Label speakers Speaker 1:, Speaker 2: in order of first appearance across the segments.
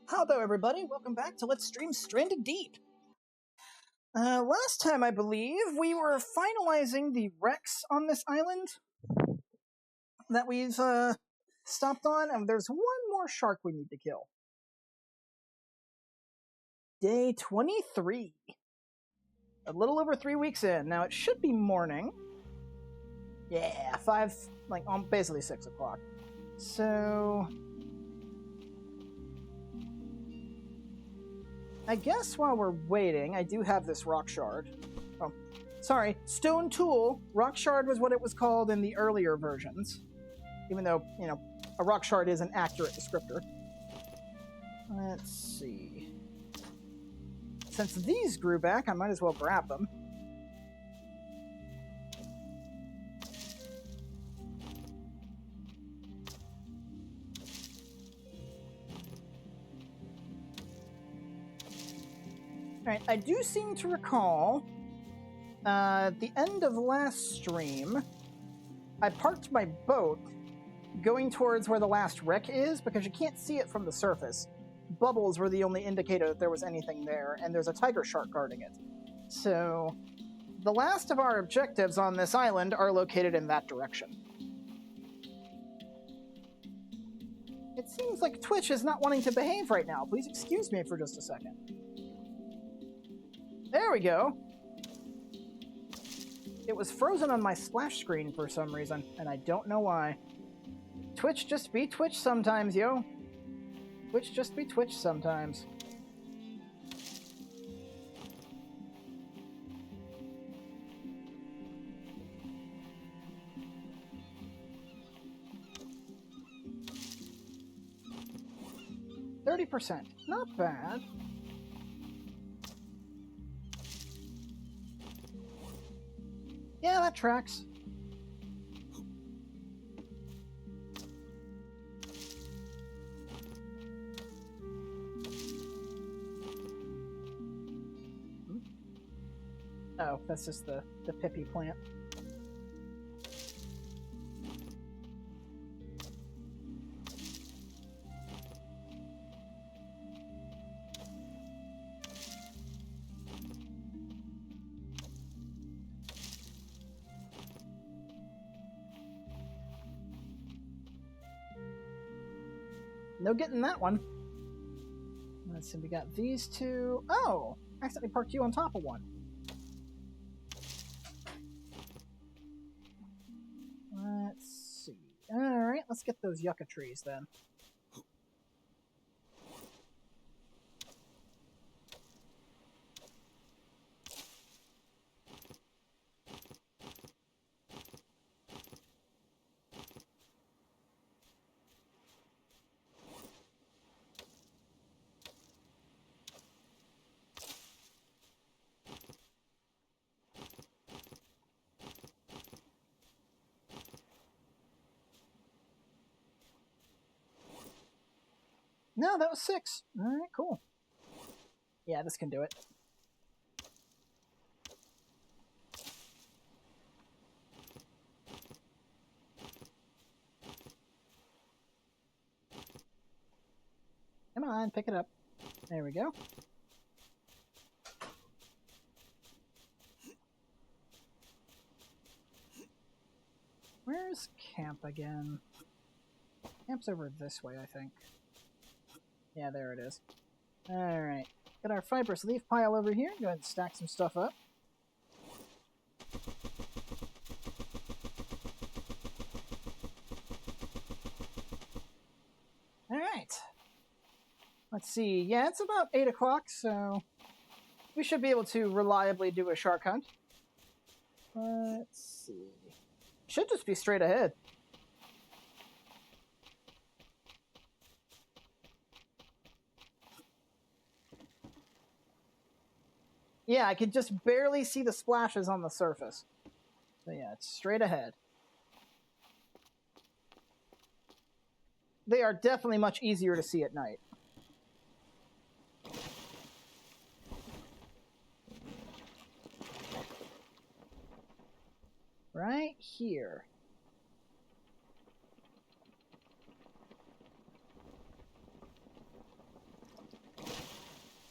Speaker 1: Hello everybody, welcome back to Let's Stream Stranded Deep. Last time I believe we were finalizing the wrecks on this island that we've stopped on, and there's one more shark we need to kill. Day 23. A little over 3 weeks in. Now it should be morning. Yeah, basically 6 o'clock. So I guess while we're waiting, I do have this rock shard. Oh, sorry, stone tool. Rock shard was what it was called in the earlier versions. Even though, a rock shard is an accurate descriptor. Let's see. Since these grew back, I might as well grab them. Alright, I do seem to recall at the end of last stream, I parked my boat going towards where the last wreck is because you can't see it from the surface. Bubbles were the only indicator that there was anything there, and there's a tiger shark guarding it. So, the last of our objectives on this island are located in that direction. It seems like Twitch is not wanting to behave right now. Please excuse me for just a second. There we go. It was frozen on my splash screen for some reason, and I don't know why. Twitch just be Twitch sometimes, yo. Twitch just be Twitch sometimes. %, not bad. Yeah, that tracks. Oh, that's just the Pippi plant. No getting that one. Let's see, we got these two. Oh! I accidentally parked you on top of one. Let's see. Alright, let's get those yucca trees then. No, that was 6. Alright, cool. Yeah, this can do it. Come on, pick it up. There we go. Where's camp again? Camp's over this way, I think. Yeah, there it is. Alright. Got our fibrous leaf pile over here. Go ahead and stack some stuff up. Alright. Let's see. Yeah, it's about 8 o'clock, so we should be able to reliably do a shark hunt. Let's see. Should just be straight ahead. Yeah, I could just barely see the splashes on the surface. So yeah, it's straight ahead. They are definitely much easier to see at night. Right here.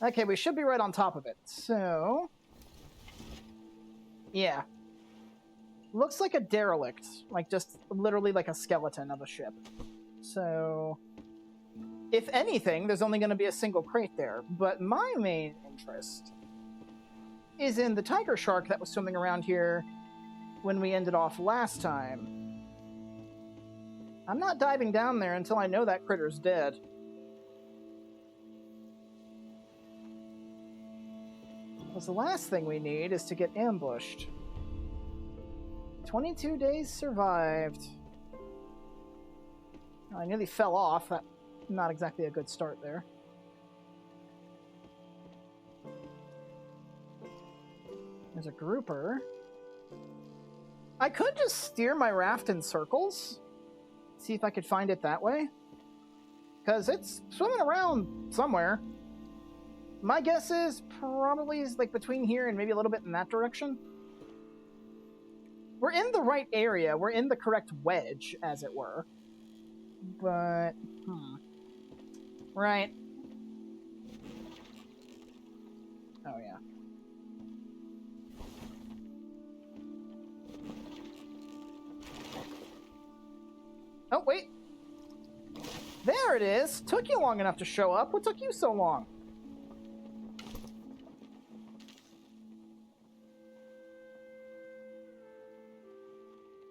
Speaker 1: Okay, we should be right on top of it. So... yeah. Looks like a derelict. Like, just literally like a skeleton of a ship. So... if anything, there's only going to be a single crate there. But my main interest is in the tiger shark that was swimming around here when we ended off last time. I'm not diving down there until I know that critter's dead. Because the last thing we need is to get ambushed. 22 days survived. I nearly fell off. That's not exactly a good start there. There's a grouper. I could just steer my raft in circles. See if I could find it that way. Because it's swimming around somewhere. My guess is probably is like between here and maybe a little bit in that direction. We're in the right area. We're in the correct wedge, as it were. But, right. Oh, yeah. Oh, wait. There it is. Took you long enough to show up. What took you so long?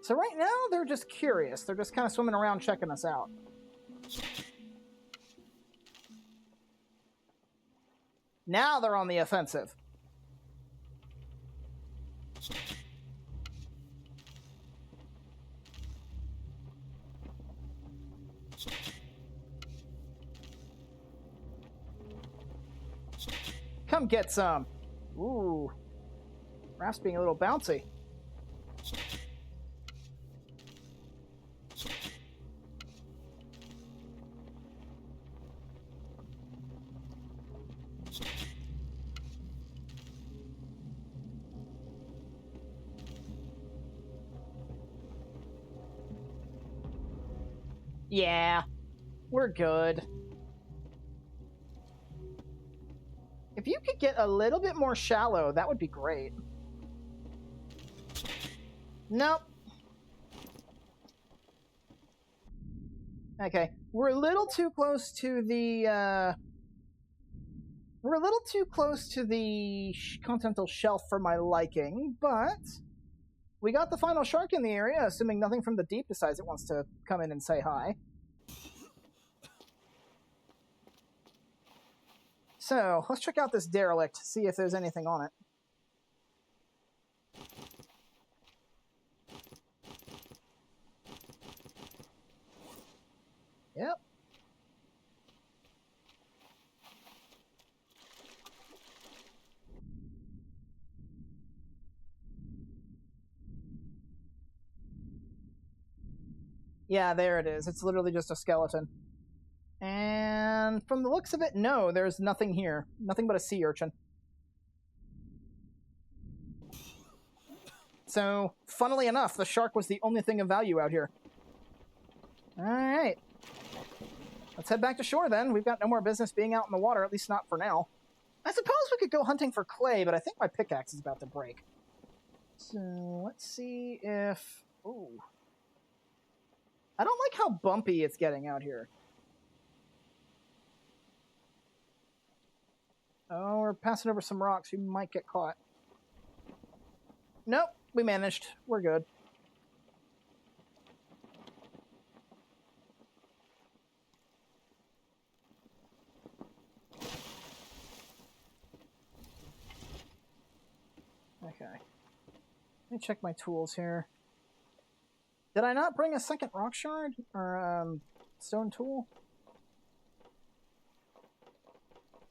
Speaker 1: So right now, they're just curious. They're just kind of swimming around checking us out. Now they're on the offensive. Come get some. Ooh. Raft's being a little bouncy. Yeah, we're good. If you could get a little bit more shallow, that would be great. Nope. Okay, we're a little too close to the, we're a little too close to the continental shelf for my liking, but we got the final shark in the area, assuming nothing from the deep decides it wants to come in and say hi. So, let's check out this derelict, see if there's anything on it. Yep. Yeah, there it is. It's literally just a skeleton. And from the looks of it, no, there's nothing here. Nothing but a sea urchin. So, funnily enough, the shark was the only thing of value out here. Alright. Let's head back to shore then. We've got no more business being out in the water, at least not for now. I suppose we could go hunting for clay, but I think my pickaxe is about to break. So, let's see if... Ooh. I don't like how bumpy it's getting out here. Oh, we're passing over some rocks. We might get caught. Nope, we managed. We're good. Okay. Let me check my tools here. Did I not bring a second rock shard? Or, stone tool?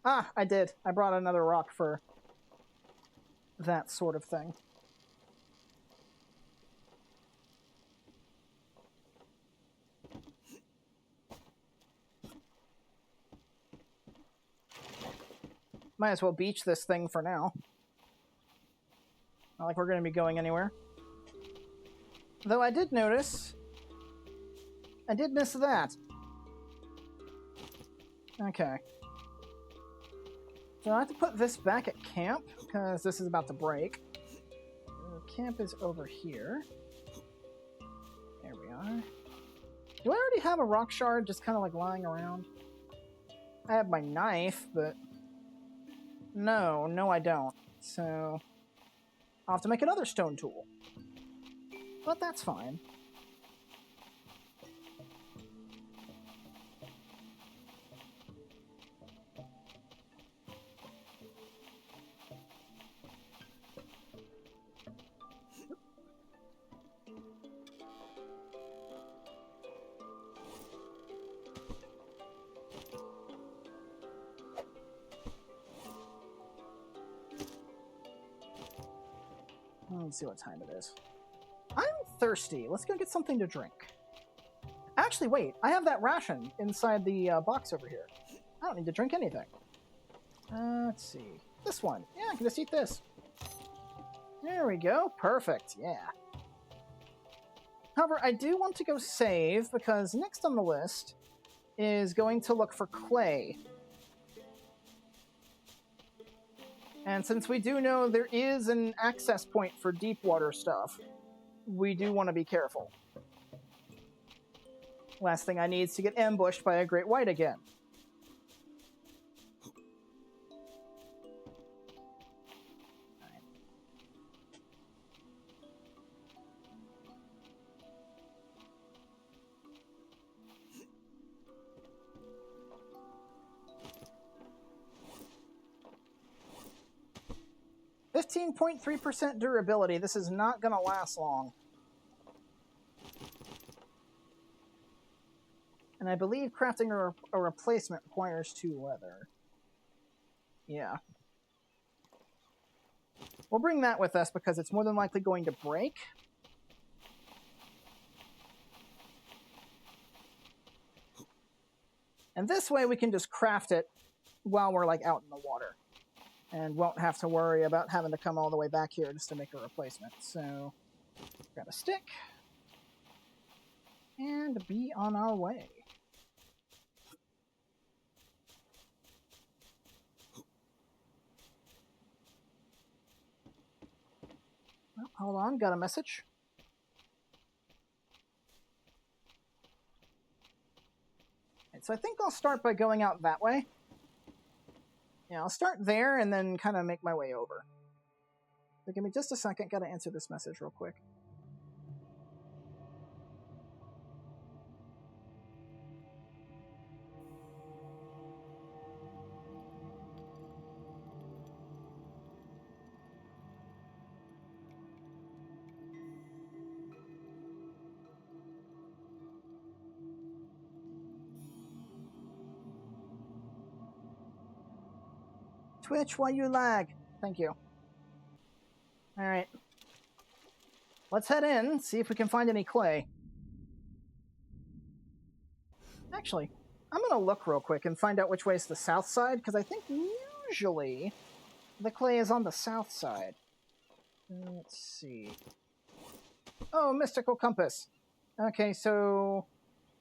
Speaker 1: Ah, I did. I brought another rock for that sort of thing. Might as well beach this thing for now. Not like we're going to be going anywhere. Though I did notice... I did miss that. Okay. So I have to put this back at camp, because this is about to break. Camp is over here. There we are. Do I already have a rock shard just kind of like lying around? I have my knife, but... No, I don't. So... I'll have to make another stone tool. But that's fine. Let's see what time it is. I'm thirsty. Let's go get something to drink. Actually, wait. I have that ration inside the box over here. I don't need to drink anything. Let's see. This one. Yeah, I can just eat this. There we go. Perfect. Yeah. However, I do want to go save because next on the list is going to look for clay. And since we do know there is an access point for deep water stuff, we do want to be careful. Last thing I need is to get ambushed by a great white again. Right. 15.3% durability. This is not going to last long. And I believe crafting a replacement requires 2 leather. Yeah. We'll bring that with us because it's more than likely going to break. And this way we can just craft it while we're like out in the water. And won't have to worry about having to come all the way back here just to make a replacement. So, grab a stick. And be on our way. Oh, hold on, got a message. Right, so I think I'll start by going out that way. Yeah, I'll start there and then kind of make my way over. So give me just a second, gotta answer this message real quick. Twitch, why you lag? Thank you. Alright. Let's head in, see if we can find any clay. Actually, I'm going to look real quick and find out which way is the south side, because I think usually the clay is on the south side. Let's see. Oh, mystical compass. Okay, so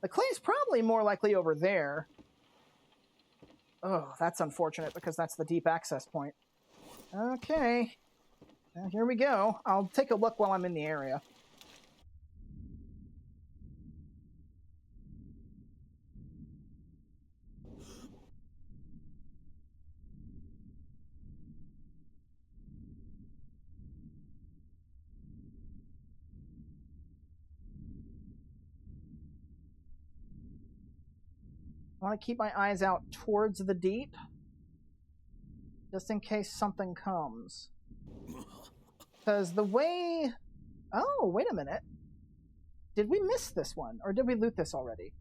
Speaker 1: the clay's probably more likely over there. Oh, that's unfortunate because that's the deep access point. Okay. Well, here we go. I'll take a look while I'm in the area. I want to keep my eyes out towards the deep, just in case something comes. Because the way... Oh, wait a minute. Did we miss this one, or did we loot this already?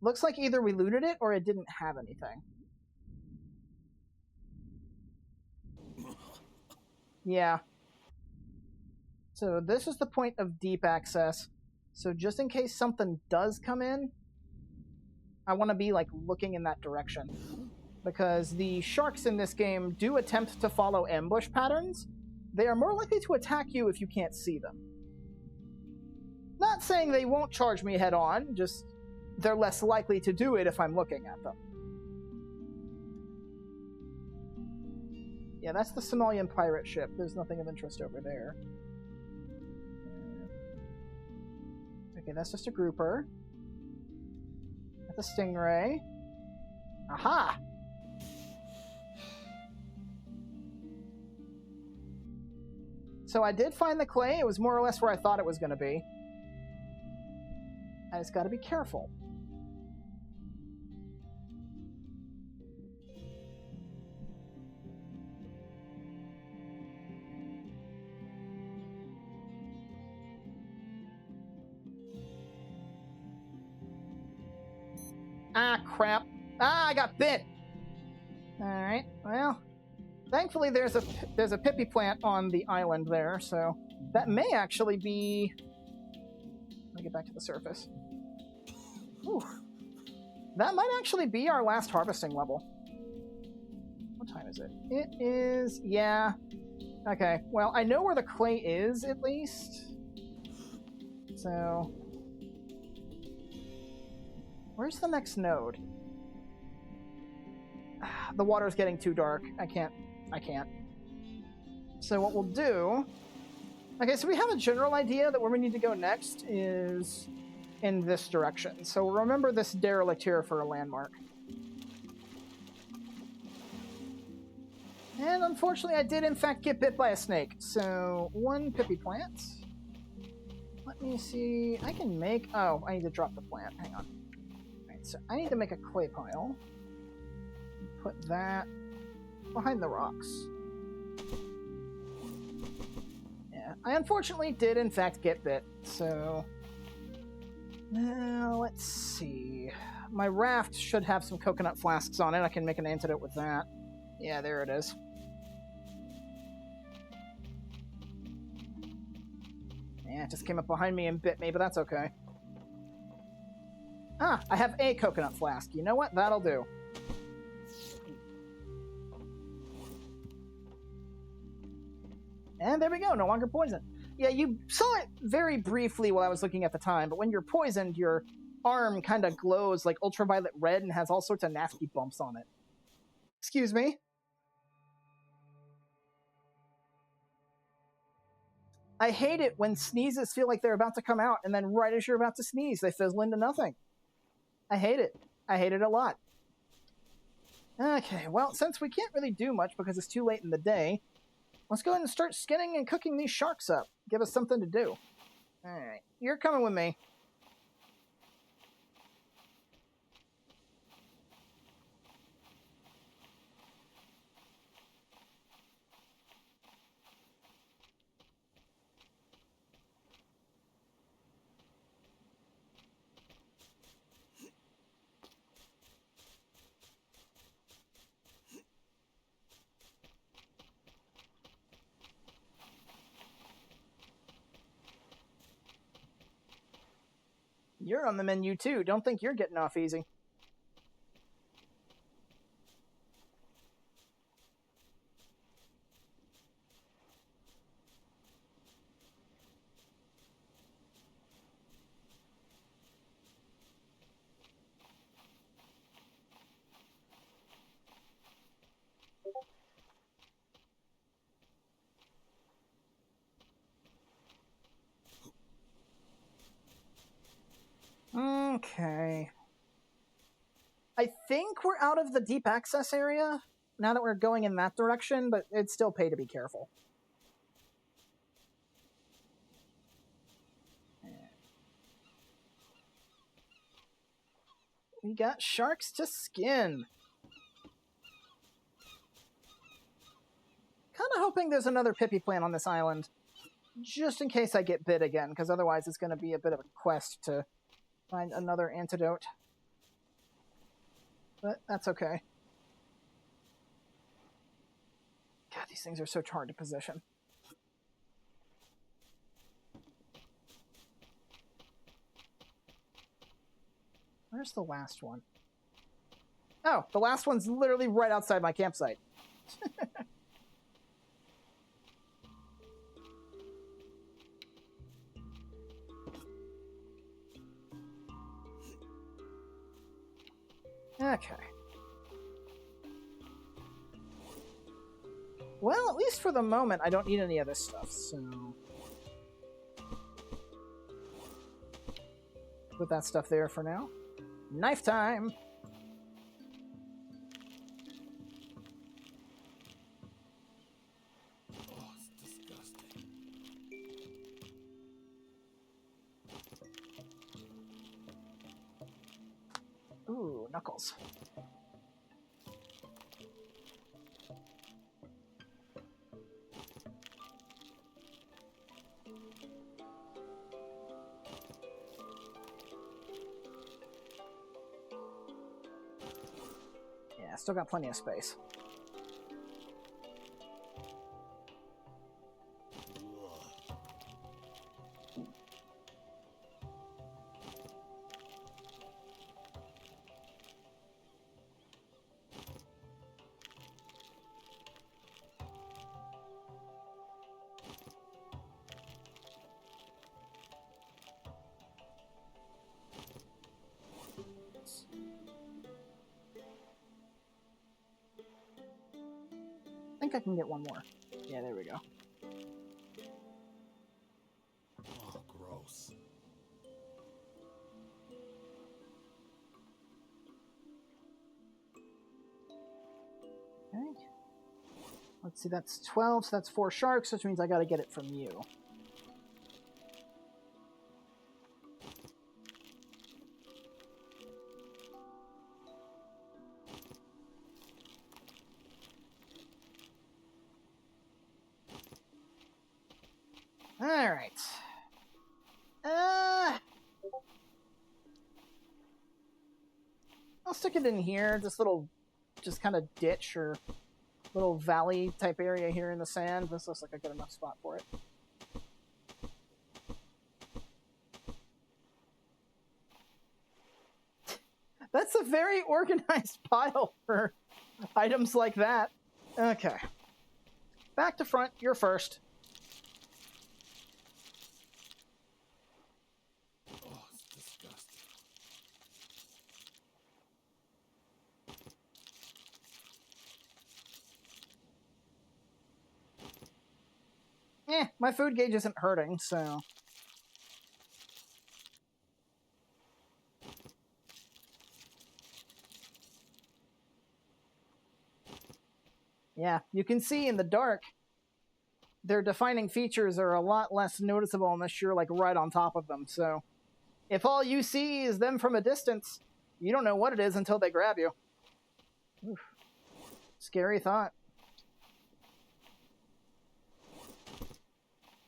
Speaker 1: Looks like either we looted it, or it didn't have anything. Yeah. So this is the point of deep access. So just in case something does come in, I want to be like looking in that direction. Because the sharks in this game do attempt to follow ambush patterns. They are more likely to attack you if you can't see them. Not saying they won't charge me head on, just they're less likely to do it if I'm looking at them. Yeah, that's the Somalian pirate ship. There's nothing of interest over there. Okay, that's just a grouper. That's a stingray. Aha! So I did find the clay. It was more or less where I thought it was going to be. I just got to be careful. Ah, crap. Ah, I got bit. All right. Well, thankfully there's a pippy plant on the island there, so that may actually be. Let me get back to the surface. Ooh. That might actually be our last harvesting level. What time is it? It is, yeah. Okay, well, I know where the clay is, at least. So... where's the next node? The water's getting too dark. I can't. So what we'll do... Okay, so we have a general idea that where we need to go next is in this direction. So remember this derelict here for a landmark. And unfortunately, I did in fact get bit by a snake. So one pippy plant. Let me see. I can make... oh, I need to drop the plant. Hang on. Alright, so I need to make a clay pile. Put that behind the rocks. Yeah, I unfortunately did in fact get bit. So... now, let's see. My raft should have some coconut flasks on it. I can make an antidote with that. Yeah, there it is. Yeah, it just came up behind me and bit me, but that's okay. Ah, I have a coconut flask. You know what? That'll do. And there we go. No longer poisoned. Yeah, you saw it very briefly while I was looking at the time, but when you're poisoned, your arm kind of glows like ultraviolet red and has all sorts of nasty bumps on it. Excuse me? I hate it when sneezes feel like they're about to come out, and then right as you're about to sneeze, they fizzle into nothing. I hate it. I hate it a lot. Okay, well, since we can't really do much because it's too late in the day, let's go ahead and start skinning and cooking these sharks up. Give us something to do. Alright, you're coming with me. You're on the menu too. Don't think you're getting off easy. Okay. I think we're out of the deep access area now that we're going in that direction, but it'd still pay to be careful. We got sharks to skin. Kind of hoping there's another pippy plant on this island, just in case I get bit again, because otherwise it's going to be a bit of a quest to find another antidote. But that's okay. God, these things are so hard to position. Where's the last one? Oh, the last one's literally right outside my campsite. Okay. Well, at least for the moment, I don't need any of this stuff, so... Put that stuff there for now. Knife time!
Speaker 2: Oh, it's disgusting.
Speaker 1: Ooh, knuckles. Yeah, still got plenty of space. I think I can get one more. Yeah, there we go.
Speaker 2: Oh, gross.
Speaker 1: Okay. Let's see, that's 12, so that's 4 sharks, which means I gotta get it from you. Alright. I'll stick it in here, this little, just kind of ditch or little valley type area here in the sand. This looks like a good enough spot for it. That's a very organized pile for items like that. Okay. Back to front, you're first.
Speaker 2: Oh, it's disgusting.
Speaker 1: My food gauge isn't hurting, so... Yeah, you can see in the dark, their defining features are a lot less noticeable unless you're, like, right on top of them, so... If all you see is them from a distance, you don't know what it is until they grab you. Oof. Scary thought.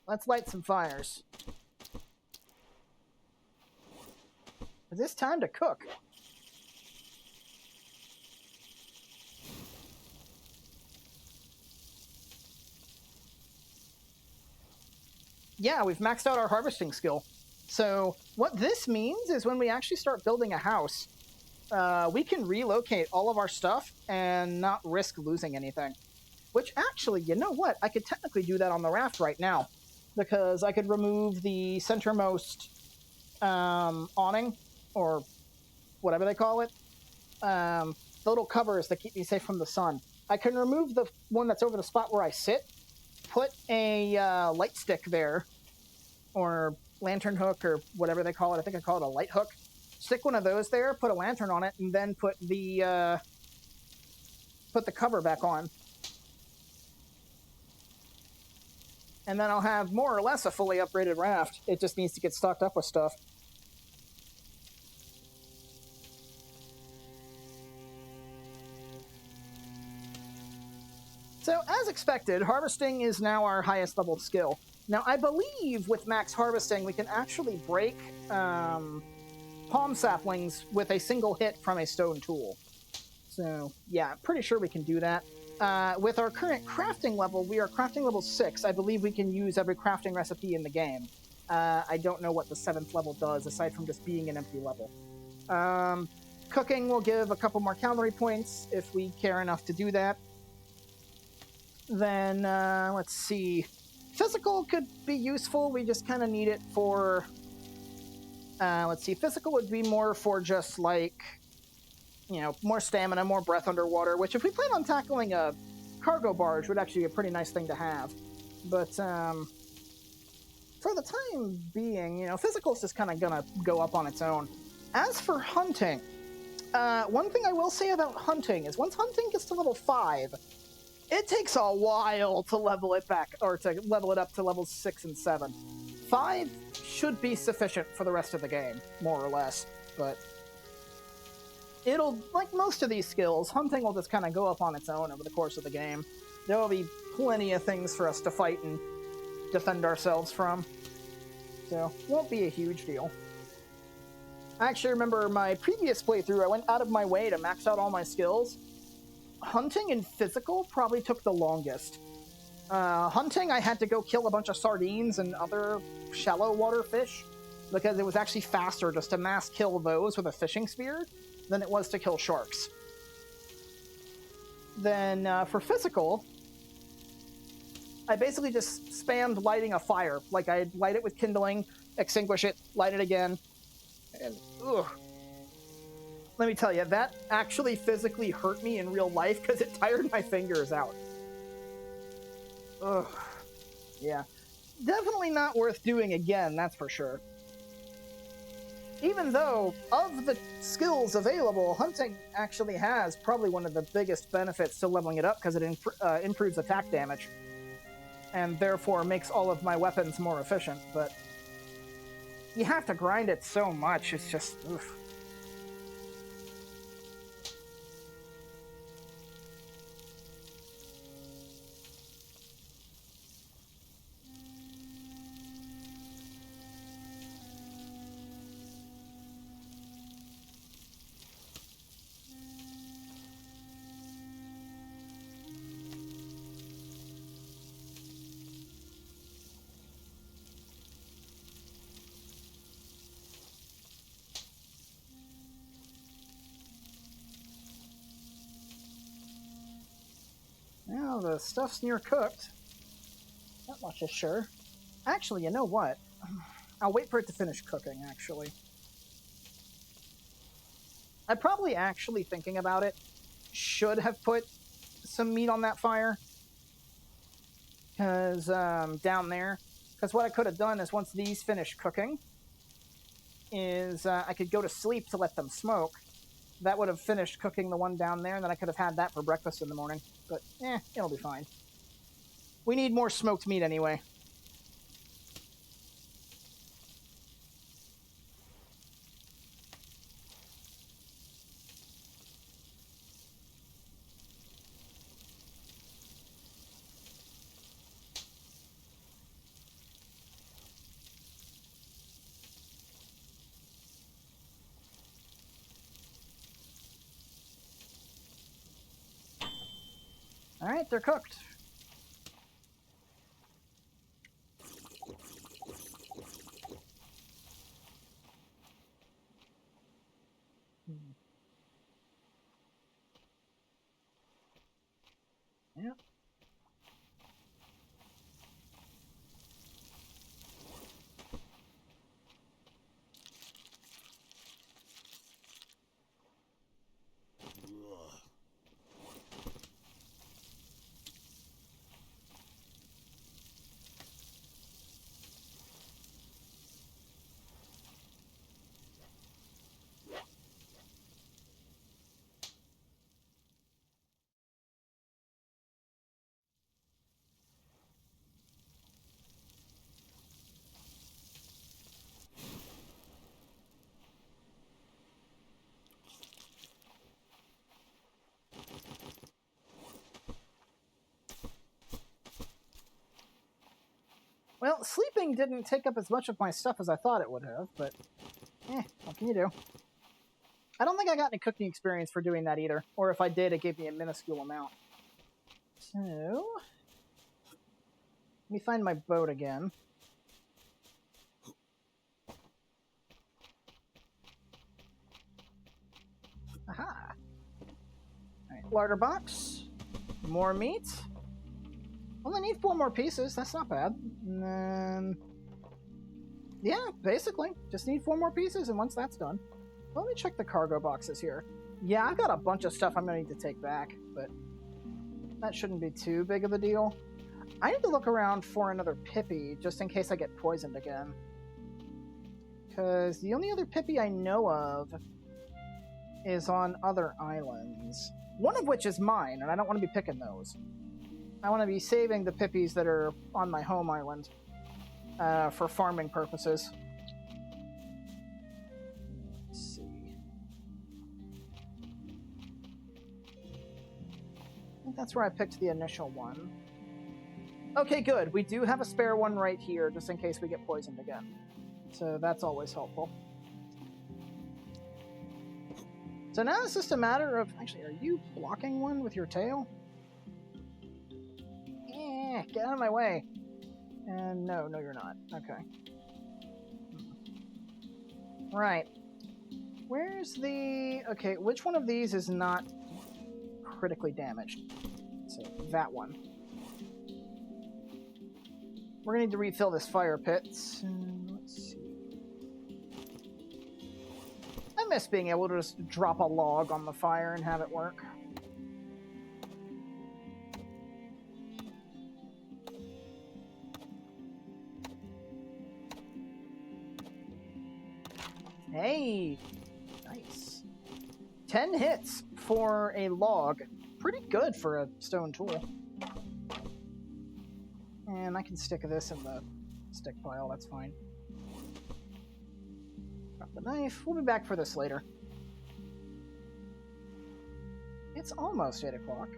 Speaker 1: Let's light some fires. Is this time to cook? Yeah, we've maxed out our harvesting skill. So what this means is when we actually start building a house, we can relocate all of our stuff and not risk losing anything. Which actually, you know what? I could technically do that on the raft right now, because I could remove the centermost awning, or whatever they call it, the little covers that keep me safe from the sun. I can remove the one that's over the spot where I sit, put a light stick there, or lantern hook, or whatever they call it. I think I call it a light hook. Stick one of those there, put a lantern on it, and then put the cover back on. And then I'll have more or less a fully upgraded raft. It just needs to get stocked up with stuff. So, as expected, harvesting is now our highest level skill. Now, I believe with max harvesting, we can actually break palm saplings with a single hit from a stone tool. So, yeah, pretty sure we can do that. With our current crafting level, we are crafting level 6. I believe we can use every crafting recipe in the game. I don't know what the 7th level does, aside from just being an empty level. Cooking will give a couple more calorie points, if we care enough to do that. Then, let's see. Physical could be useful, we just kind of need it for... let's see, physical would be more for just, like... more stamina, more breath underwater, which if we plan on tackling a cargo barge would actually be a pretty nice thing to have. But for the time being, physical's just kind of gonna go up on its own. As for hunting, one thing I will say about hunting is once hunting gets to level 5, it takes a while to level it back, or to level it up to levels 6 and 7. 5 should be sufficient for the rest of the game, more or less, but it'll, like most of these skills, hunting will just kind of go up on its own over the course of the game. There will be plenty of things for us to fight and defend ourselves from, so won't be a huge deal. I actually remember my previous playthrough, I went out of my way to max out all my skills. Hunting and physical probably took the longest. Hunting, I had to go kill a bunch of sardines and other shallow water fish, because it was actually faster just to mass kill those with a fishing spear than it was to kill sharks. Then for physical, I basically just spammed lighting a fire. Like, I'd light it with kindling, extinguish it, light it again, and ugh. Let me tell you, that actually physically hurt me in real life because it tired my fingers out. Ugh. Yeah. Definitely not worth doing again, that's for sure. Even though, of the skills available, hunting actually has probably one of the biggest benefits to leveling it up because it improves attack damage. And therefore makes all of my weapons more efficient, but you have to grind it so much, it's just... oof. Well, the stuff's near cooked. That much is sure. Actually, you know what? I'll wait for it to finish cooking, actually. I probably, actually thinking about it, should have put some meat on that fire. Because, down there. Because what I could have done is once these finish cooking, is I could go to sleep to let them smoke. That would have finished cooking the one down there, and then I could have had that for breakfast in the morning. But, it'll be fine. We need more smoked meat anyway. Alright, they're cooked. Yeah. Well, sleeping didn't take up as much of my stuff as I thought it would have, but what can you do? I don't think I got any cooking experience for doing that either, or if I did, it gave me a minuscule amount. So, let me find my boat again. Aha! Alright, larder box. More meat. Only need 4 more pieces, that's not bad. And then... yeah, basically. Just need 4 more pieces, and once that's done... Let me check the cargo boxes here. Yeah, I've got a bunch of stuff I'm going to need to take back, but that shouldn't be too big of a deal. I need to look around for another Pippi, just in case I get poisoned again. Because the only other Pippi I know of is on other islands. One of which is mine, and I don't want to be picking those. I want to be saving the Pippis that are on my home island for farming purposes. Let's see. I think that's where I picked the initial one. Okay, good. We do have a spare one right here, just in case we get poisoned again. So that's always helpful. So now it's just a matter of... Actually, are you blocking one with your tail? Get out of my way. And no, you're not. Okay. Right. Where's the... Okay, which one of these is not critically damaged? So, that one. We're going to need to refill this fire pit. So, let's see. I miss being able to just drop a log on the fire and have it work. Hey! Nice. 10 hits for a log. Pretty good for a stone tool. And I can stick this in the stick pile, that's fine. Drop the knife. We'll be back for this later. It's almost 8 o'clock.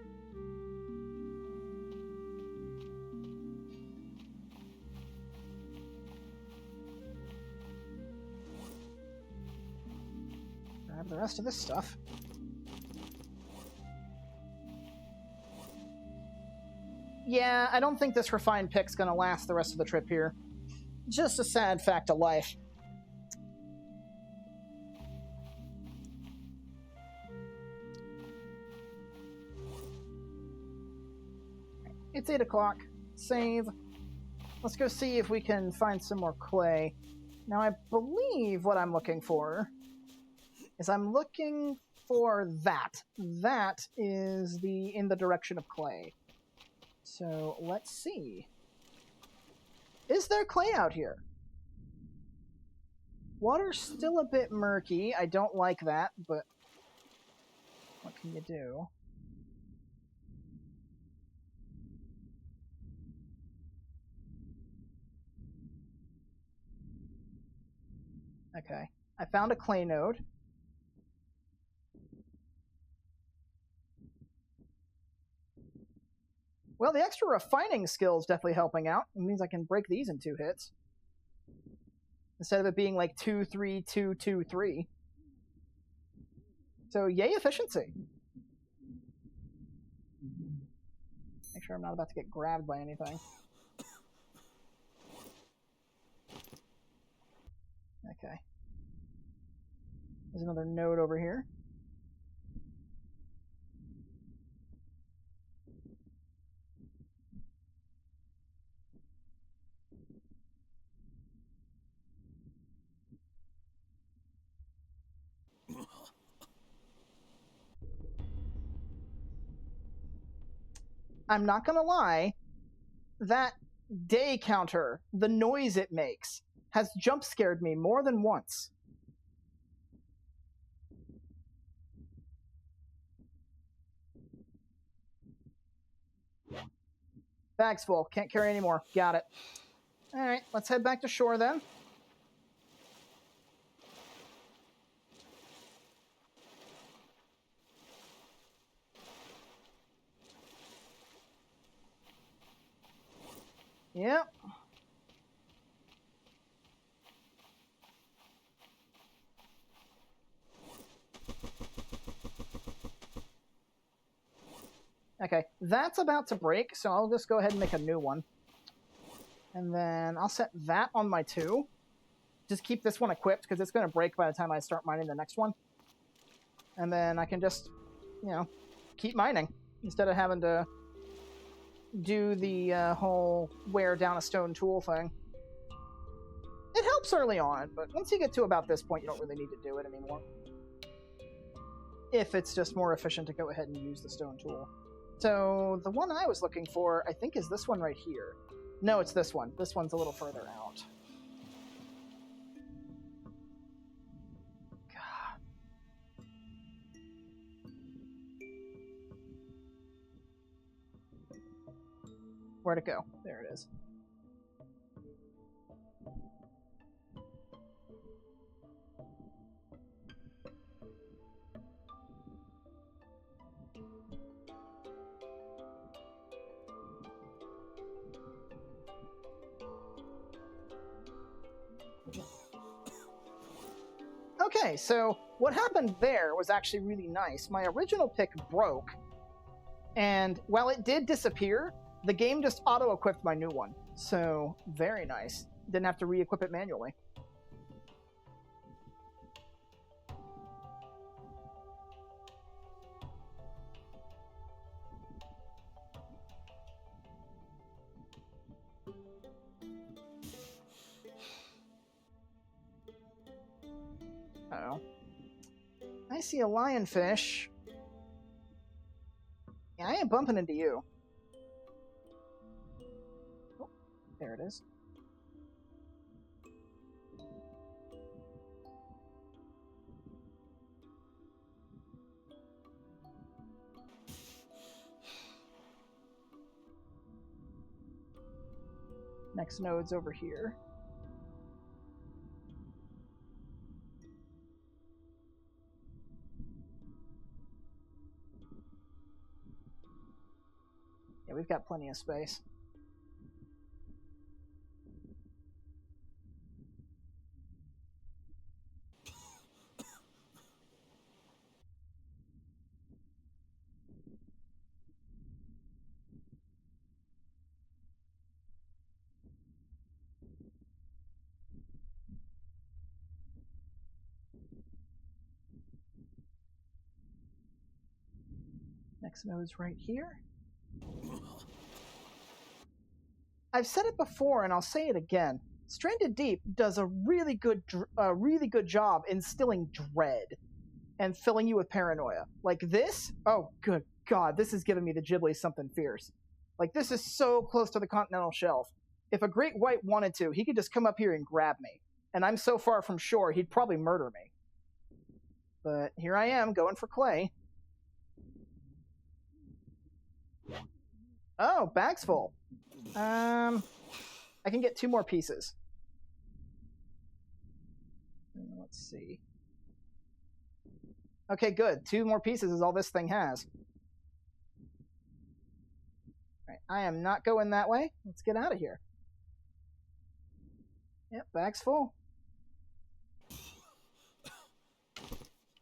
Speaker 1: Grab the rest of this stuff. Yeah, I don't think this refined pick's gonna last the rest of the trip here. Just a sad fact of life. It's 8 o'clock. Save. Let's go see if we can find some more clay. Now, I believe what I'm looking for is I'm looking for that. That is in the direction of clay. So, let's see. Is there clay out here? Water's still a bit murky. I don't like that, but what can you do? Okay. I found a clay node. Well, the extra refining skill is definitely helping out. It means I can break these in 2 hits. Instead of it being like 2, 3, 2, 2, 3. So, yay efficiency. Make sure I'm not about to get grabbed by anything. Okay. There's another node over here. I'm not gonna lie, that day counter, the noise it makes, has jump scared me more than once. Bag's full. Can't carry any more. Got it. Alright, let's head back to shore then. Yep. Okay, that's about to break, so I'll just go ahead and make a new one. And then I'll set that on my 2. Just keep this one equipped, because it's going to break by the time I start mining the next one. And then I can just, keep mining, instead of having to do the whole wear down a stone tool thing. It helps early on, but once you get to about this point, you don't really need to do it anymore. if it's just more efficient to go ahead and use the stone tool. So the one I was looking for, I think, is this one right here. No, it's this one. This one's a little further out. God. Where'd it go? There it is. Okay, so what happened there was actually really nice. My original pick broke, and while it did disappear, the game just auto-equipped my new one. So, very nice. Didn't have to re-equip it manually. Uh-oh. I see a lionfish. Yeah, I ain't bumping into you. Oh, there it is. Next node's over here. Yeah, we've got plenty of space. Next node's right here. I've said it before, and I'll say it again. Stranded Deep does a really good job instilling dread and filling you with paranoia. Like this, oh, good God, this is giving me the Ghibli something fierce. Like, this is so close to the continental shelf. If a great white wanted to, he could just come up here and grab me. And I'm so far from shore, he'd probably murder me. But here I am, going for clay. Oh, bag's full. I can get 2 more pieces. Let's see. Okay, good. 2 more pieces is all this thing has. All right, I am not going that way. Let's get out of here. Yep, bag's full.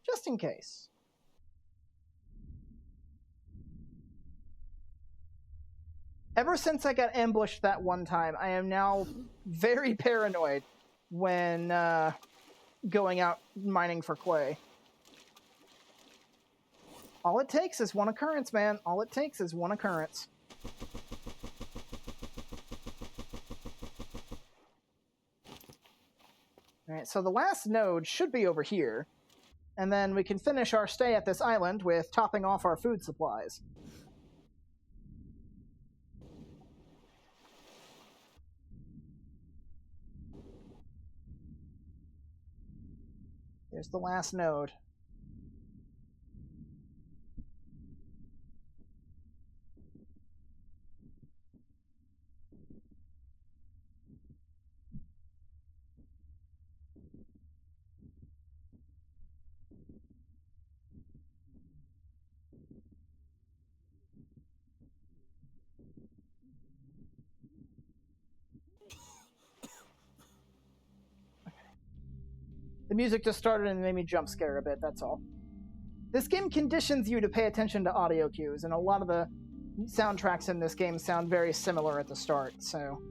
Speaker 1: Just in case. Ever since I got ambushed that one time, I am now very paranoid when going out mining for clay. All it takes is one occurrence, man. All it takes is one occurrence. Alright, so the last node should be over here. And then we can finish our stay at this island with topping off our food supplies. There's the last node. The music just started and made me jump scare a bit, that's all. This game conditions you to pay attention to audio cues, and a lot of the soundtracks in this game sound very similar at the start, so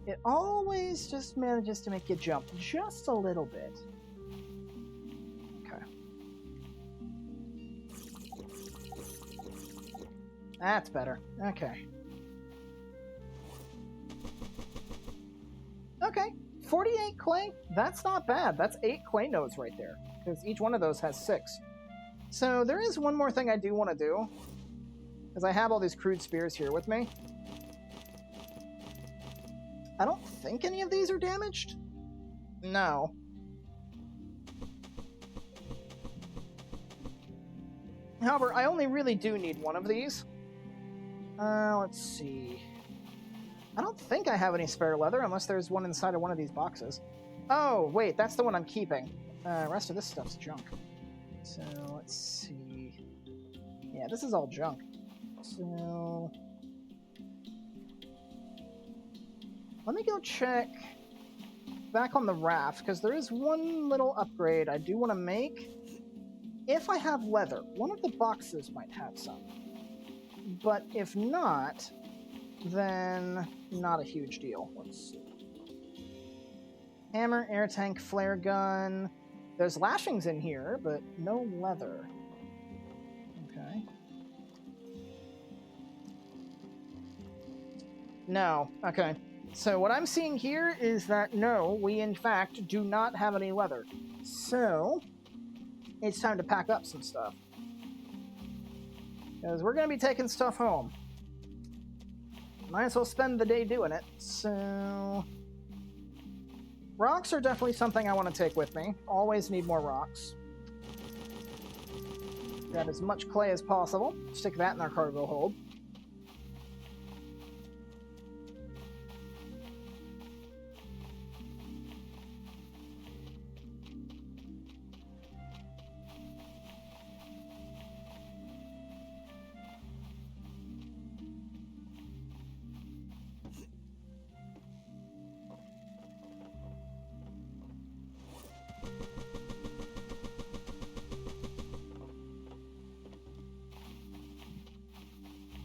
Speaker 1: it always just manages to make you jump just a little bit. Okay. That's better. Okay. Okay. 48 clay? That's not bad. That's 8 clay nodes right there, because each one of those has 6. So there is one more thing I do want to do, because I have all these crude spears here with me. I don't think any of these are damaged. No. However, I only really do need one of these. Let's see. I don't think I have any spare leather, unless there's one inside of one of these boxes. Oh, wait, that's the one I'm keeping. The rest of this stuff's junk. So, let's see. Yeah, this is all junk. So... let me go check back on the raft, because there is one little upgrade I do want to make. If I have leather, one of the boxes might have some. But if not, then not a huge deal. Let's see. Hammer, air tank, flare gun. There's lashings in here, but no leather. Okay. No. Okay. So what I'm seeing here is that no, we in fact do not have any leather. So it's time to pack up some stuff. Because we're going to be taking stuff home. Might as well spend the day doing it. So rocks are definitely something I want to take with me. Always need more rocks. Grab as much clay as possible. Stick that in our cargo hold.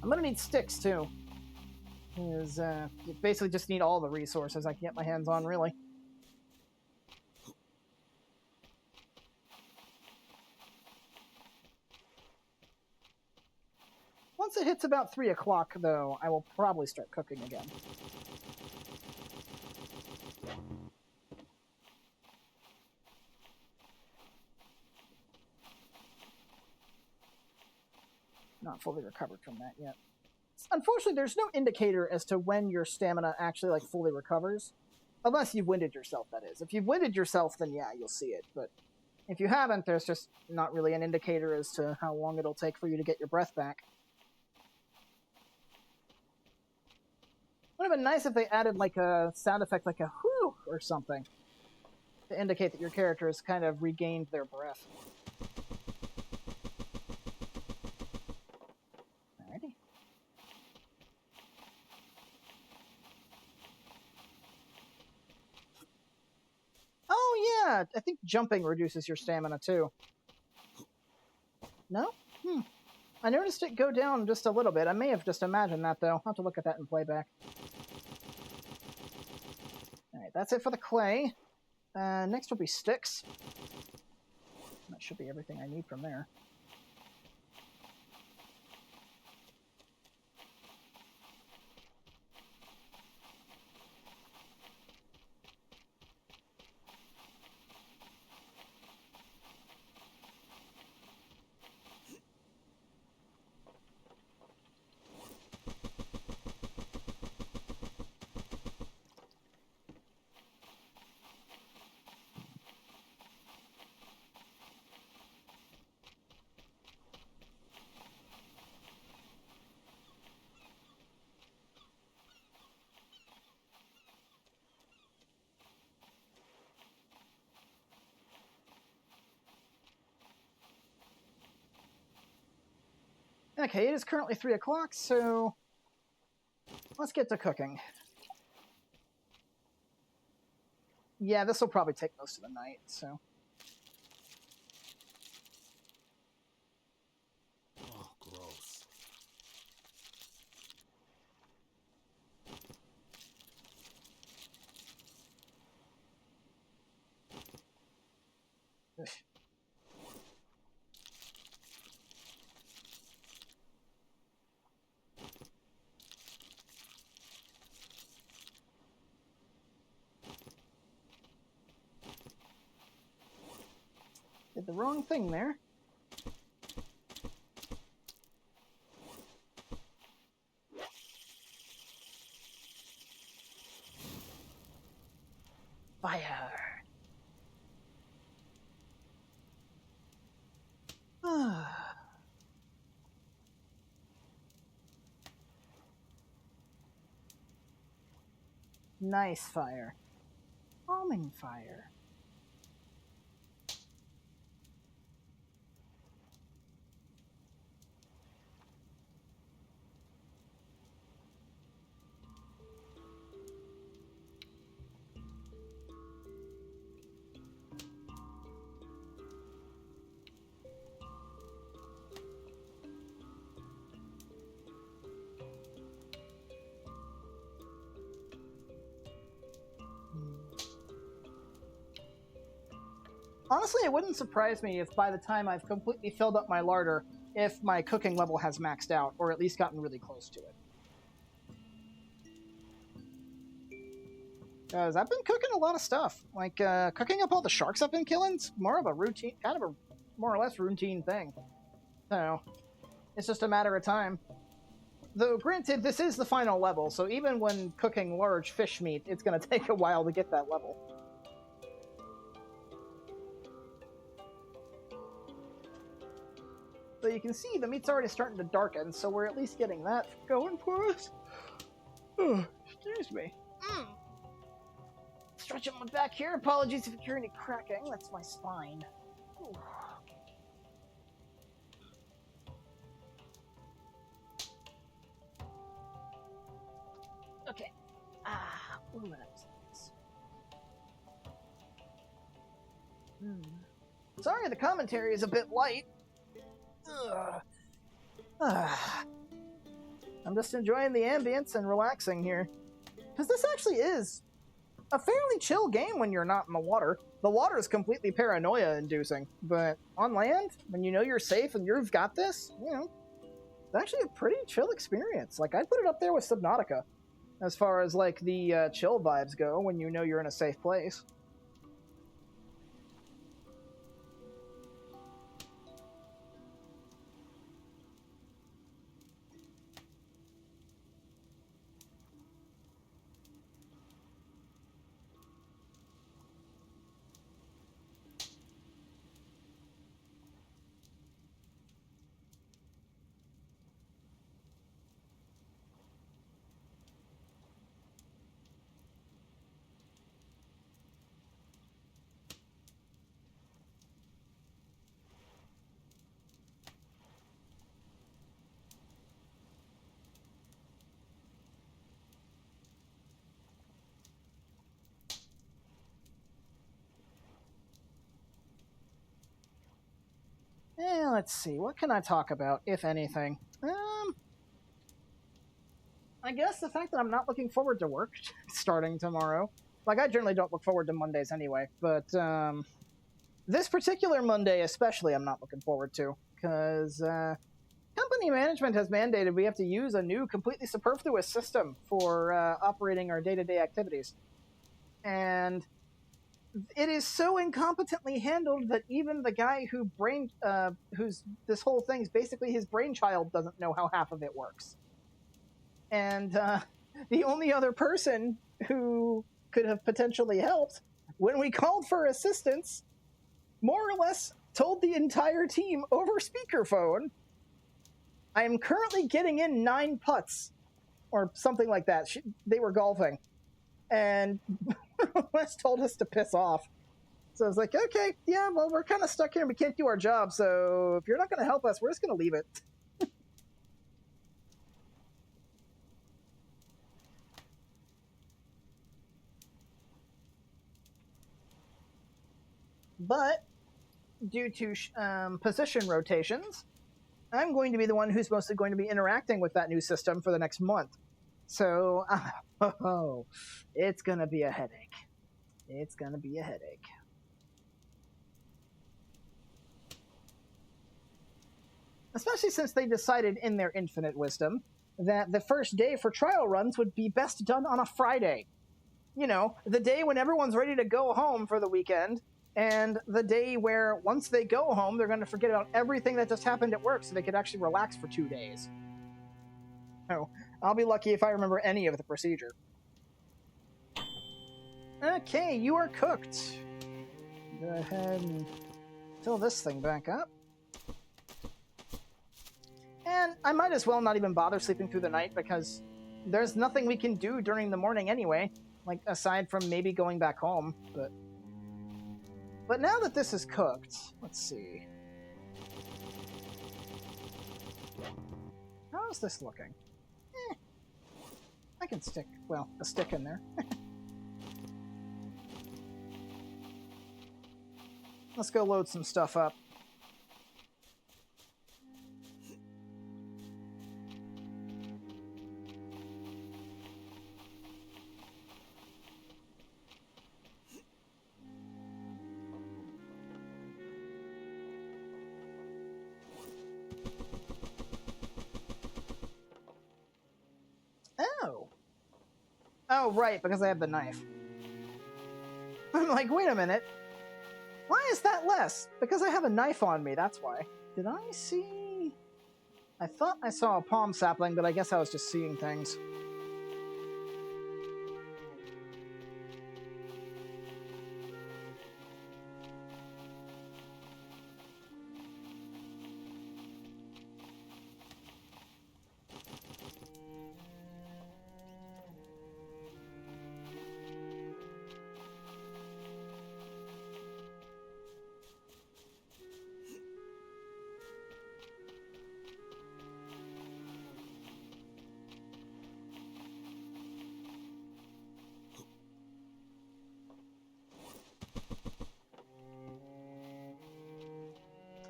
Speaker 1: I'm gonna need sticks too, because you basically just need all the resources I can get my hands on, really. Once it hits about 3 o'clock, though, I will probably start cooking again. Not fully recovered from that yet. Unfortunately, there's no indicator as to when your stamina actually like fully recovers. Unless you've winded yourself, that is. If you've winded yourself, then yeah, you'll see it. But if you haven't, there's just not really an indicator as to how long it'll take for you to get your breath back. Would have been nice if they added like a sound effect like a whew or something to indicate that your character has kind of regained their breath. Alrighty. Oh yeah, I think jumping reduces your stamina too. No? I noticed it go down just a little bit. I may have just imagined that though. I'll have to look at that in playback. Alright, that's it for the clay. Next will be sticks. That should be everything I need from there. Okay, it is currently 3 o'clock, so let's get to cooking. Yeah, this will probably take most of the night, so...
Speaker 2: Oh, gross.
Speaker 1: Ugh. Did the wrong thing there. fire. Nice fire. Calming fire. Honestly, it wouldn't surprise me if by the time I've completely filled up my larder, if my cooking level has maxed out, or at least gotten really close to it. Because I've been cooking a lot of stuff. Like, cooking up all the sharks I've been killing's more of a routine, kind of a more or less routine thing. So, it's just a matter of time. Though, granted, this is the final level, so even when cooking large fish meat, it's going to take a while to get that level. So you can see the meat's already starting to darken, so we're at least getting that going for us. Oh, excuse me. Stretching my back here. Apologies if you hear any cracking. That's my spine. Ooh. Okay. Ooh, that's nice. Sorry, the commentary is a bit light. I'm just enjoying the ambience and relaxing here. Because this actually is a fairly chill game when you're not in the water. The water is completely paranoia-inducing, but on land, when you know you're safe and you've got this, you know, it's actually a pretty chill experience. Like, I'd put it up there with Subnautica, as far as, like, the chill vibes go when you know you're in a safe place. Let's see. What can I talk about, if anything? I guess the fact that I'm not looking forward to work starting tomorrow. Like, I generally don't look forward to Mondays anyway, but this particular Monday especially I'm not looking forward to, because company management has mandated we have to use a new, completely superfluous system for operating our day-to-day activities. And it is so incompetently handled that even the guy who's this whole thing's basically his brainchild doesn't know how half of it works. And the only other person who could have potentially helped, when we called for assistance, more or less told the entire team over speakerphone, I am currently getting in 9 putts, or something like that. They were golfing. And Wes told us to piss off. So I was like, okay, yeah, well, we're kind of stuck here and we can't do our job, so if you're not going to help us, we're just going to leave it. But due to position rotations, I'm going to be the one who's mostly going to be interacting with that new system for the next month. So, it's going to be a headache. It's going to be a headache. Especially since they decided in their infinite wisdom that the first day for trial runs would be best done on a Friday. You know, the day when everyone's ready to go home for the weekend, and the day where once they go home, they're going to forget about everything that just happened at work so they could actually relax for 2 days. So, I'll be lucky if I remember any of the procedure. Okay, you are cooked. Go ahead and fill this thing back up. And I might as well not even bother sleeping through the night because there's nothing we can do during the morning anyway, like aside from maybe going back home. But now that this is cooked, let's see. How is this looking? I can stick, well, a stick in there. Let's go load some stuff up. Oh. Oh, right, because I have the knife. I'm like, wait a minute. Why is that less? Because I have a knife on me, that's why. Did I see... I thought I saw a palm sapling, but I guess I was just seeing things.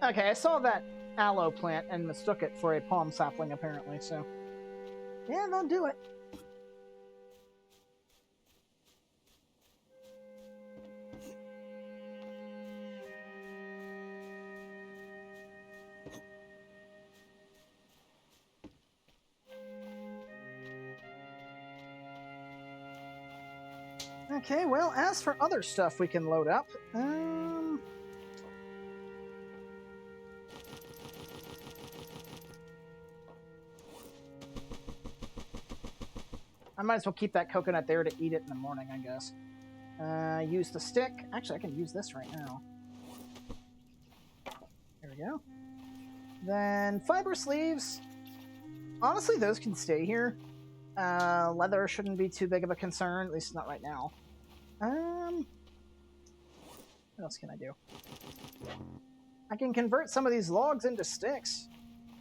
Speaker 1: Okay, I saw that aloe plant and mistook it for a palm sapling, apparently, so... Yeah, they'll do it. Okay, well, as for other stuff we can load up, I might as well keep that coconut there to eat it in the morning, I guess. Use the stick. Actually, I can use this right now. There we go. Then fiber sleeves. Honestly, those can stay here. Leather shouldn't be too big of a concern, at least not right now. What else can I do? I can convert some of these logs into sticks.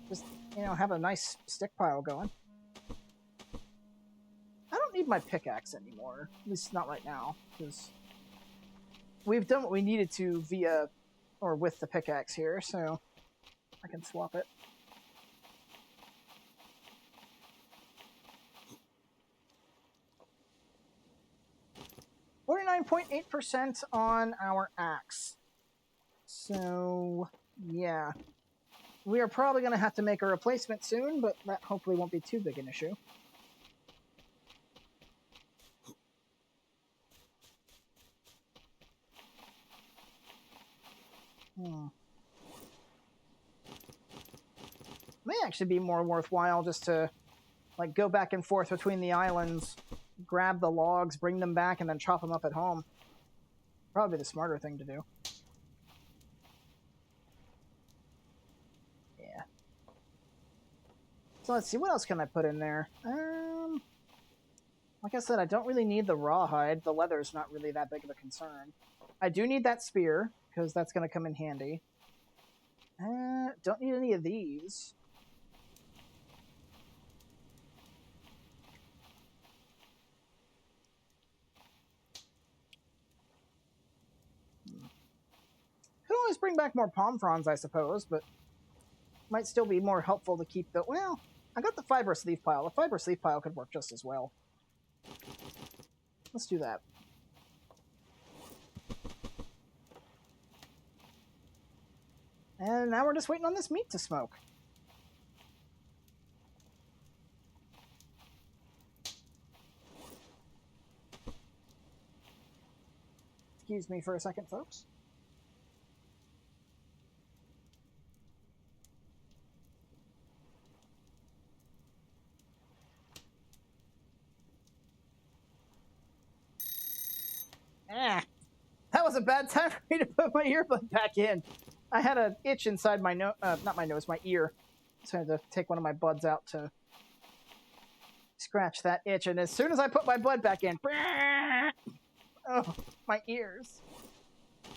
Speaker 1: Just, you know, have a nice stick pile going. I don't need my pickaxe anymore. At least not right now, because we've done what we needed to via, or with the pickaxe here, so I can swap it. .8% on our axe. So, yeah. We are probably going to have to make a replacement soon, but that hopefully won't be too big an issue. May actually be more worthwhile just to, like, go back and forth between the islands, grab the logs, bring them back, and then chop them up at home. Probably the smarter thing to do. Yeah. So let's see, what else can I put in there? Like I said, I don't really need the rawhide. The leather's not really that big of a concern. I do need that spear, because that's going to come in handy. Don't need any of these. Could always bring back more palm fronds, I suppose, but might still be more helpful to keep the... Well, I got the fibrous leaf pile. The fibrous leaf pile could work just as well. Let's do that. And now we're just waiting on this meat to smoke. Excuse me for a second, folks. That was a bad time for me to put my earbud back in. I had an itch inside my nose, not my nose, my ear. So I had to take one of my buds out to scratch that itch. And as soon as I put my bud back in, oh, my ears.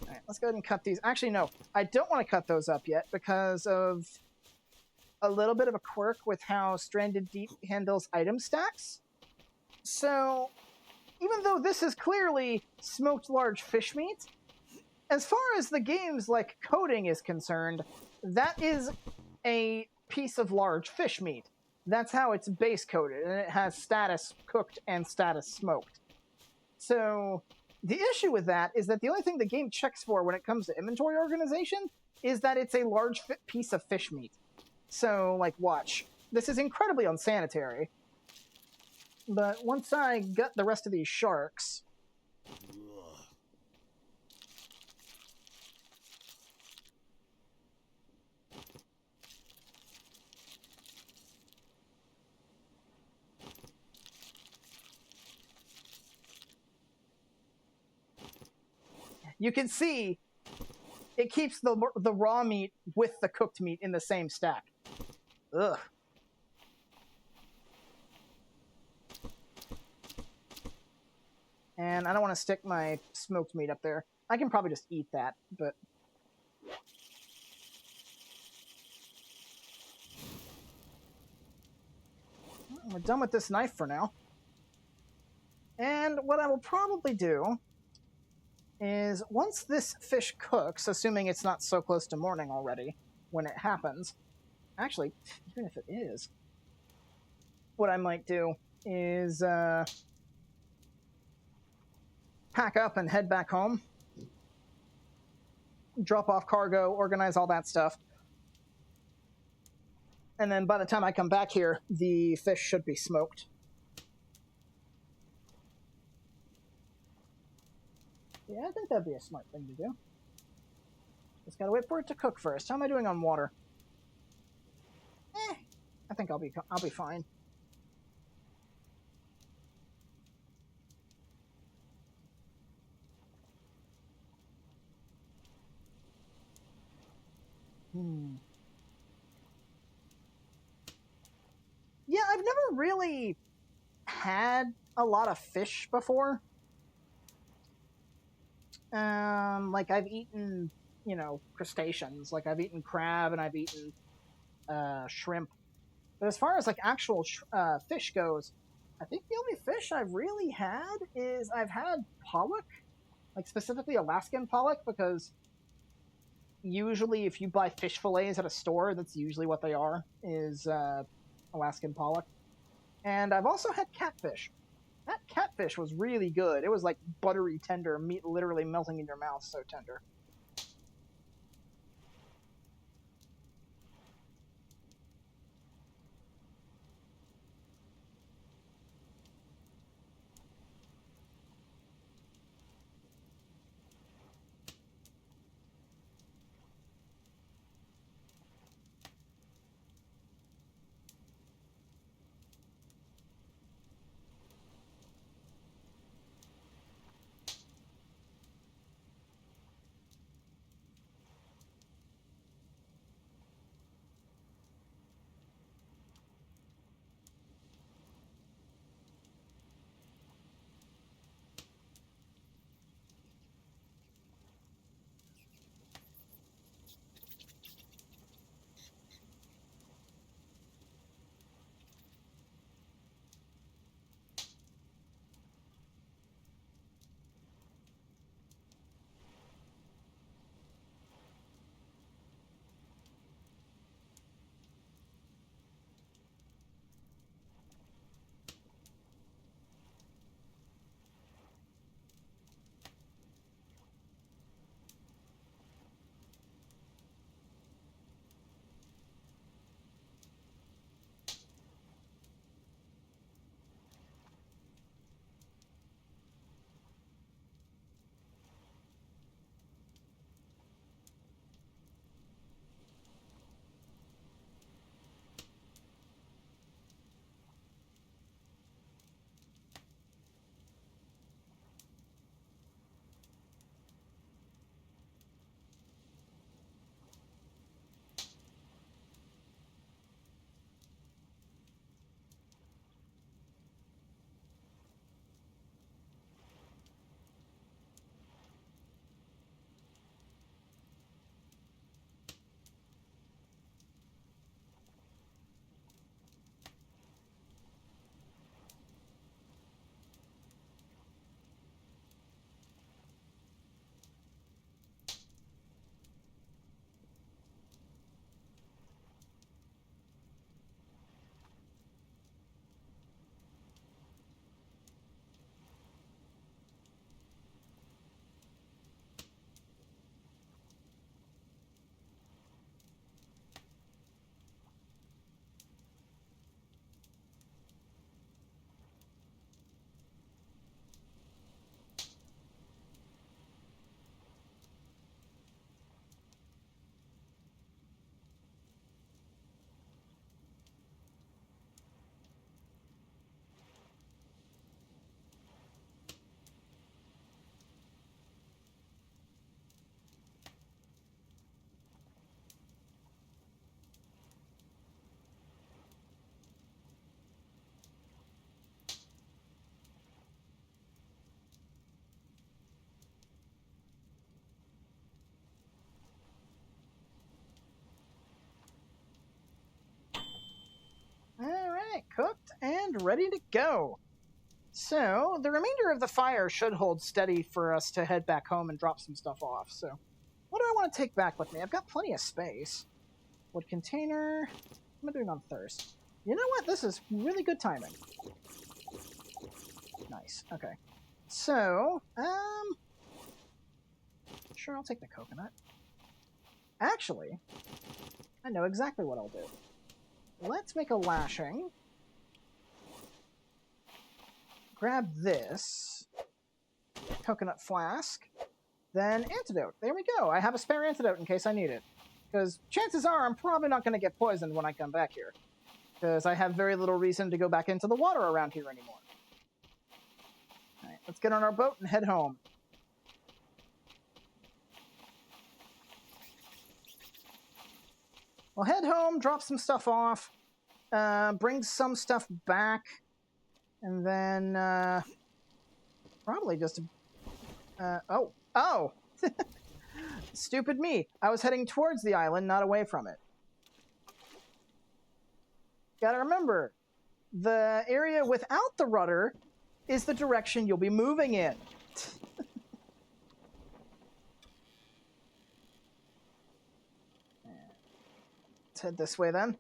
Speaker 1: All right, let's go ahead and cut these. Actually, no, I don't want to cut those up yet because of a little bit of a quirk with how Stranded Deep handles item stacks. So, even though this is clearly smoked large fish meat, as far as the game's like coding is concerned, that is a piece of large fish meat. That's how it's base coded, and it has status cooked and status smoked. So the issue with that is that the only thing the game checks for when it comes to inventory organization is that it's a large piece of fish meat. So, like, watch. This is incredibly unsanitary. But once I gut the rest of these sharks... you can see it keeps the raw meat with the cooked meat in the same stack. Ugh. And I don't want to stick my smoked meat up there. I can probably just eat that, but... we're done with this knife for now. And what I will probably do is once this fish cooks, assuming it's not so close to morning already when it happens, actually, even if it is, what I might do is pack up and head back home, drop off cargo, organize all that stuff, and then by the time I come back here, the fish should be smoked. Yeah, I think that'd be a smart thing to do. Just gotta wait for it to cook first. How am I doing on water? I think I'll be fine. Yeah, I've never really had a lot of fish before. Like I've eaten, you know, crustaceans. Like I've eaten crab and I've eaten shrimp. But as far as like actual fish goes, I think the only fish I've really had is I've had pollock, like specifically Alaskan pollock, because usually if you buy fish fillets at a store, that's usually what they are, is Alaskan pollock. And I've also had catfish. That catfish was really good. It was like buttery tender, meat literally melting in your mouth, so tender. cooked and ready to go. So, the remainder of the fire should hold steady for us to head back home and drop some stuff off. So, what do I want to take back with me? I've got plenty of space. Wood container. What am I doing on thirst? You know what? This is really good timing. Nice. Okay. So, sure, I'll take the coconut. Actually, I know exactly what I'll do. Let's make a lashing. Grab this. Coconut flask. Then antidote. There we go. I have a spare antidote in case I need it. Because chances are I'm probably not going to get poisoned when I come back here. Because I have very little reason to go back into the water around here anymore. Alright, let's get on our boat and head home. We'll head home, drop some stuff off, bring some stuff back, and then probably just... oh! Stupid me. I was heading towards the island, not away from it. Gotta remember, the area without the rudder is the direction you'll be moving in. Let's head this way then.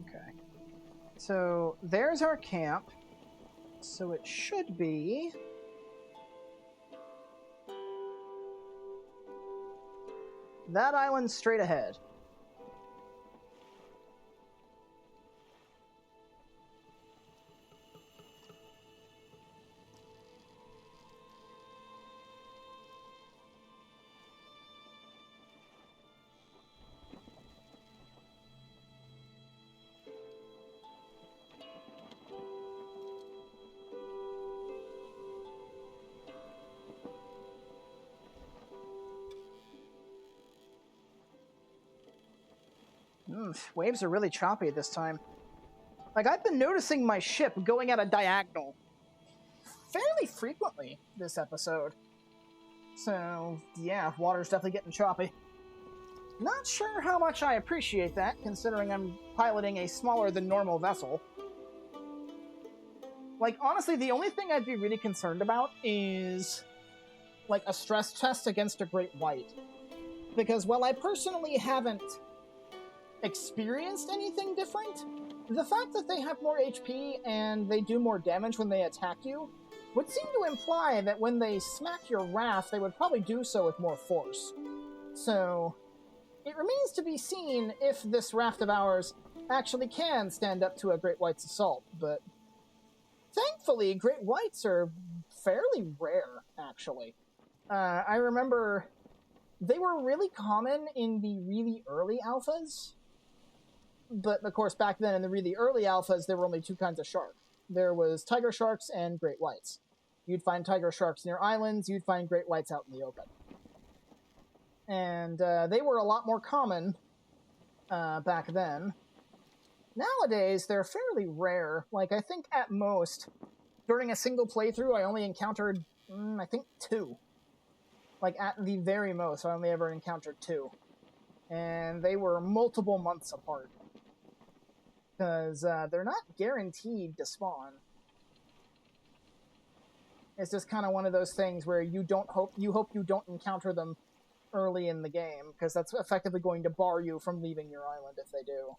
Speaker 1: Okay. So there's our camp. So it should be... that island straight ahead. Waves are really choppy this time. Like, I've been noticing my ship going at a diagonal fairly frequently this episode. So, yeah, water's definitely getting choppy. Not sure how much I appreciate that, considering I'm piloting a smaller than normal vessel. Like, honestly, the only thing I'd be really concerned about is, like, a stress test against a great white. Because while I personally haven't experienced anything different, the fact that they have more HP and they do more damage when they attack you would seem to imply that when they smack your raft, they would probably do so with more force. So, it remains to be seen if this raft of ours actually can stand up to a Great White's assault, but thankfully, Great Whites are fairly rare, actually. I remember they were really common in the really early alphas, but of course back then in the really early alphas there were only two kinds of shark. There was tiger sharks and great whites. You'd find tiger sharks near islands, you'd find great whites out in the open. And they were a lot more common back then. Nowadays they're fairly rare. Like, I think at most during a single playthrough I only encountered I think 2. Like, at the very most I only ever encountered 2. And they were multiple months apart. Because they're not guaranteed to spawn. It's just kind of one of those things where you hope you don't encounter them early in the game, because that's effectively going to bar you from leaving your island if they do.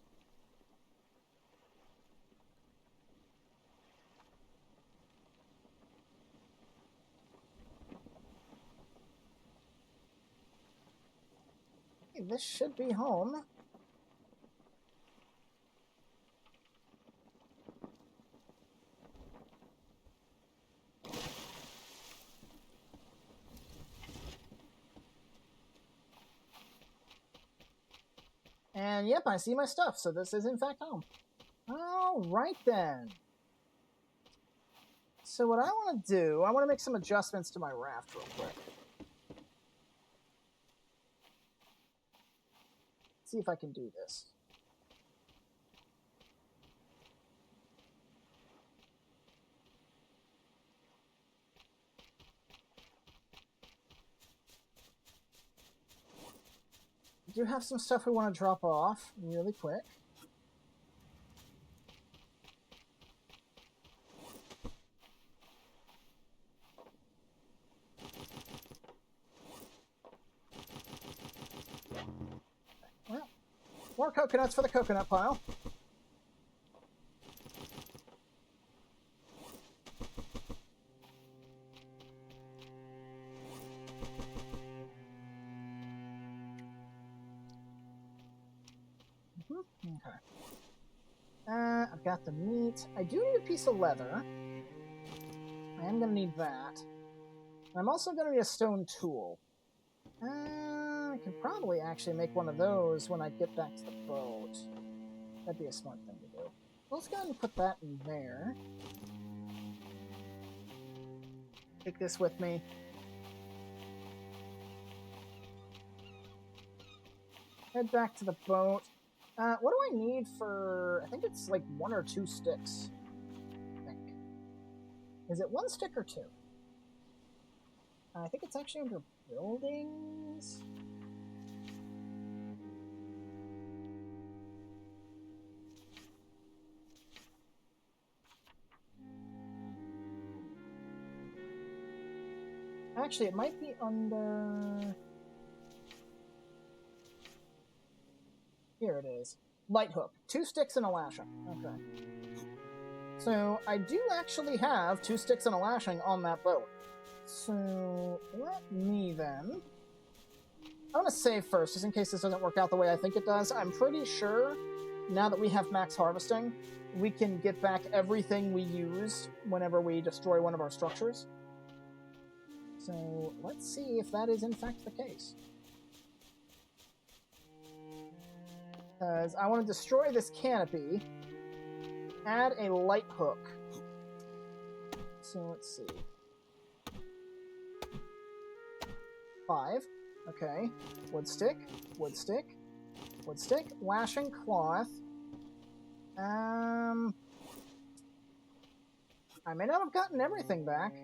Speaker 1: Hey, this should be home. And yep, I see my stuff, so this is in fact home. Alright then. So what I want to do, I want to make some adjustments to my raft real quick. See if I can do this. We do have some stuff we want to drop off really quick. Well, more coconuts for the coconut pile. Okay. I've got the meat. I do need a piece of leather. I am going to need that. I'm also going to need a stone tool. I can probably actually make one of those when I get back to the boat. That'd be a smart thing to do. Let's go ahead and put that in there. Take this with me. Head back to the boat. What do I need for... I think it's like 1 or 2 sticks. I think. Is it 1 stick or 2? I think it's actually under buildings. Actually, it might be under... Here it is. Light hook. 2 sticks and a lashing. Okay. So, I do actually have 2 sticks and a lashing on that boat. So, let me then... I'm going to save first, just in case this doesn't work out the way I think it does. I'm pretty sure, now that we have max harvesting, we can get back everything we used whenever we destroy one of our structures. So, let's see if that is in fact the case. Because I want to destroy this canopy, add a light hook. So, let's see. 5. Okay. Wood stick, wood stick, wood stick, lashing cloth. I may not have gotten everything back.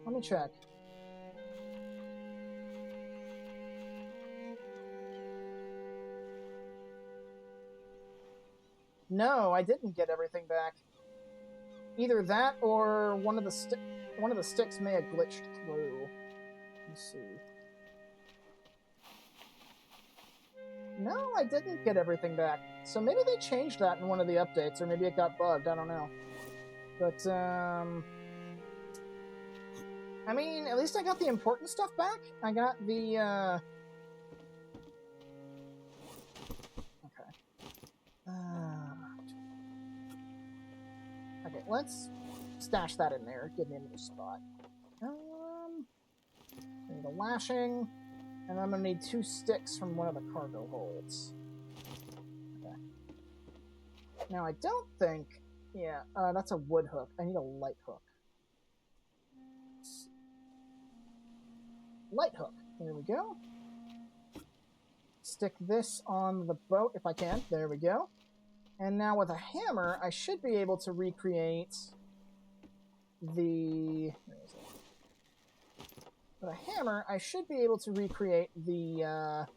Speaker 1: Let me check. No, I didn't get everything back. Either that or one of the sticks may have glitched through. Let's see. No, I didn't get everything back. So maybe they changed that in one of the updates, or maybe it got bugged, I don't know. But, I mean, at least I got the important stuff back. I got the, Okay. Okay, let's stash that in there. Give me a new spot. I need a lashing. And I'm going to need 2 sticks from one of the cargo holds. Okay. Now, I don't think... Yeah, that's a wood hook. I need a light hook. Light hook. There we go. Stick this on the boat if I can. There we go. And now with a hammer, I should be able to recreate the... Where is it? With a hammer, I should be able to recreate the,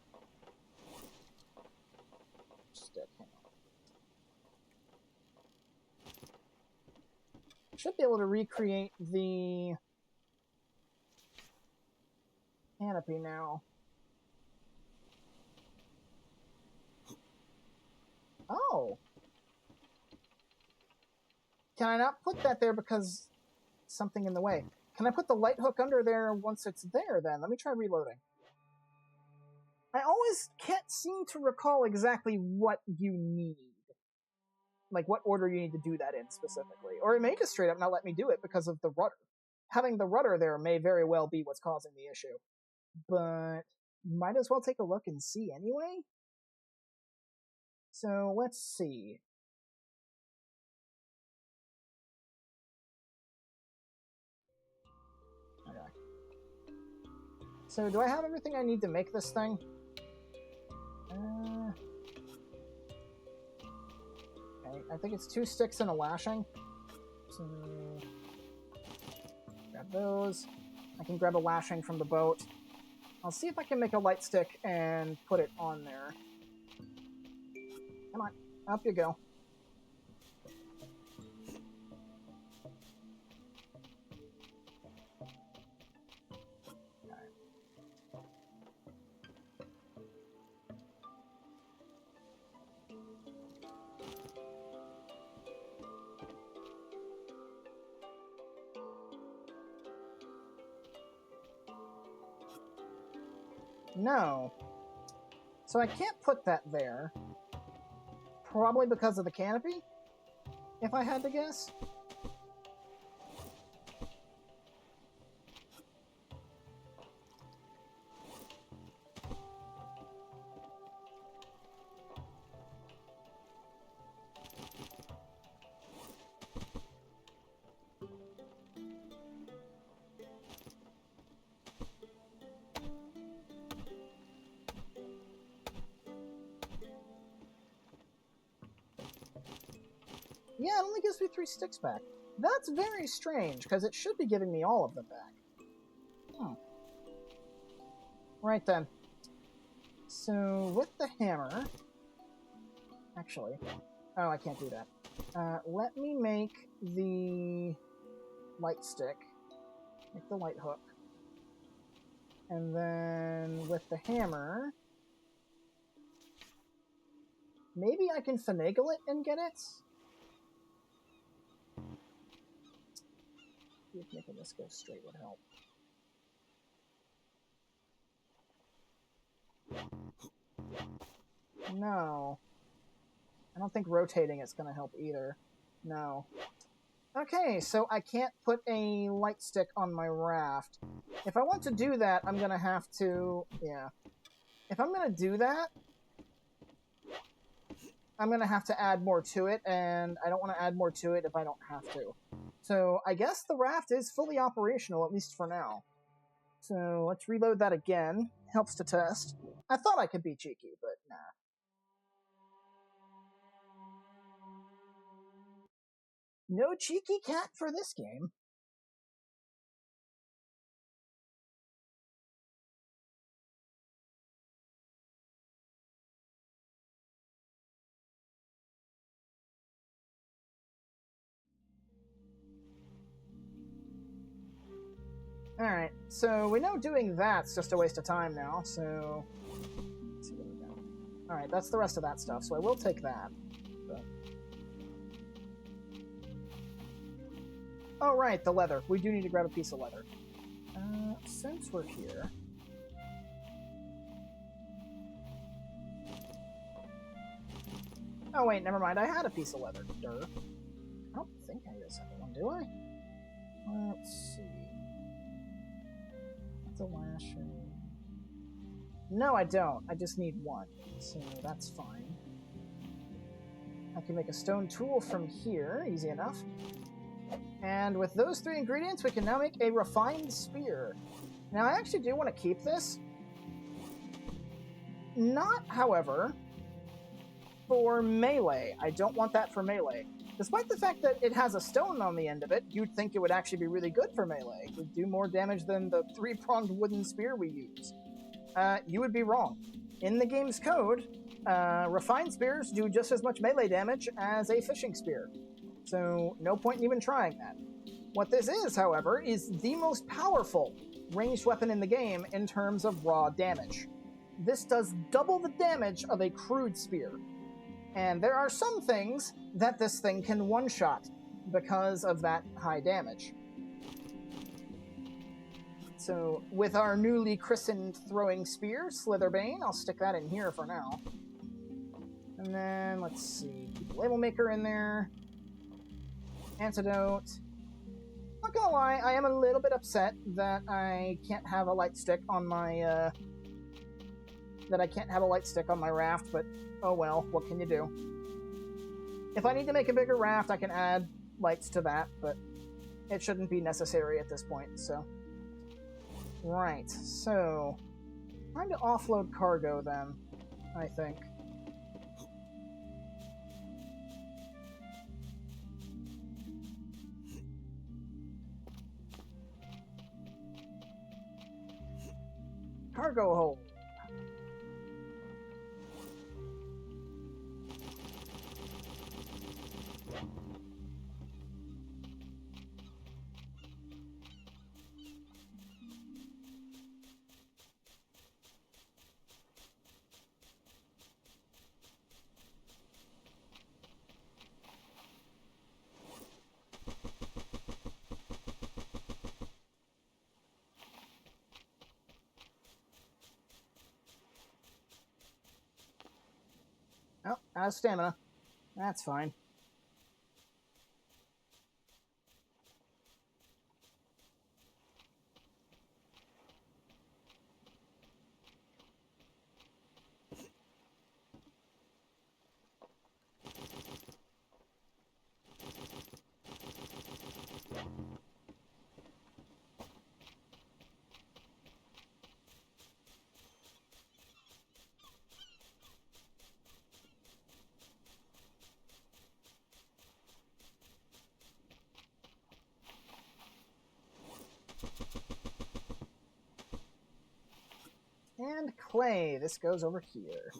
Speaker 1: stick. Hang on. Should be able to recreate the canopy now. Oh! Can I not put that there because something in the way? Can I put the light hook under there once it's there, then? Let me try reloading. I always can't seem to recall exactly what you need. Like, what order you need to do that in, specifically. Or it may just straight up not let me do it because of the rudder. Having the rudder there may very well be what's causing the issue. But might as well take a look and see anyway? So let's see. Okay. So do I have everything I need to make this thing? Okay, I think it's 2 sticks and a lashing. So grab those. I can grab a lashing from the boat. I'll see if I can make a light stick and put it on there. Come on, up you go. No. So I can't put that there. Probably because of the canopy, if I had to guess. Yeah, it only gives me 3 sticks back. That's very strange, because it should be giving me all of them back. Hmm. Right then. So, with the hammer... Actually... Oh, I can't do that. Let me make the light stick. Make the light hook. And then, with the hammer... Maybe I can finagle it and get it? See if making this go straight would help. No. I don't think rotating it's going to help either. No. Okay, so I can't put a light stick on my raft. If I want to do that, I'm going to have to... Yeah. If I'm going to do that, I'm going to have to add more to it, and I don't want to add more to it if I don't have to. So I guess the raft is fully operational, at least for now. So let's reload that again. Helps to test. I thought I could be cheeky, but nah. No cheeky cat for this game. Alright, so we know doing that's just a waste of time now, so... Let's see what we got. Alright, that's the rest of that stuff, so I will take that. But... Oh, right, the leather. We do need to grab a piece of leather. Since we're here... Oh, wait, never mind. I had a piece of leather. Durr. I don't think I need a second one, do I? Let's see. The lashing. No, I don't. I just need one. So that's fine. I can make a stone tool from here. Easy enough. And with those 3 ingredients, we can now make a refined spear. Now, I actually do want to keep this. Not, however, for melee. I don't want that for melee. Despite the fact that it has a stone on the end of it, you'd think it would actually be really good for melee. It would do more damage than the 3-pronged wooden spear we use. You would be wrong. In the game's code, refined spears do just as much melee damage as a fishing spear. So, no point in even trying that. What this is, however, is the most powerful ranged weapon in the game in terms of raw damage. This does double the damage of a crude spear. And there are some things that this thing can one-shot because of that high damage. So, with our newly christened throwing spear, Slitherbane, I'll stick that in here for now. And then, let's see, keep the label maker in there. Antidote. Not gonna lie, I am a little bit upset that I can't have a light stick on my, that I can't have a light stick on my raft, but oh well, what can you do? If I need to make a bigger raft, I can add lights to that, but it shouldn't be necessary at this point, so. Right, so time to offload cargo then, I think. Cargo hold. Oh, out of stamina. That's fine. And clay. This goes over here.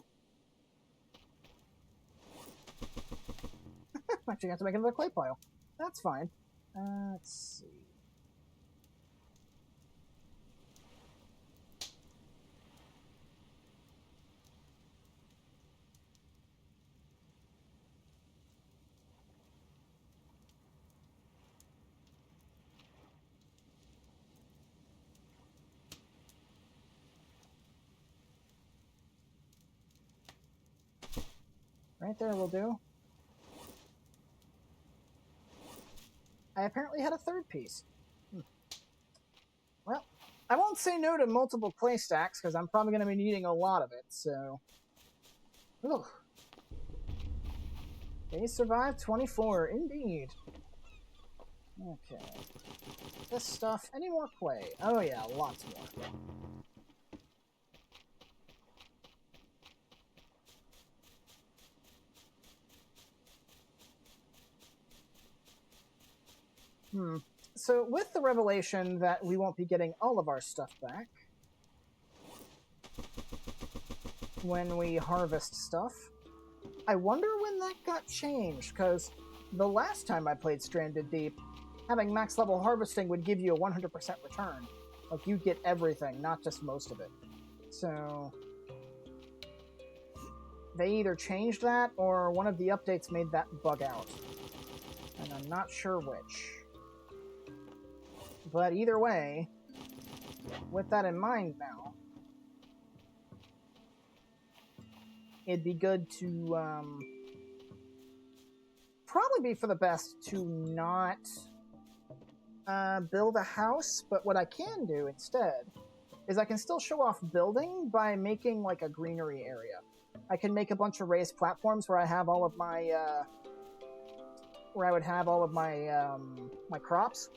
Speaker 1: I'm actually going to have to make another clay pile. That's fine. Let's see. Right there will do. I apparently had a third piece. Well, I won't say no to multiple clay stacks, because I'm probably going to be needing a lot of it, so. Ooh. They survived 24, indeed. Okay. This stuff, any more clay? Oh yeah, lots more. So with the revelation that we won't be getting all of our stuff back when we harvest stuff, I wonder when that got changed, because the last time I played Stranded Deep, having max level harvesting would give you a 100% return. Like, you'd get everything, not just most of it. So they either changed that, or one of the updates made that bug out. And I'm not sure which. But either way, with that in mind now, it'd be good to, probably be for the best to not build a house, but what I can do instead is I can still show off building by making, like, a greenery area. I can make a bunch of raised platforms where I have all of my, where I would have all of my, my crops.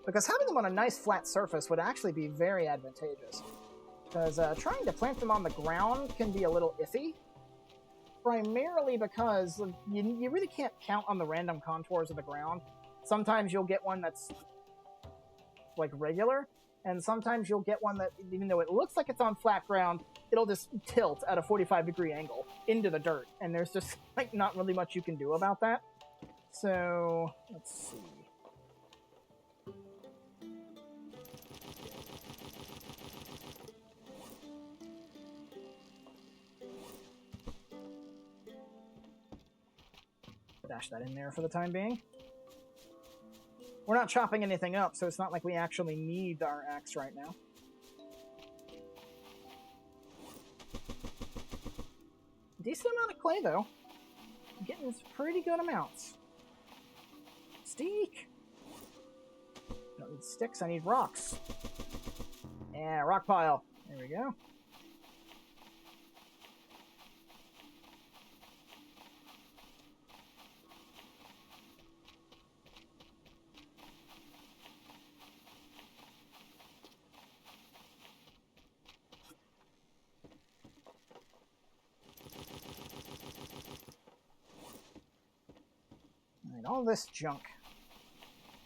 Speaker 1: Because having them on a nice flat surface would actually be very advantageous. Because trying to plant them on the ground can be a little iffy. Primarily because you really can't count on the random contours of the ground. Sometimes you'll get one that's, like, regular. And sometimes you'll get one that, even though it looks like it's on flat ground, it'll just tilt at a 45-degree angle into the dirt. And there's just, like, not really much you can do about that. So, let's see. Dash that in there for the time being. We're not chopping anything up, so it's not like we actually need our axe right now. Decent amount of clay, though. I'm getting pretty good amounts. Steak! I don't need sticks, I need rocks. Yeah, rock pile. There we go. all this junk.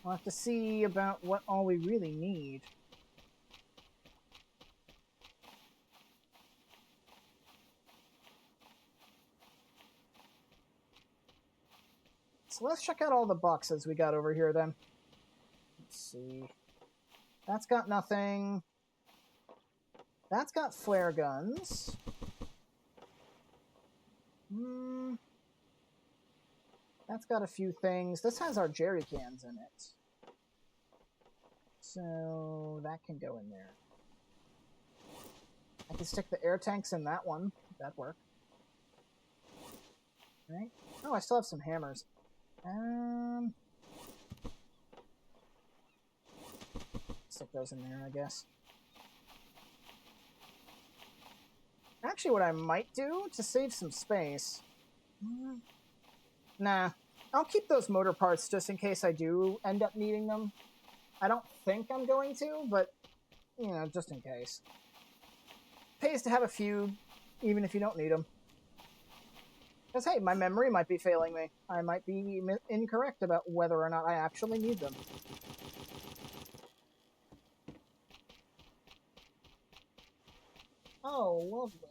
Speaker 1: We'll have to see about what all we really need. So let's check out all the boxes we got over here then. Let's see. That's got nothing. That's got flare guns. That's got a few things. This has our jerry cans in it. So that can go in there. I can stick the air tanks in that one. That'd work. Right? Oh, I still have some hammers. Stick those in there, I guess. Actually, what I might do to save some space... Nah. I'll keep those motor parts just in case I do end up needing them. I don't think I'm going to, but, you know, just in case. Pays to have a few, even if you don't need them. Because, hey, my memory might be failing me. I might be incorrect about whether or not I actually need them. Oh, lovely.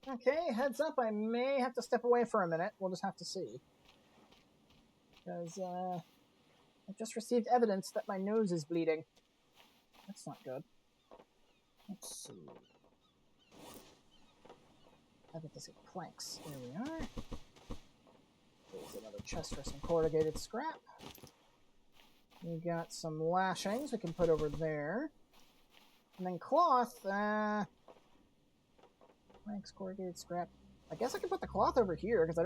Speaker 1: Okay, heads up, I may have to step away for a minute. We'll just have to see. Because, I've just received evidence that my nose is bleeding. That's not good. Let's see. I bet this is planks. There we are. There's another chest for some corrugated scrap. We got some lashings we can put over there. And then cloth, planks, corrugated scrap. I guess I can put the cloth over here, because I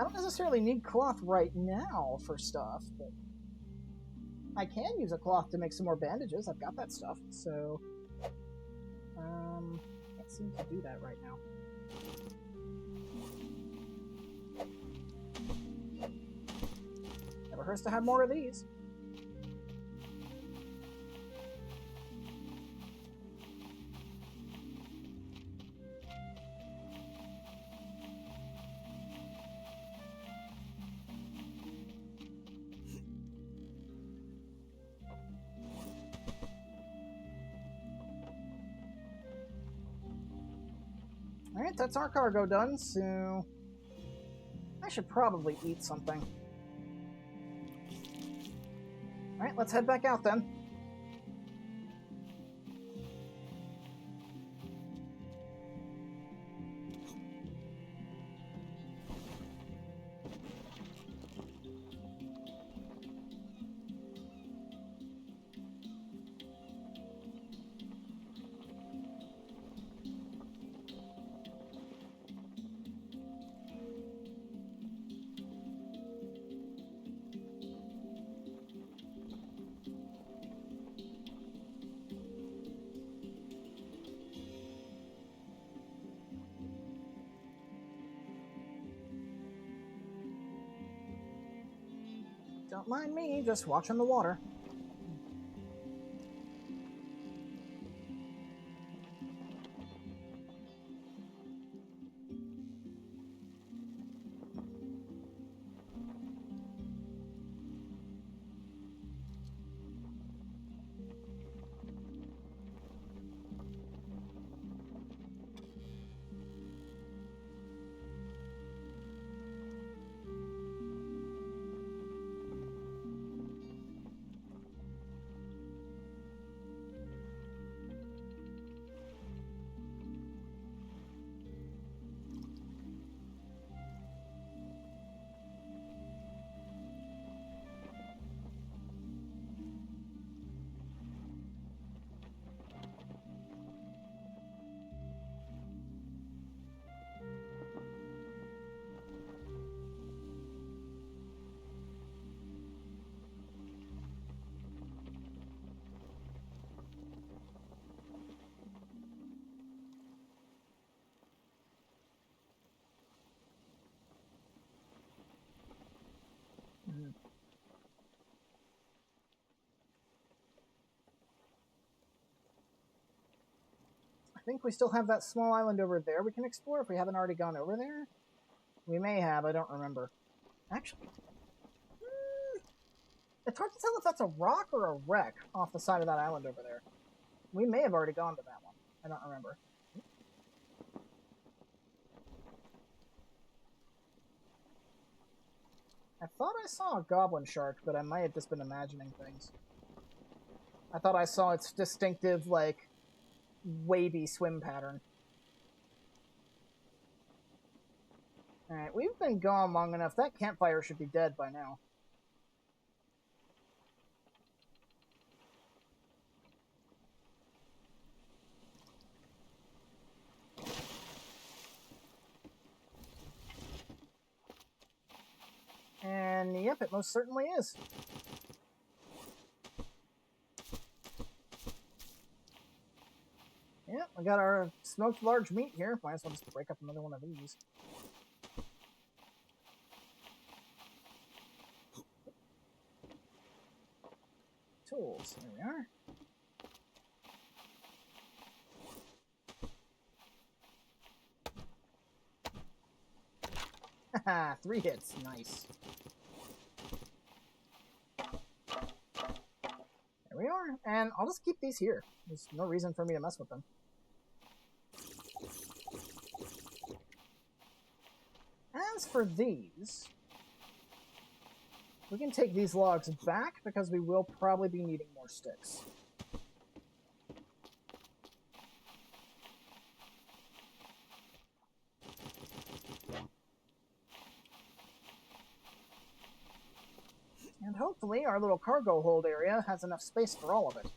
Speaker 1: don't necessarily need cloth right now for stuff, but I can use a cloth to make some more bandages. I've got that stuff, so can't seem to do that right now. Never hurts to have more of these. Alright, that's our cargo done, so I should probably eat something. Alright, let's head back out then. Don't mind me, just watching the water. think we still have that small island over there we can explore if we haven't already gone over there. We may have, I don't remember. Actually, it's hard to tell if that's a rock or a wreck off the side of that island over there. We may have already gone to that one. I don't remember. I thought I saw a goblin shark, but I might have just been imagining things. I thought I saw its distinctive, like, wavy swim pattern. Alright, we've been gone long enough. That campfire should be dead by now. And yep, it most certainly is. Yeah, we got our smoked large meat here. Might as well just break up another one of these. Tools. There we are. Haha, 3 hits. Nice. There we are. And I'll just keep these here. There's no reason for me to mess with them. As for these, we can take these logs back because we will probably be needing more sticks. And hopefully our little cargo hold area has enough space for all of it.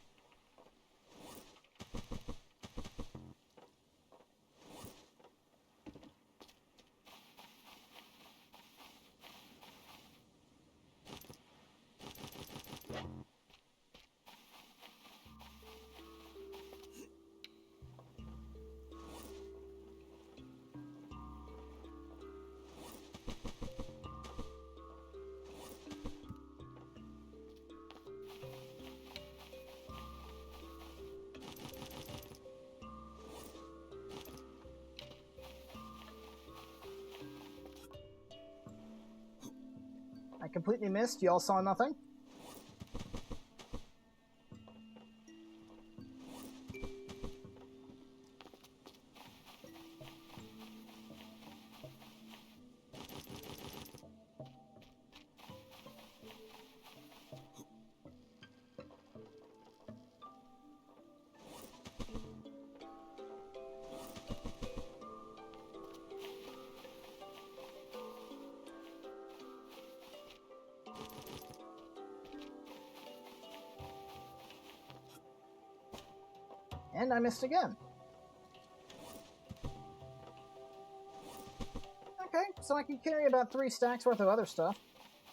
Speaker 1: I completely missed. You all saw nothing? And I missed again. Okay, so I can carry about 3 stacks worth of other stuff.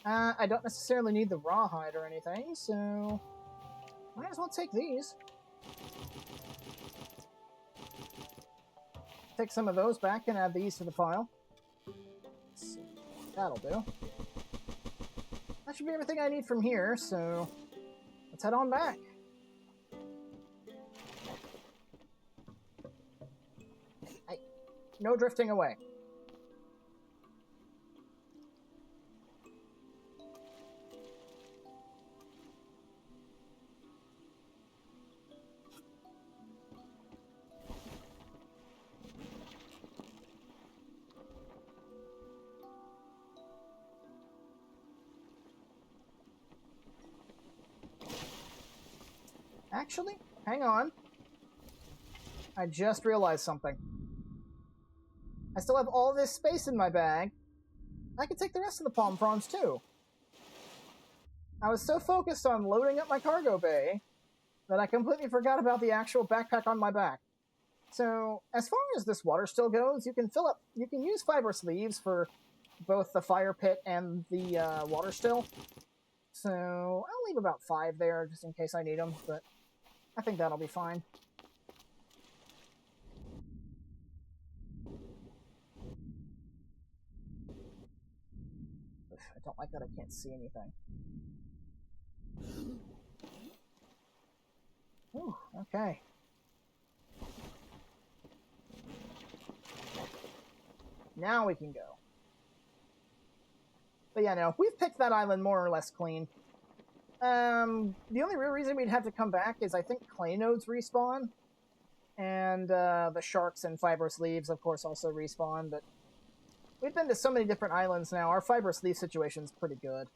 Speaker 1: I don't necessarily need the rawhide or anything, so might as well take these. Take some of those back and add these to the pile. Let's see. That'll do. That should be everything I need from here, so let's head on back. No drifting away. Actually, hang on. I just realized something. I still have all this space in my bag. I can take the rest of the palm fronds too. I was so focused on loading up my cargo bay that I completely forgot about the actual backpack on my back. So, as far as this water still goes, you can use fibrous leaves for both the fire pit and the water still. So, I'll leave about 5 there just in case I need them, but I think that'll be fine. I don't like that I can't see anything. Ooh, okay. Now we can go. But yeah, no, we've picked that island more or less clean. The only real reason we'd have to come back is I think clay nodes respawn. And the sharks and fibrous leaves, of course, also respawn. But we've been to so many different islands now. Our fibrous leaf situation's pretty good.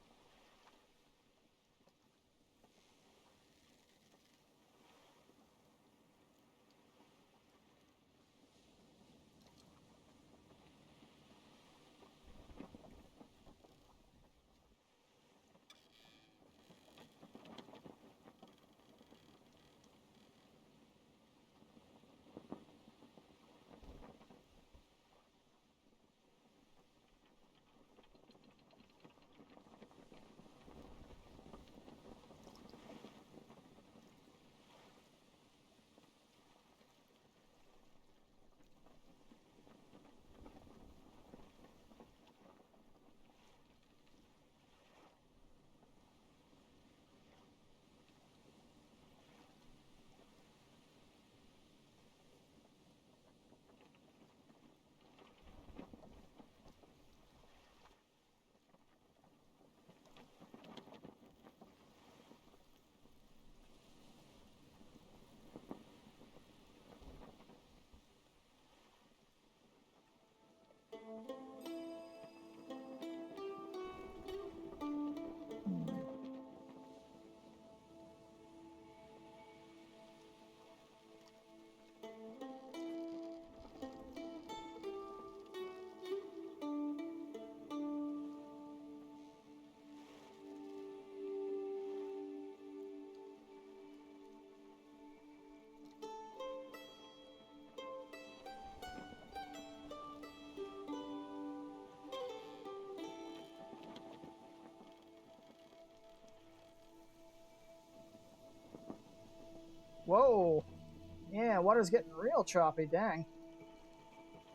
Speaker 1: Whoa. Yeah, water's getting real choppy, dang.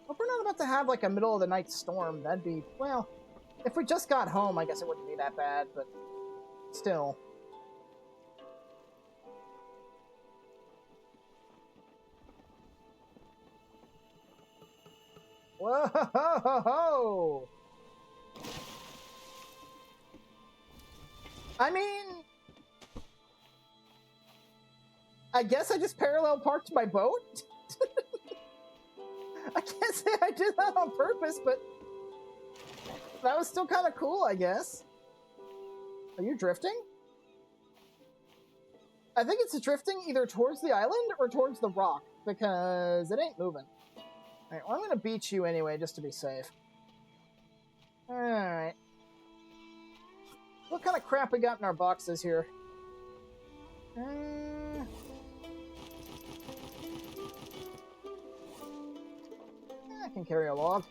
Speaker 1: Hope we're not about to have like a middle of the night storm. That'd be, well, if we just got home, I guess it wouldn't be that bad, but still. Whoa! I mean, I guess I just parallel parked my boat? I can't say I did that on purpose, but that was still kind of cool, I guess. Are you drifting? I think it's drifting either towards the island or towards the rock, because it ain't moving. Alright, well, I'm gonna beach you anyway, just to be safe. Alright. What kind of crap we got in our boxes here? I can carry a log.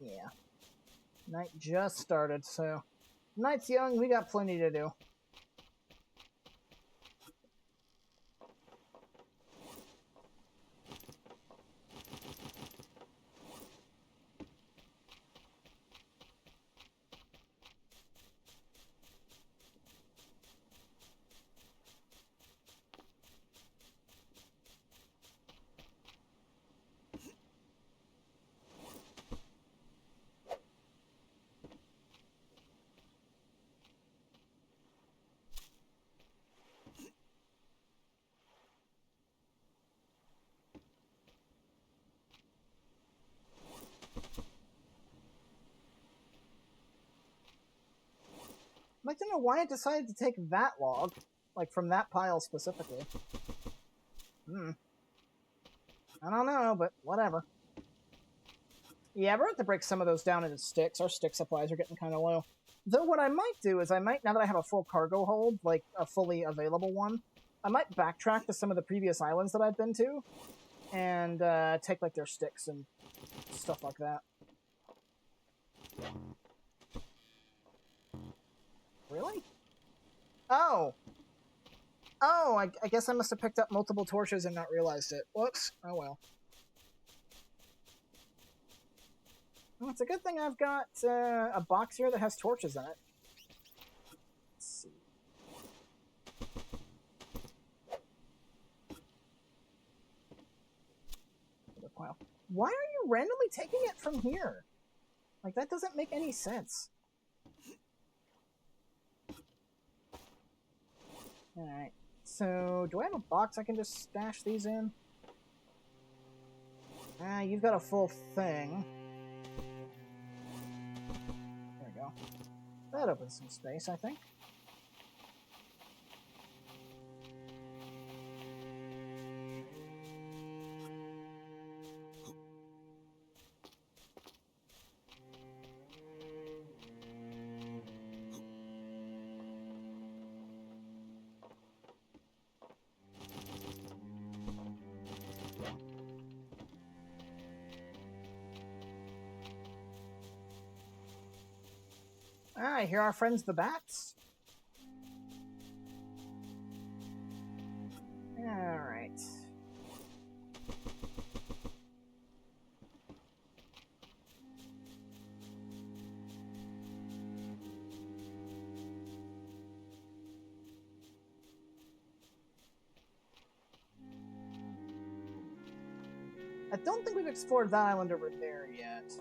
Speaker 1: Yeah. Night just started, so... Night's young, we got plenty to do. I'd like to know why it decided to take that log, like from that pile specifically. I don't know, but whatever. Yeah, we're going to break some of those down into sticks. Our stick supplies are getting kind of low. Though what I might do is now that I have a full cargo hold, like a fully available one, I might backtrack to some of the previous islands that I've been to and take like their sticks and stuff like that. Really? Oh! Oh, I guess I must have picked up multiple torches and not realized it. Whoops. Oh well. Well, it's a good thing I've got a box here that has torches in it. Let's see. Why are you randomly taking it from here? Like, that doesn't make any sense. Alright. So, do I have a box I can just stash these in? You've got a full thing. There we go. That opens some space, I think. Ah, here are our friends the bats. Alright. I don't think we've explored that island over there yet.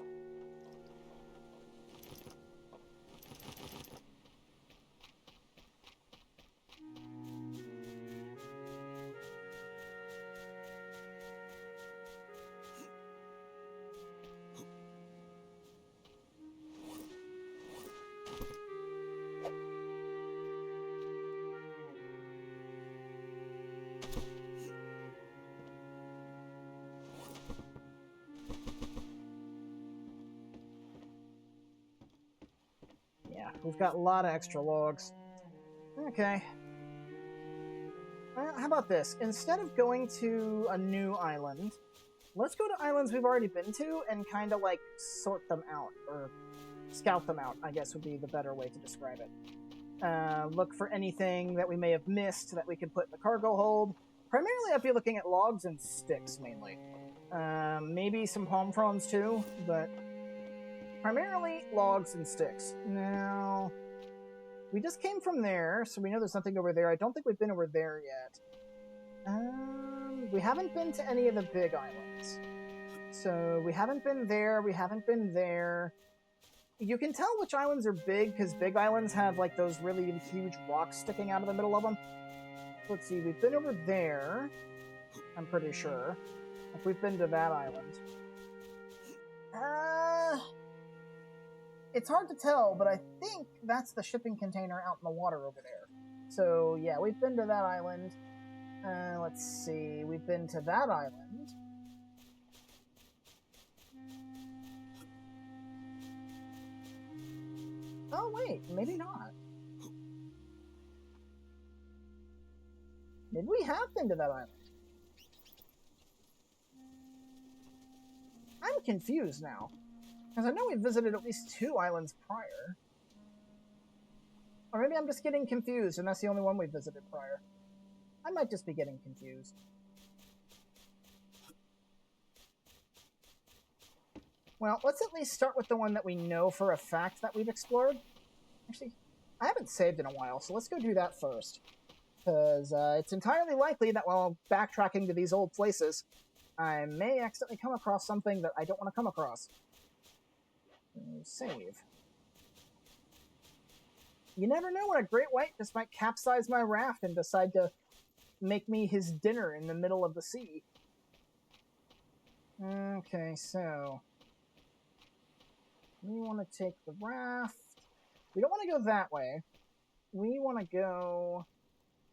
Speaker 1: Yeah, we've got a lot of extra logs. Okay. Well, how about this? Instead of going to a new island, let's go to islands we've already been to and kind of like sort them out, or scout them out, I guess would be the better way to describe it. Look for anything that we may have missed that we can put in the cargo hold. Primarily, I'd be looking at logs and sticks, mainly. Maybe some palm fronds, too, but primarily logs and sticks. Now, we just came from there, so we know there's nothing over there. I don't think we've been over there yet. We haven't been to any of the big islands. So, we haven't been there, we haven't been there. You can tell which islands are big, because big islands have, like, those really huge rocks sticking out of the middle of them. Let's see, we've been over there, I'm pretty sure. If we've been to that island. It's hard to tell, but I think that's the shipping container out in the water over there. So, yeah, we've been to that island. Let's see, we've been to that island. Oh, wait, maybe not. Maybe we have been to that island. I'm confused now. Because I know we visited at least 2 islands prior. Or maybe I'm just getting confused and that's the only one we visited prior. I might just be getting confused. Well, let's at least start with the one that we know for a fact that we've explored. Actually, I haven't saved in a while, so let's go do that first. Because it's entirely likely that while backtracking to these old places, I may accidentally come across something that I don't want to come across. Save. You never know when a great white just might capsize my raft and decide to make me his dinner in the middle of the sea. Okay, so we want to take the raft. We don't want to go that way. We want to go...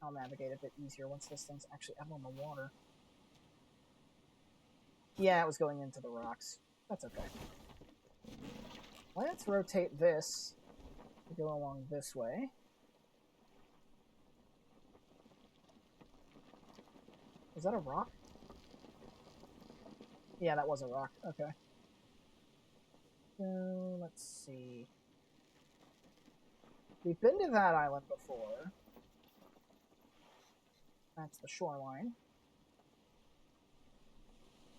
Speaker 1: I'll navigate a bit easier once this thing's actually out on the water. Yeah, it was going into the rocks. That's okay. Let's rotate this to go along this way. Is that a rock? Yeah, that was a rock. Okay. So, let's see. We've been to that island before. That's the shoreline.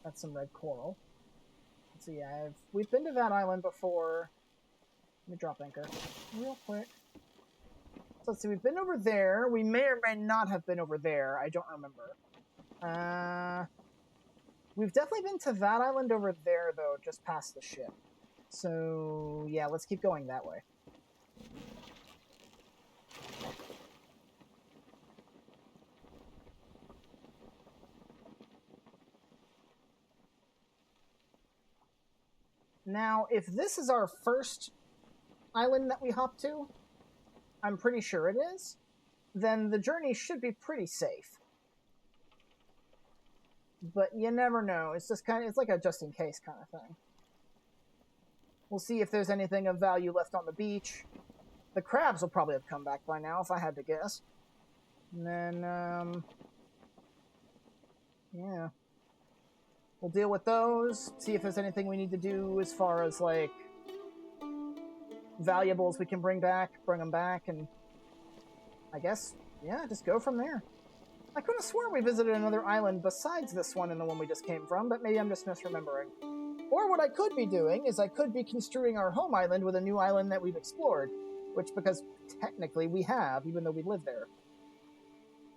Speaker 1: That's some red coral. Let's see, we've been to that island before. Let me drop anchor real quick. So let's see, we've been over there. We may or may not have been over there. I don't remember. We've definitely been to that island over there, though, just past the ship. So, yeah, let's keep going that way. Now, if this is our first island that we hop to, I'm pretty sure it is, then the journey should be pretty safe. But you never know. It's just it's like a just-in-case kind of thing. We'll see if there's anything of value left on the beach. The crabs will probably have come back by now, if I had to guess. And then, yeah. We'll deal with those, see if there's anything we need to do as far as, like, valuables we can bring them back, and I guess, yeah, just go from there. I could have sworn we visited another island besides this one and the one we just came from, but maybe I'm just misremembering. Or what I could be doing is I could be construing our home island with a new island that we've explored, which, because technically we have, even though we live there.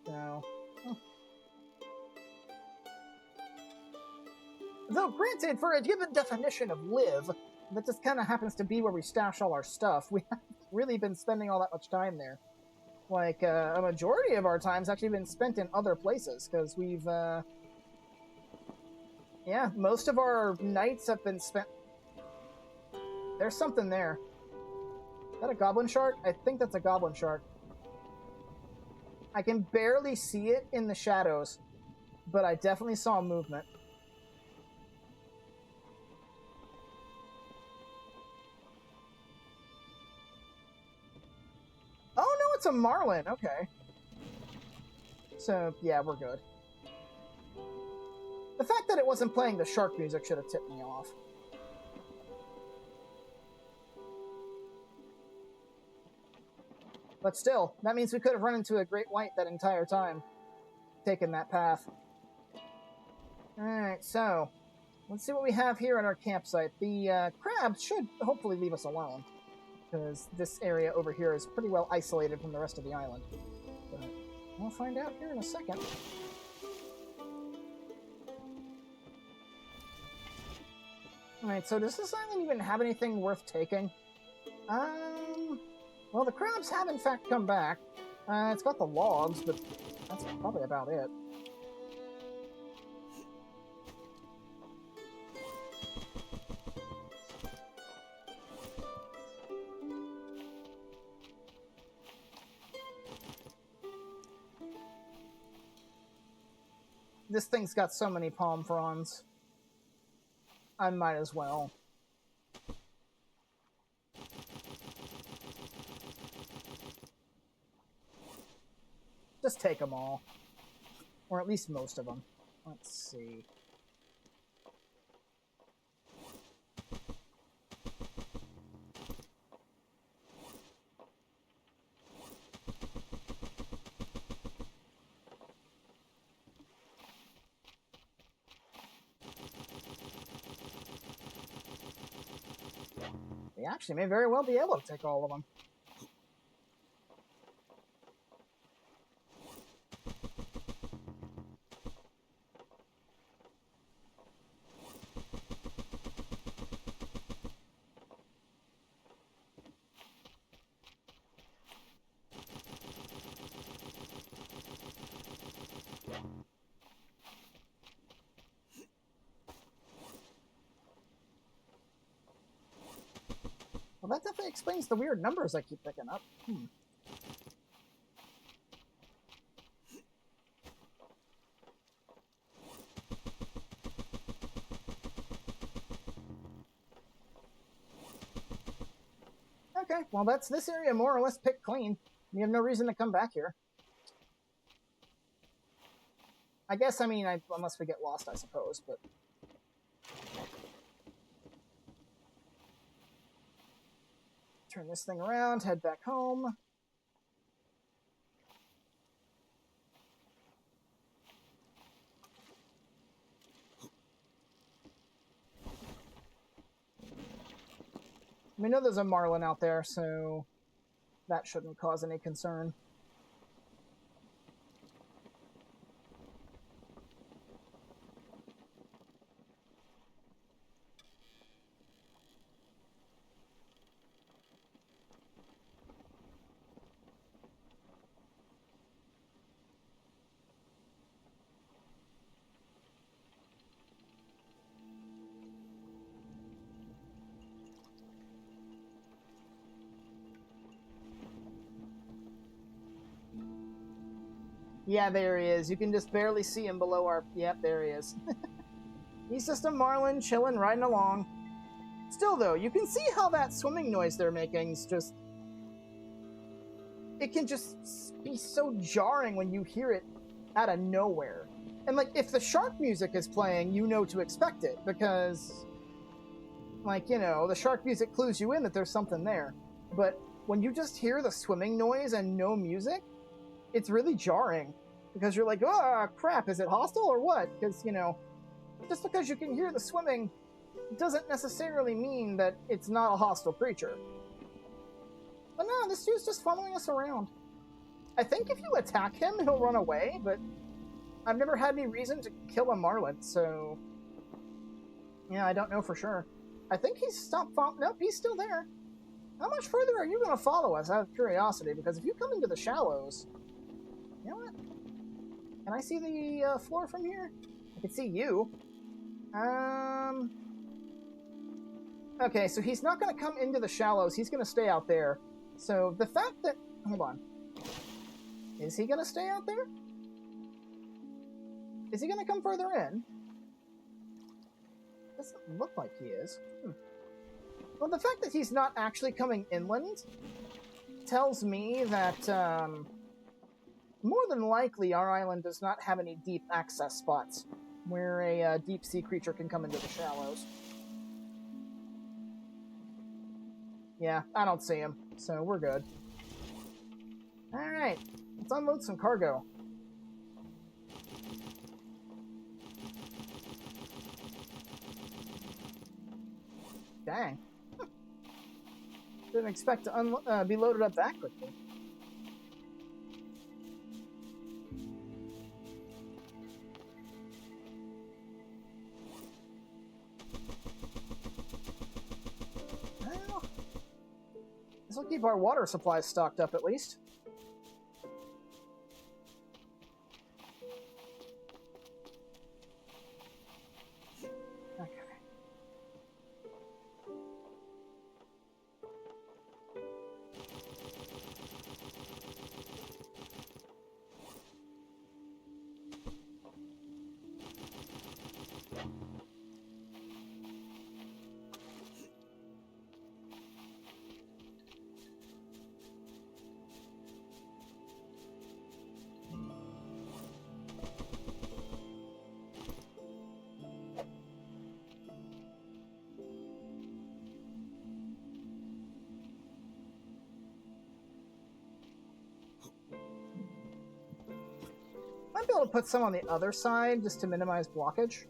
Speaker 1: So... Though, granted, for a given definition of live, that just kind of happens to be where we stash all our stuff. We haven't really been spending all that much time there. Like, a majority of our time's actually been spent in other places, because we've, yeah, most of our nights have been spent... There's something there. Is that a goblin shark? I think that's a goblin shark. I can barely see it in the shadows, but I definitely saw movement. Oh, no, it's a marlin. Okay. So, yeah, we're good. The fact that it wasn't playing the shark music should have tipped me off. But still, that means we could have run into a great white that entire time, taking that path. Alright, so, let's see what we have here at our campsite. The crabs should hopefully leave us alone, because this area over here is pretty well isolated from the rest of the island. But we'll find out here in a second. Alright, so does this island even have anything worth taking? Well, the crabs have in fact come back. It's got the logs, but that's probably about it. This thing's got so many palm fronds. I might as well. Just take them all. Or at least most of them. Let's see. We actually may very well be able to take all of them. Well, that definitely explains the weird numbers I keep picking up. Okay, well that's this area more or less picked clean. You have no reason to come back here. I guess, I mean, unless we get lost, I suppose, but... Turn this thing around, head back home. We know there's a marlin out there, so that shouldn't cause any concern. Yeah, there he is. You can just barely see him below our... Yep, there he is. He's just a marlin chilling, riding along. Still, though, you can see how that swimming noise they're making is just... It can just be so jarring when you hear it out of nowhere. And, like, if the shark music is playing, you know to expect it, because... Like, you know, the shark music clues you in that there's something there. But when you just hear the swimming noise and no music, it's really jarring. Because you're like, oh, crap, is it hostile or what? Because, you know, just because you can hear the swimming doesn't necessarily mean that it's not a hostile creature. But no, this dude's just following us around. I think if you attack him, he'll run away, but I've never had any reason to kill a marlin, so... Yeah, I don't know for sure. I think he's stopped following... Nope, he's still there. How much further are you going to follow us, out of curiosity? Because if you come into the shallows... You know what? Can I see the floor from here? I can see you. Okay, so he's not going to come into the shallows. He's going to stay out there. So the fact that... Hold on. Is he going to stay out there? Is he going to come further in? Doesn't look like he is. Well, the fact that he's not actually coming inland tells me that... more than likely, our island does not have any deep access spots where a deep-sea creature can come into the shallows. Yeah, I don't see him, so we're good. Alright, let's unload some cargo. Dang. Didn't expect to be loaded up that quickly. This will keep our water supplies stocked up, at least. Okay. Might be able to put some on the other side just to minimize blockage.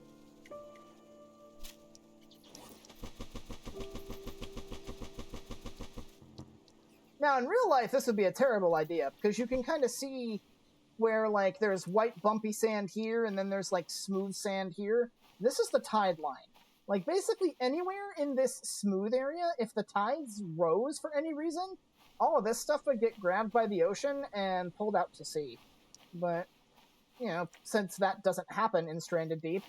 Speaker 1: Now, in real life, this would be a terrible idea, because you can kind of see where, like, there's white bumpy sand here, and then there's, like, smooth sand here. This is the tide line. Like, basically anywhere in this smooth area, if the tides rose for any reason, all of this stuff would get grabbed by the ocean and pulled out to sea. But... you know, since that doesn't happen in Stranded Deep,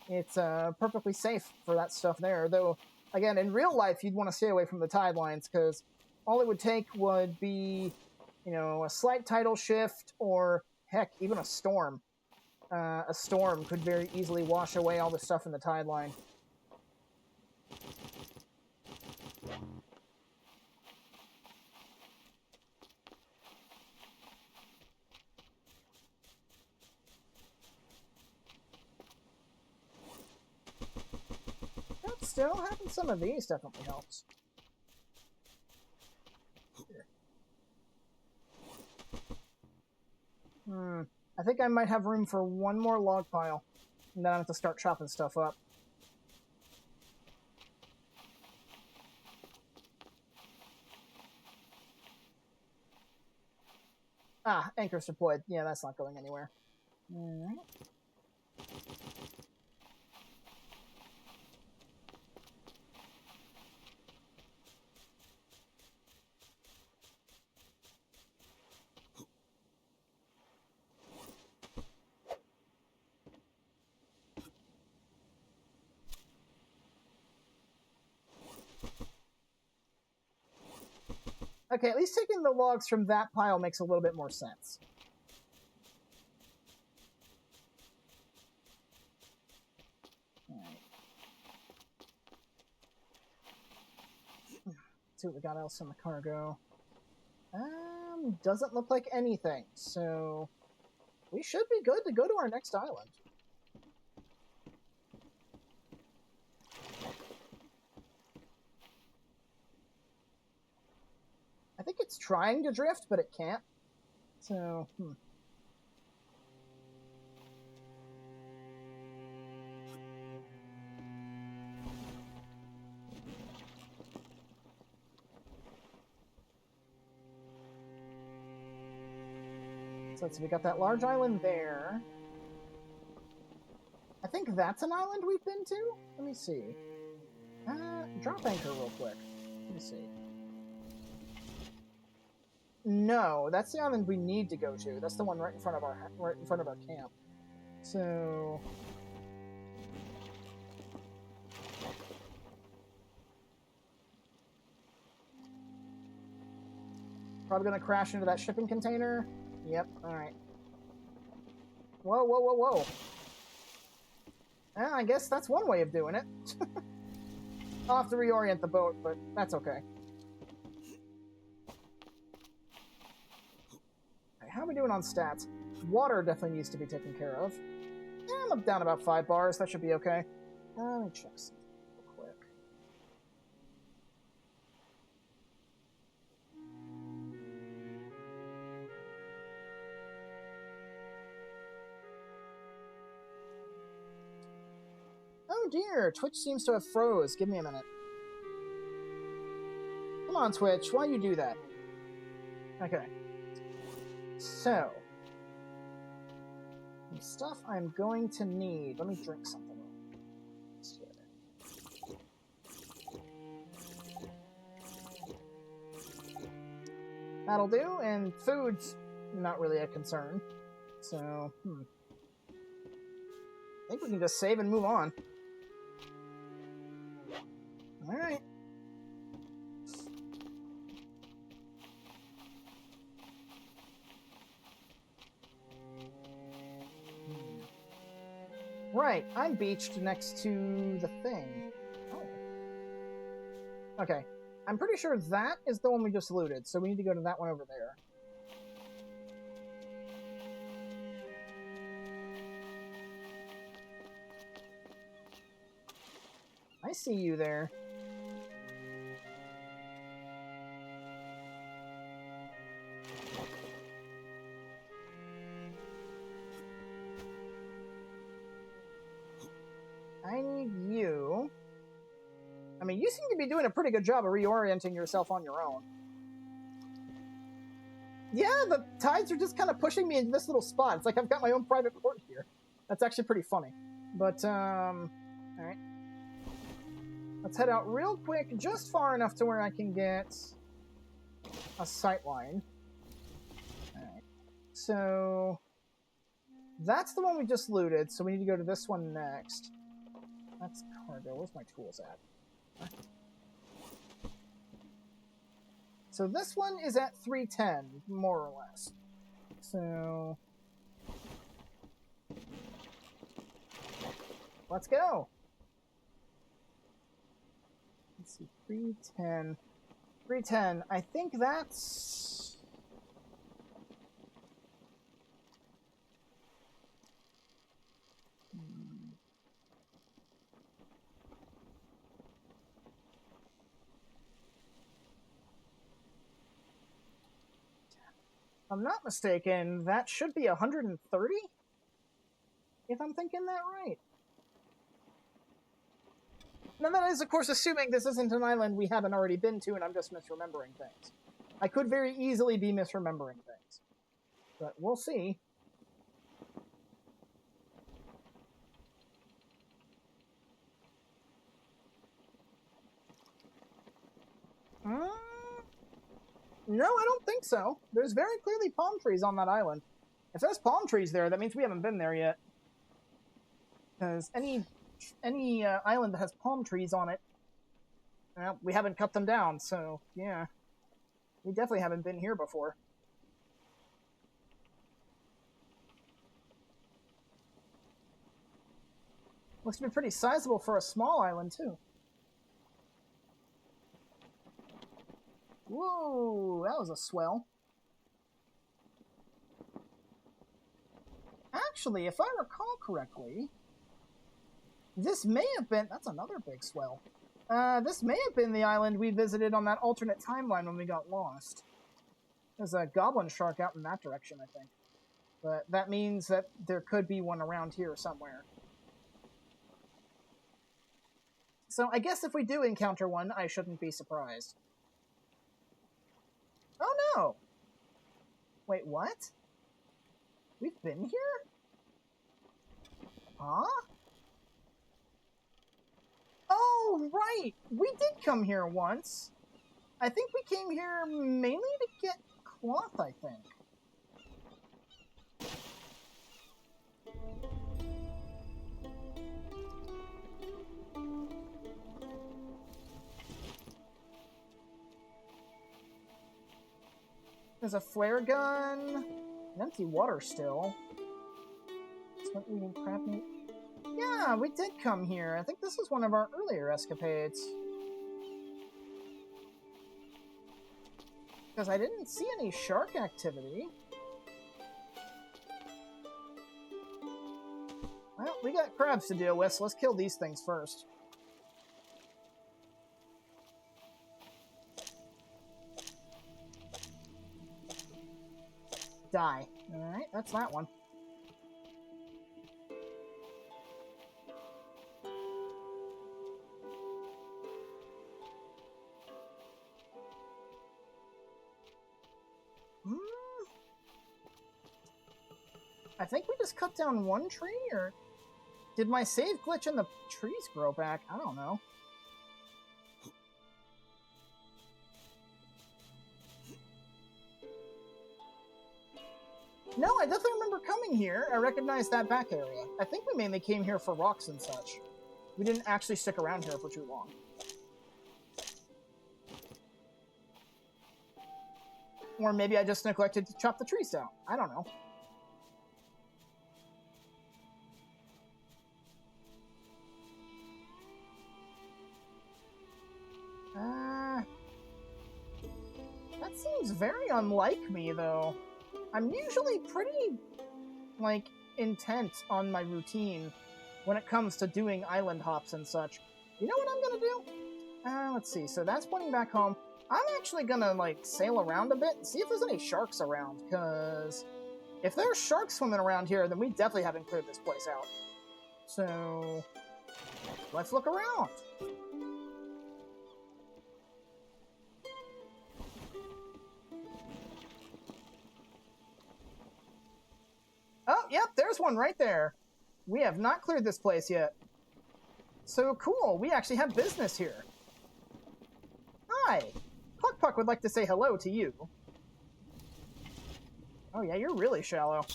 Speaker 1: it's perfectly safe for that stuff there. Though, again, in real life, you'd want to stay away from the tide lines, because all it would take would be, you know, a slight tidal shift, or, heck, even a storm. A storm could very easily wash away all the stuff in the tide line. still, having some of these definitely helps. I think I might have room for one more log pile, and then I have to start chopping stuff up. Ah, anchors deployed. Yeah, that's not going anywhere. Alright. Okay, at least taking the logs from that pile makes a little bit more sense. Alright. Let's see what we got else in the cargo. Doesn't look like anything, so we should be good to go to our next island. I think it's trying to drift, but it can't. So, So let's see, we got that large island there. I think that's an island we've been to? Let me see. Drop anchor real quick. Let me see. No, that's the island we need to go to. That's the one right in front of our camp. So probably gonna crash into that shipping container. Yep, alright. Whoa, whoa, whoa, whoa. I guess that's one way of doing it. I'll have to reorient the boat, but that's okay. Okay, how are we doing on stats? Water definitely needs to be taken care of. I'm down about 5 bars. That should be okay. Let me check something real quick. Oh dear, Twitch seems to have froze. Give me a minute. Come on, Twitch, why you do that? Okay. So, the stuff I'm going to need. Let me drink something. That'll do, and food's not really a concern. So, I think we can just save and move on. Alright. Right, I'm beached next to the thing. Oh. Okay. I'm pretty sure that is the one we just looted, so we need to go to that one over there. I see you there. I need you. I mean, you seem to be doing a pretty good job of reorienting yourself on your own. Yeah, the tides are just kind of pushing me into this little spot. It's like I've got my own private port here. That's actually pretty funny. But, alright. Let's head out real quick, just far enough to where I can get a sight line. Alright. So, that's the one we just looted, so we need to go to this one next. That's cargo. Where's my tools at? So this one is at 310, more or less. So let's go. Let's see, 310. 310. I think that's... I'm not mistaken, that should be 130? If I'm thinking that right. Now that is, of course, assuming this isn't an island we haven't already been to and I'm just misremembering things. I could very easily be misremembering things. But we'll see. No, I don't think so. There's very clearly palm trees on that island. If there's palm trees there, that means we haven't been there yet. Because any island that has palm trees on it, well, we haven't cut them down, so yeah. We definitely haven't been here before. Looks to be pretty sizable for a small island, too. Whoa, that was a swell. Actually, if I recall correctly, this may have been... That's another big swell. This may have been the island we visited on that alternate timeline when we got lost. There's a goblin shark out in that direction, I think. But that means that there could be one around here somewhere. So I guess if we do encounter one, I shouldn't be surprised. Oh no! Wait, what? We've been here? Huh? Oh, right! We did come here once. I think we came here mainly to get cloth, I think. There's a flare gun, an empty water still. Crab meat. Yeah, we did come here. I think this was one of our earlier escapades. Because I didn't see any shark activity. Well, we got crabs to deal with, so let's kill these things first. Die. Alright, that's that one. I think we just cut down one tree, or did my save glitch and the trees grow back? I don't know. No, I definitely remember coming here. I recognize that back area. I think we mainly came here for rocks and such. We didn't actually stick around here for too long. Or maybe I just neglected to chop the trees down. I don't know. That seems very unlike me, though. I'm usually pretty, like, intent on my routine when it comes to doing island hops and such. You know what I'm gonna do? Let's see. So that's pointing back home. I'm actually gonna, like, sail around a bit and see if there's any sharks around, because if there's sharks swimming around here, then we definitely haven't cleared this place out. So, let's look around. Oh, yep, there's one right there. We have not cleared this place yet. So cool, we actually have business here. Hi, Puck-Puck would like to say hello to you. Oh yeah, you're really shallow.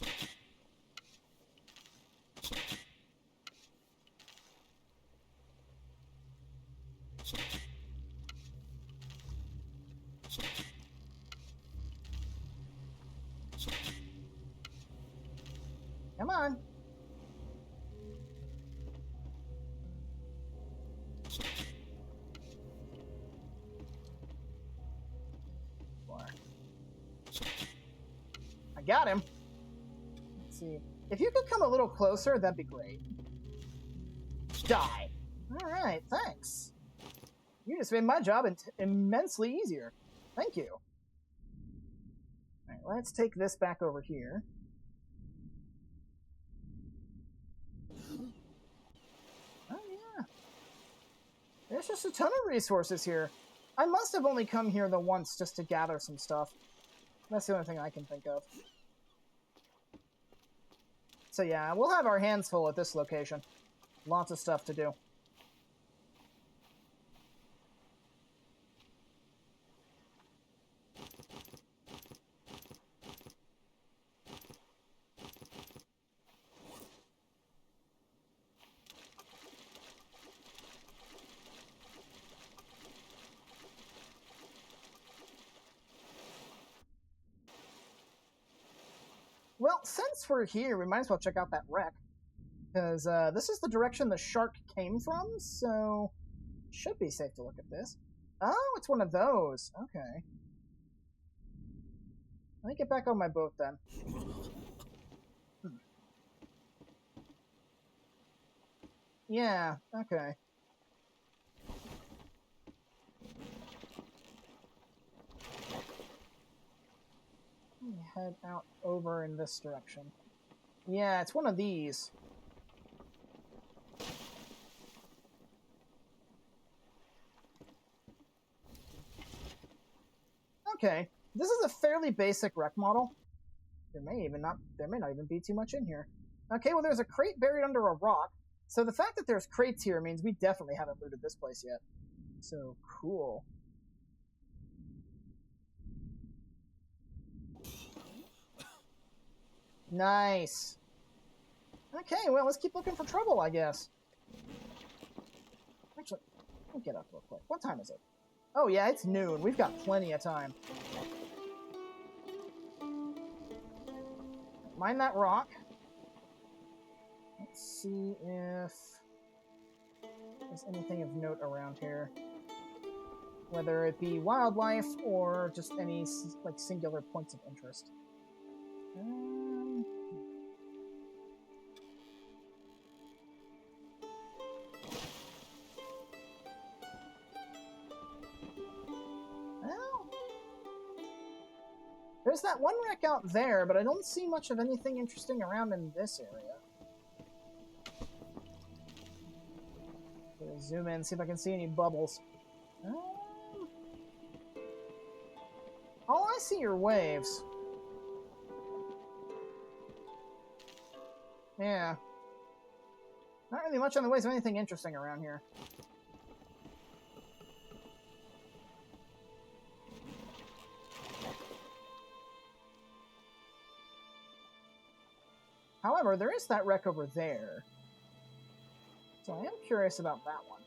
Speaker 1: Come on. I got him. Let's see. If you could come a little closer, that'd be great. Die. Alright, thanks. You just made my job immensely easier. Thank you. Alright, let's take this back over here. Oh, yeah. There's just a ton of resources here. I must have only come here the once just to gather some stuff. That's the only thing I can think of. So yeah, we'll have our hands full at this location. Lots of stuff to do. Well, since we're here, we might as well check out that wreck. Because this is the direction the shark came from, so it should be safe to look at this. Oh, it's one of those. Okay. Let me get back on my boat then. Yeah, okay. Let me head out over in this direction. Yeah, it's one of these. Okay, this is a fairly basic wreck model. There may not even be too much in here. Okay, well there's a crate buried under a rock. So the fact that there's crates here means we definitely haven't looted this place yet. So cool. Nice. Okay, well let's keep looking for trouble, I guess. Actually, let me get up real quick. What time is it? Oh yeah, it's noon. We've got plenty of time. Mind that rock. Let's see if there's anything of note around here. Whether it be wildlife or just any like singular points of interest. Well, there's that one wreck out there, but I don't see much of anything interesting around in this area. Zoom in, see if I can see any bubbles. All I see are waves. Yeah. Not really much on the waves of anything interesting around here. However, there is that wreck over there. So I am curious about that one.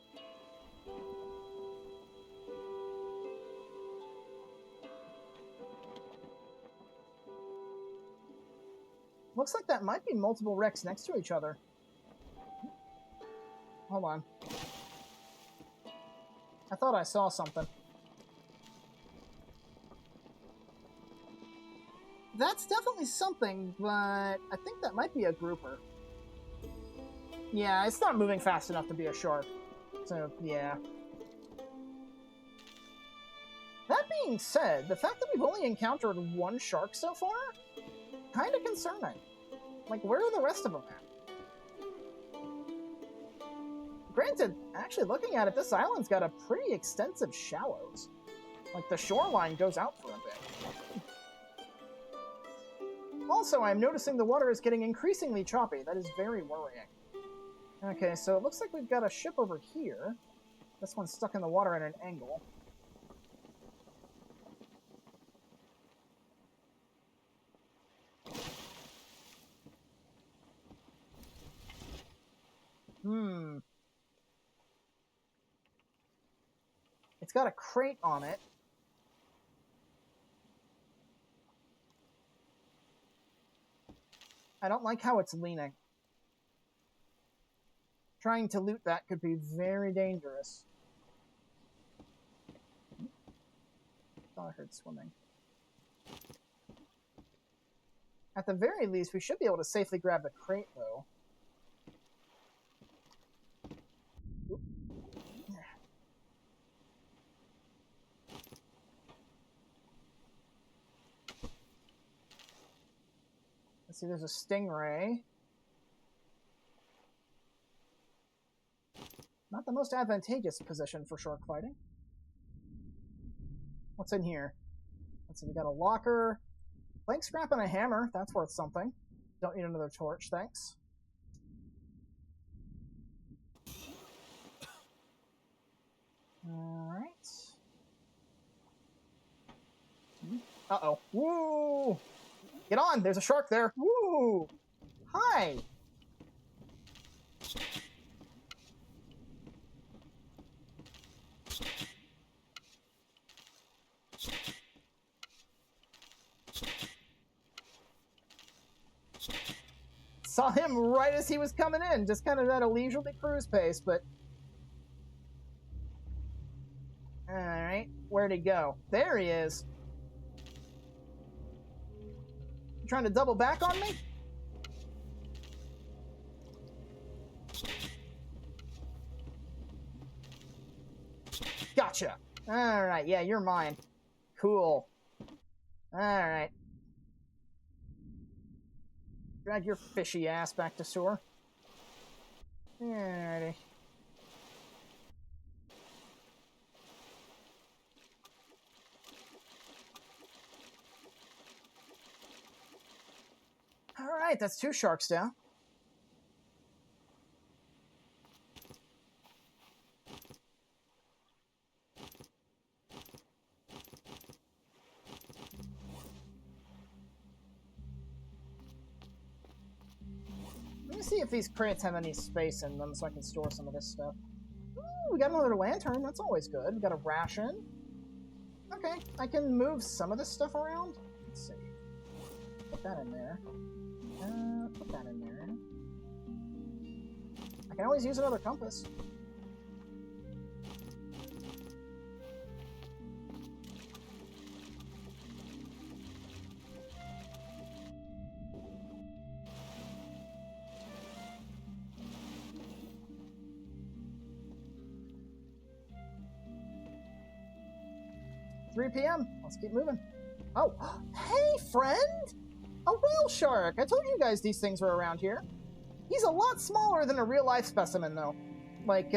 Speaker 1: Looks like that might be multiple wrecks next to each other. Hold on. I thought I saw something. That's definitely something, but I think that might be a grouper. Yeah, it's not moving fast enough to be a shark. So, yeah. That being said, the fact that we've only encountered one shark so far, kind of concerning. Like, where are the rest of them at? Granted, actually looking at it, this island's got a pretty extensive shallows. Like, the shoreline goes out for a bit. Also, I'm noticing the water is getting increasingly choppy. That is very worrying. Okay, so it looks like we've got a ship over here. This one's stuck in the water at an angle. It's got a crate on it. I don't like how it's leaning. Trying to loot that could be very dangerous. Thought I heard swimming. At the very least, we should be able to safely grab the crate, though. Oop. Let's see, there's a stingray. Not the most advantageous position for shark fighting. What's in here? Let's see, we got a locker. Blank scrap and a hammer. That's worth something. Don't need another torch, thanks. Alright. Uh-oh. Woo! Get on! There's a shark there! Woo! Hi! Saw him right as he was coming in, just kind of at a leisurely cruise pace, but... Alright, where'd he go? There he is. You trying to double back on me? Gotcha. Alright, yeah, you're mine. Cool. Alright. Drag your fishy ass back to shore. Alrighty. Alright, that's 2 sharks down. Let me see if these crates have any space in them so I can store some of this stuff. Ooh, we got another lantern. That's always good. We got a ration. Okay, I can move some of this stuff around. Let's see. Put that in there. Put that in there. I can always use another compass. PM. Let's keep moving. Oh, hey, friend! A whale shark! I told you guys these things were around here. He's a lot smaller than a real-life specimen, though. Like,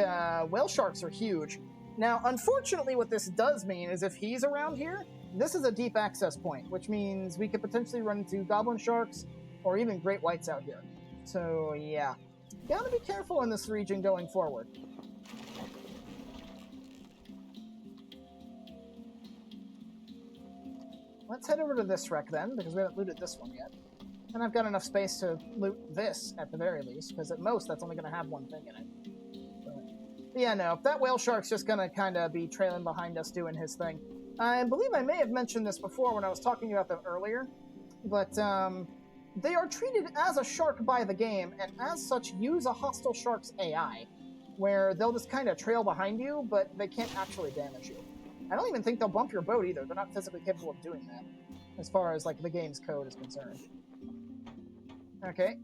Speaker 1: whale sharks are huge. Now, unfortunately, what this does mean is if he's around here, this is a deep access point, which means we could potentially run into goblin sharks or even great whites out here. So, yeah. Gotta be careful in this region going forward. Let's head over to this wreck then, because we haven't looted this one yet. And I've got enough space to loot this, at the very least, because at most that's only going to have one thing in it. But yeah, no, that whale shark's just going to kind of be trailing behind us doing his thing. I believe I may have mentioned this before when I was talking about them earlier, but they are treated as a shark by the game, and as such use a hostile shark's AI, where they'll just kind of trail behind you, but they can't actually damage you. I don't even think they'll bump your boat either. They're not physically capable of doing that, as far as, like, the game's code is concerned. Okay.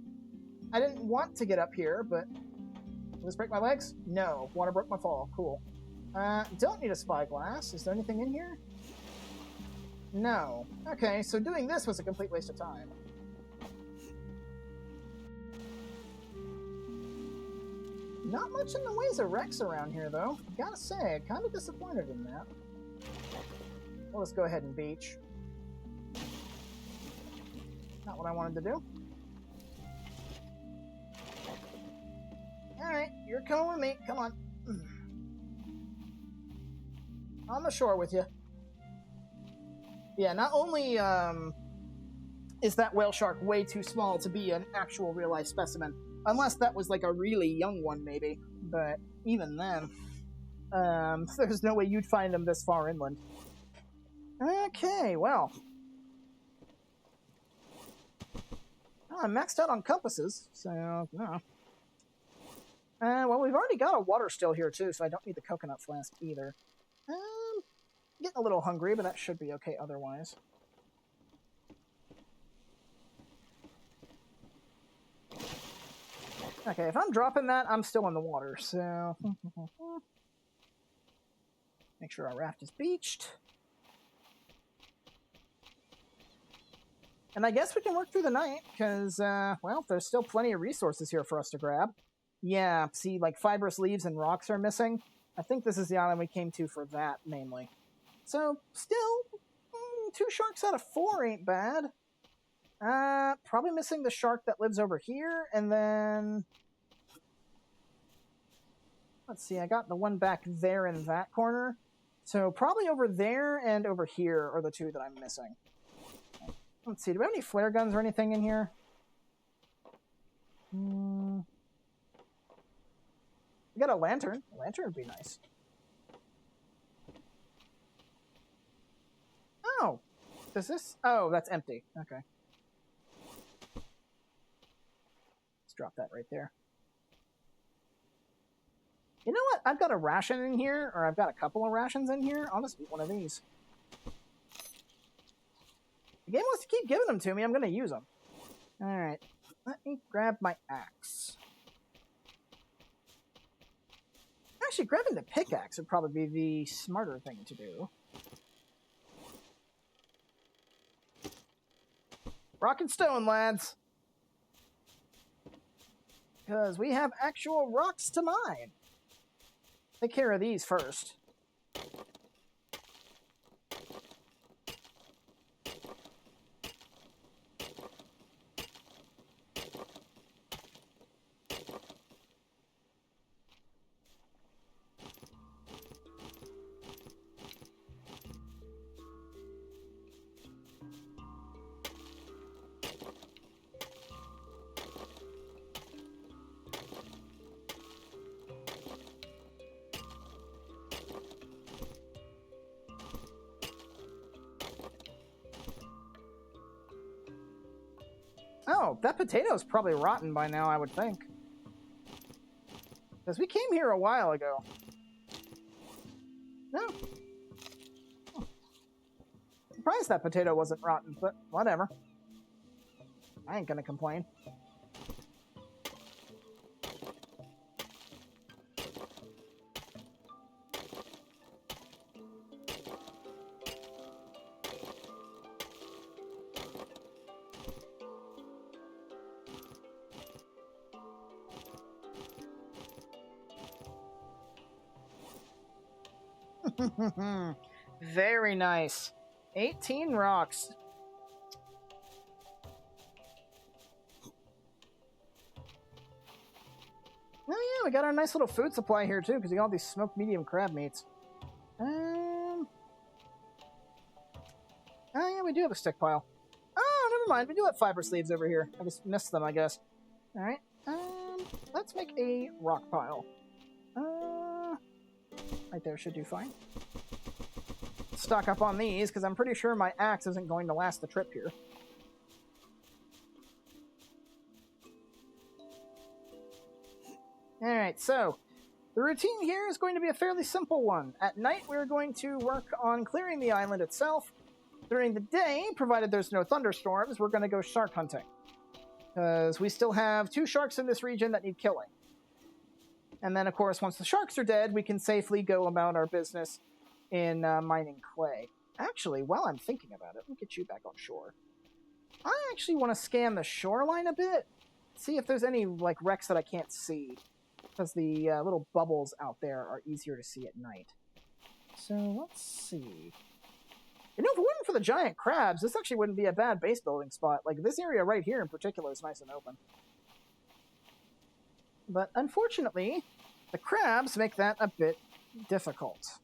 Speaker 1: I didn't want to get up here, but... Will this break my legs? No. Water broke my fall. Cool. Don't need a spyglass. Is there anything in here? No. Okay, so doing this was a complete waste of time. Not much in the ways of wrecks around here, though. Gotta say, kind of disappointed in that. Well, let's go ahead and beach. Not what I wanted to do. Alright, you're coming with me. Come on. On the shore with you. Yeah, not only is that whale shark way too small to be an actual real-life specimen, unless that was like a really young one, maybe. But even then, there's no way you'd find them this far inland. Okay, well. Oh, I'm maxed out on compasses, so, no. Well, we've already got a water still here, too, so I don't need the coconut flask either. Getting a little hungry, but that should be okay otherwise. Okay, if I'm dropping that, I'm still in the water, so... Make sure our raft is beached. And I guess we can work through the night, because, well, there's still plenty of resources here for us to grab. Yeah, see, like, fibrous leaves and rocks are missing. I think this is the island we came to for that, mainly. So, still, 2 sharks out of 4 ain't bad. Probably missing the shark that lives over here, and then... Let's see, I got the one back there in that corner. So, probably over there and over here are the 2 that I'm missing. Let's see, do we have any flare guns or anything in here? We got a lantern. A lantern would be nice. Oh! Does this... Oh, that's empty. Okay. Let's drop that right there. You know what? I've got a ration in here, or I've got a couple of rations in here. I'll just eat one of these. The game wants to keep giving them to me. I'm going to use them. Alright. Let me grab my axe. Actually, grabbing the pickaxe would probably be the smarter thing to do. Rock and stone, lads. Because we have actual rocks to mine. Take care of these first. Oh, that potato's probably rotten by now, I would think. Because we came here a while ago. No. Oh. Surprised that potato wasn't rotten, but whatever. I ain't gonna complain. Very nice. 18 rocks. Oh yeah, we got our nice little food supply here too, because we got all these smoked medium crab meats. Oh yeah, we do have a stick pile. Oh, never mind. We do have fiber sleeves over here. I just missed them, I guess. All right. Let's make a rock pile. Right there should do fine. Stock up on these, because I'm pretty sure my axe isn't going to last the trip here. Alright, so the routine here is going to be a fairly simple one. At night, we're going to work on clearing the island itself. During the day, provided there's no thunderstorms, we're going to go shark hunting. Because we still have 2 sharks in this region that need killing. And then, of course, once the sharks are dead, we can safely go about our business in mining clay. Actually, while I'm thinking about it, let me get you back on shore. I actually want to scan the shoreline a bit, see if there's any like wrecks that I can't see, because the little bubbles out there are easier to see at night. So let's see. You know, if it wasn't for the giant crabs, this actually wouldn't be a bad base building spot. Like, this area right here in particular is nice and open. But unfortunately, the crabs make that a bit difficult.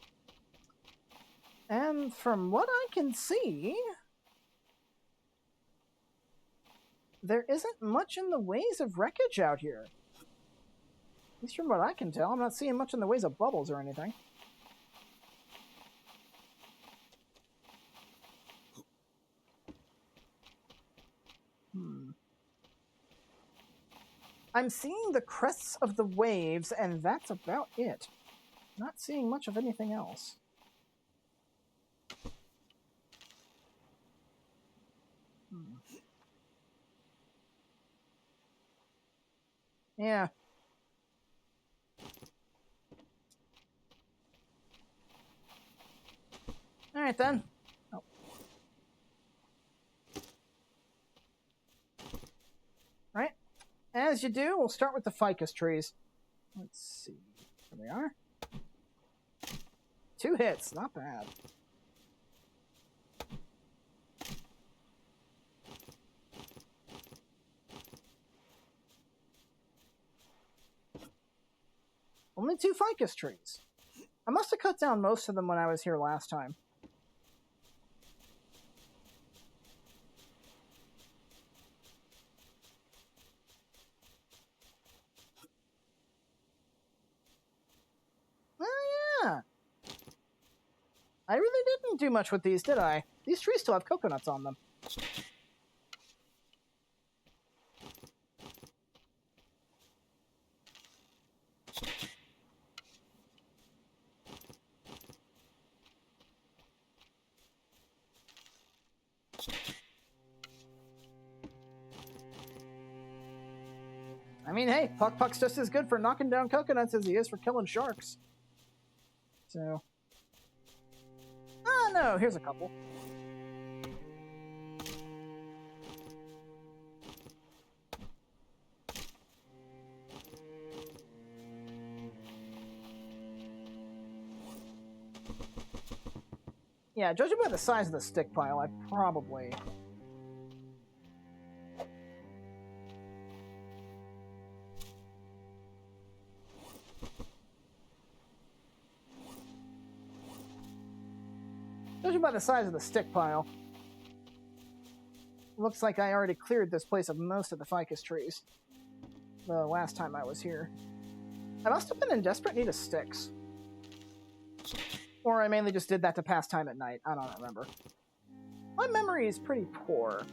Speaker 1: And from what I can see, there isn't much in the ways of wreckage out here. At least from what I can tell, I'm not seeing much in the ways of bubbles or anything. I'm seeing the crests of the waves, and that's about it. Not seeing much of anything else. Yeah. Alright then. Oh. as you do, we'll start with the ficus trees. Let's see. Here we are. 2 hits, not bad. Only 2 ficus trees. I must have cut down most of them when I was here last time. Oh, yeah. I really didn't do much with these, did I? These trees still have coconuts on them. I mean, hey, Puck-Puck's just as good for knocking down coconuts as he is for killing sharks. So... Ah, no, here's a couple. Yeah, judging by the size of the stick pile, I probably... Judging by the size of the stick pile, looks like I already cleared this place of most of the ficus trees the last time I was here. I must have been in desperate need of sticks. Or I mainly just did that to pass time at night. I don't remember. My memory is pretty poor.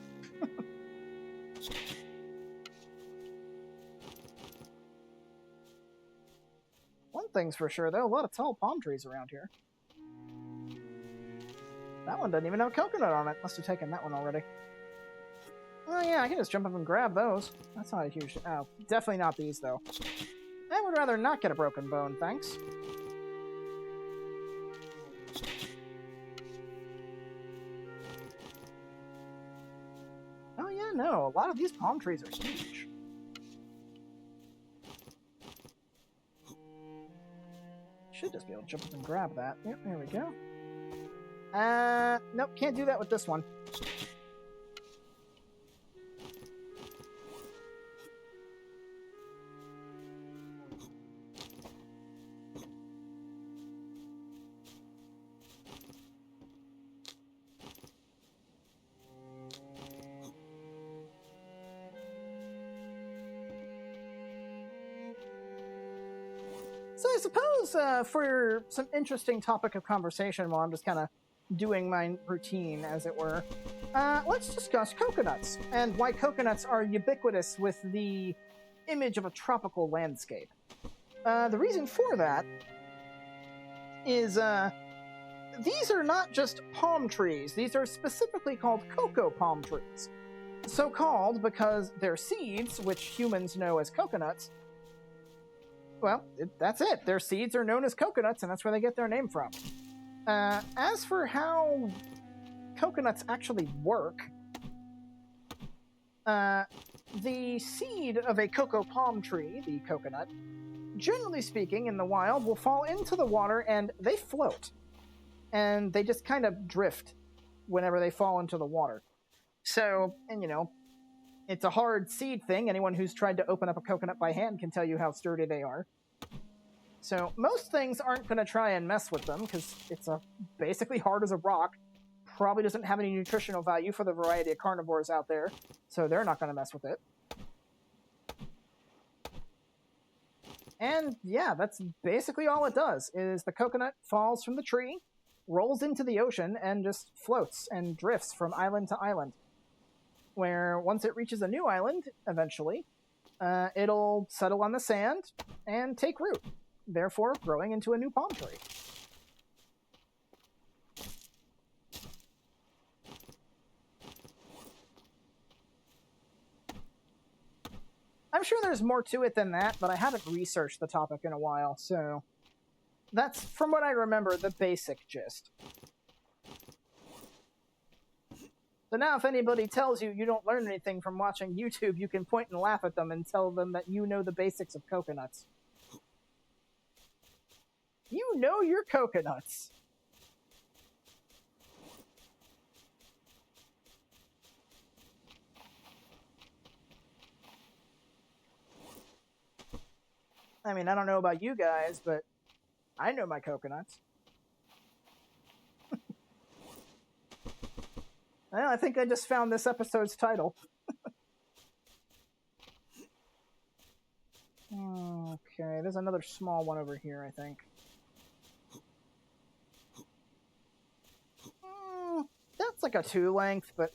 Speaker 1: One thing's for sure, there are a lot of tall palm trees around here. That one doesn't even have a coconut on it. Must have taken that one already. Oh yeah, I can just jump up and grab those. That's not a huge... Oh, definitely not these, though. I would rather not get a broken bone, thanks. Oh yeah, no. A lot of these palm trees are huge. Should just be able to jump up and grab that. Yep, there we go. Nope, can't do that with this one. So I suppose for some interesting topic of conversation while I'm just kind of doing my routine, as it were, let's discuss coconuts and why coconuts are ubiquitous with the image of a tropical landscape. The reason for that is these are not just palm trees. These are specifically called cocoa palm trees. So called because their seeds, which humans know as coconuts, well, that's it. Their seeds are known as coconuts, and that's where they get their name from. As for how coconuts actually work, the seed of a cocoa palm tree, the coconut, generally speaking, in the wild, will fall into the water and they float. And they just kind of drift whenever they fall into the water. So, and you know, it's a hard seed thing. Anyone who's tried to open up a coconut by hand can tell you how sturdy they are. So most things aren't going to try and mess with them because it's basically hard as a rock. Probably doesn't have any nutritional value for the variety of carnivores out there, so they're not going to mess with it. And yeah, that's basically all it does, is the coconut falls from the tree, rolls into the ocean, and just floats and drifts from island to island. Where once it reaches a new island, eventually, it'll settle on the sand and take root, therefore growing into a new palm tree. I'm sure there's more to it than that, but I haven't researched the topic in a while, so that's, from what I remember, the basic gist. So now if anybody tells you you don't learn anything from watching YouTube, you can point and laugh at them and tell them that you know the basics of coconuts. You know your coconuts. I mean, I don't know about you guys, but I know my coconuts. Well, I think I just found this episode's title. Okay, there's another small one over here, I think. That's like a 2 length, but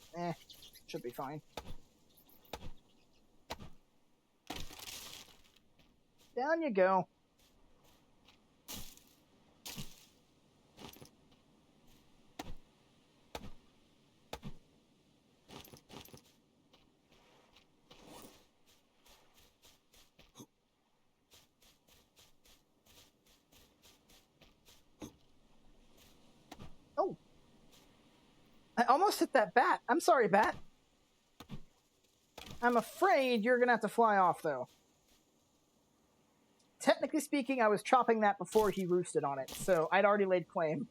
Speaker 1: should be fine. Down you go. Oh. I almost hit that bat. I'm sorry, bat. I'm afraid you're going to have to fly off, though. Technically speaking, I was chopping that before he roosted on it, so I'd already laid claim.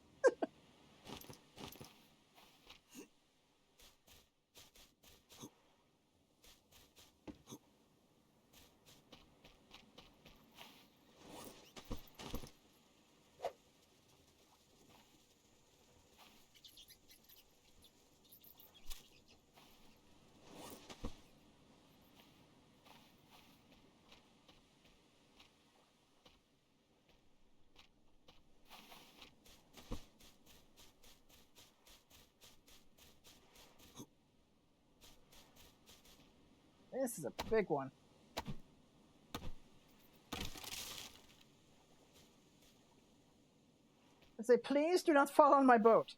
Speaker 1: This is a big one. I say, please do not fall on my boat.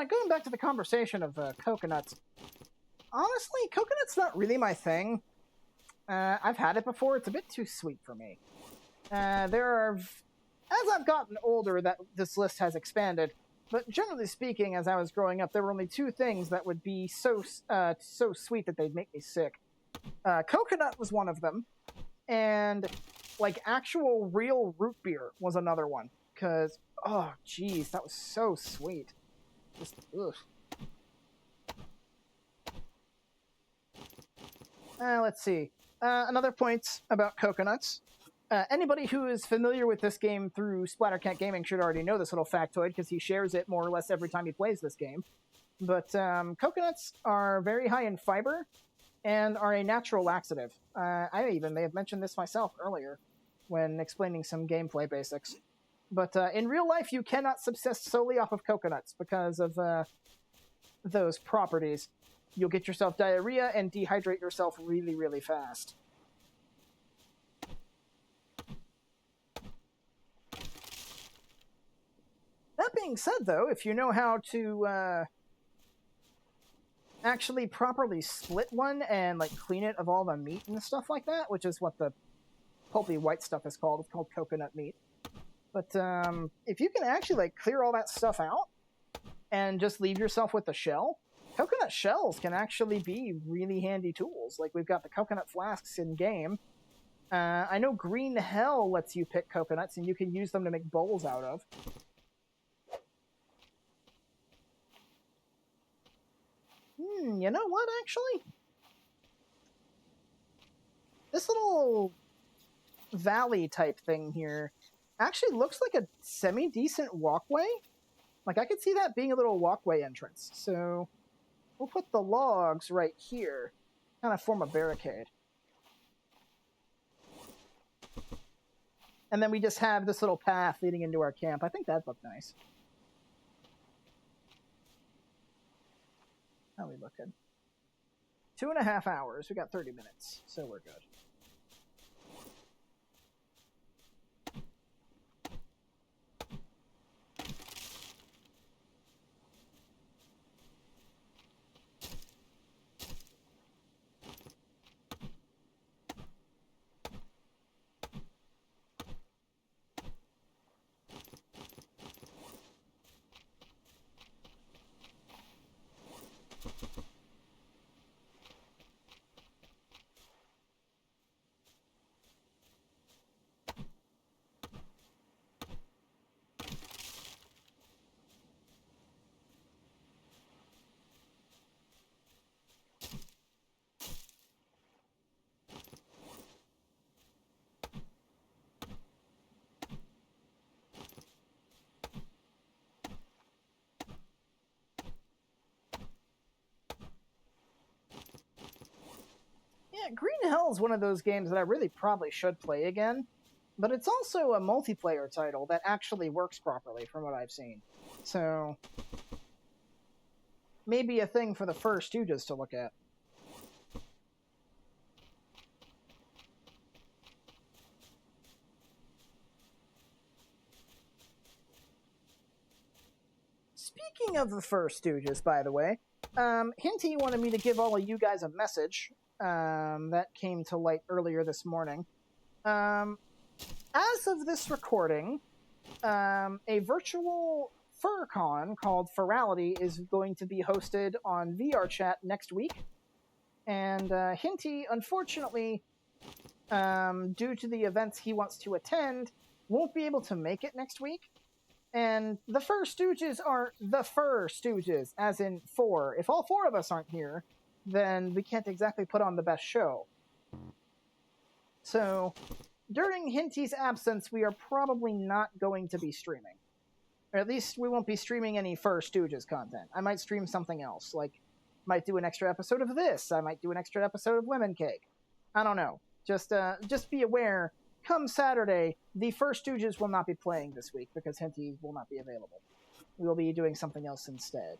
Speaker 1: Going back to the conversation of coconuts, honestly, coconut's not really my thing. I've had it before. It's a bit too sweet for me. As I've gotten older, that this list has expanded. But generally speaking, as I was growing up, there were only 2 things that would be so sweet that they'd make me sick. Coconut was one of them, and like actual real root beer was another one. Because, oh, geez, that was so sweet. Just, ugh. Let's see. Another point about coconuts. Anybody who is familiar with this game through Splattercat Gaming should already know this little factoid because he shares it more or less every time he plays this game. But coconuts are very high in fiber and are a natural laxative. I even may have mentioned this myself earlier when explaining some gameplay basics. But in real life, you cannot subsist solely off of coconuts because of those properties. You'll get yourself diarrhea and dehydrate yourself really, really fast. That being said, though, if you know how to actually properly split one and like clean it of all the meat and stuff like that, which is what the pulpy white stuff is called. It's called coconut meat. But if you can actually like clear all that stuff out and just leave yourself with the shell, coconut shells can actually be really handy tools. Like we've got the coconut flasks in game. I know Green Hell lets you pick coconuts and you can use them to make bowls out of. You know what, actually? This little valley type thing here actually looks like a semi-decent walkway. Like, I could see that being a little walkway entrance. So we'll put the logs right here, kind of form a barricade. And then we just have this little path leading into our camp. I think that'd look nice. How are we looking? 2.5 hours. We got 30 minutes, so we're good. Yeah, Green Hell is one of those games that I really probably should play again, but it's also a multiplayer title that actually works properly from what I've seen. So maybe a thing for the First Stooges to look at. Speaking of the First Stooges, by the way, Hinty wanted me to give all of you guys a message that came to light earlier this morning. As of this recording, a virtual FurCon called Furality is going to be hosted on VRChat next week. And Hinty, unfortunately, due to the events he wants to attend, won't be able to make it next week. And the First Stooges aren't the Fur Stooges, as in four. If all four of us aren't here, then we can't exactly put on the best show. So, during Hinty's absence, we are probably not going to be streaming. Or at least we won't be streaming any Fur Stooges content. I might stream something else, like might do an extra episode of this. I might do an extra episode of Lemon Cake. I don't know. Just be aware. Come Saturday, the First Stooges will not be playing this week because Hinty will not be available. We will be doing something else instead.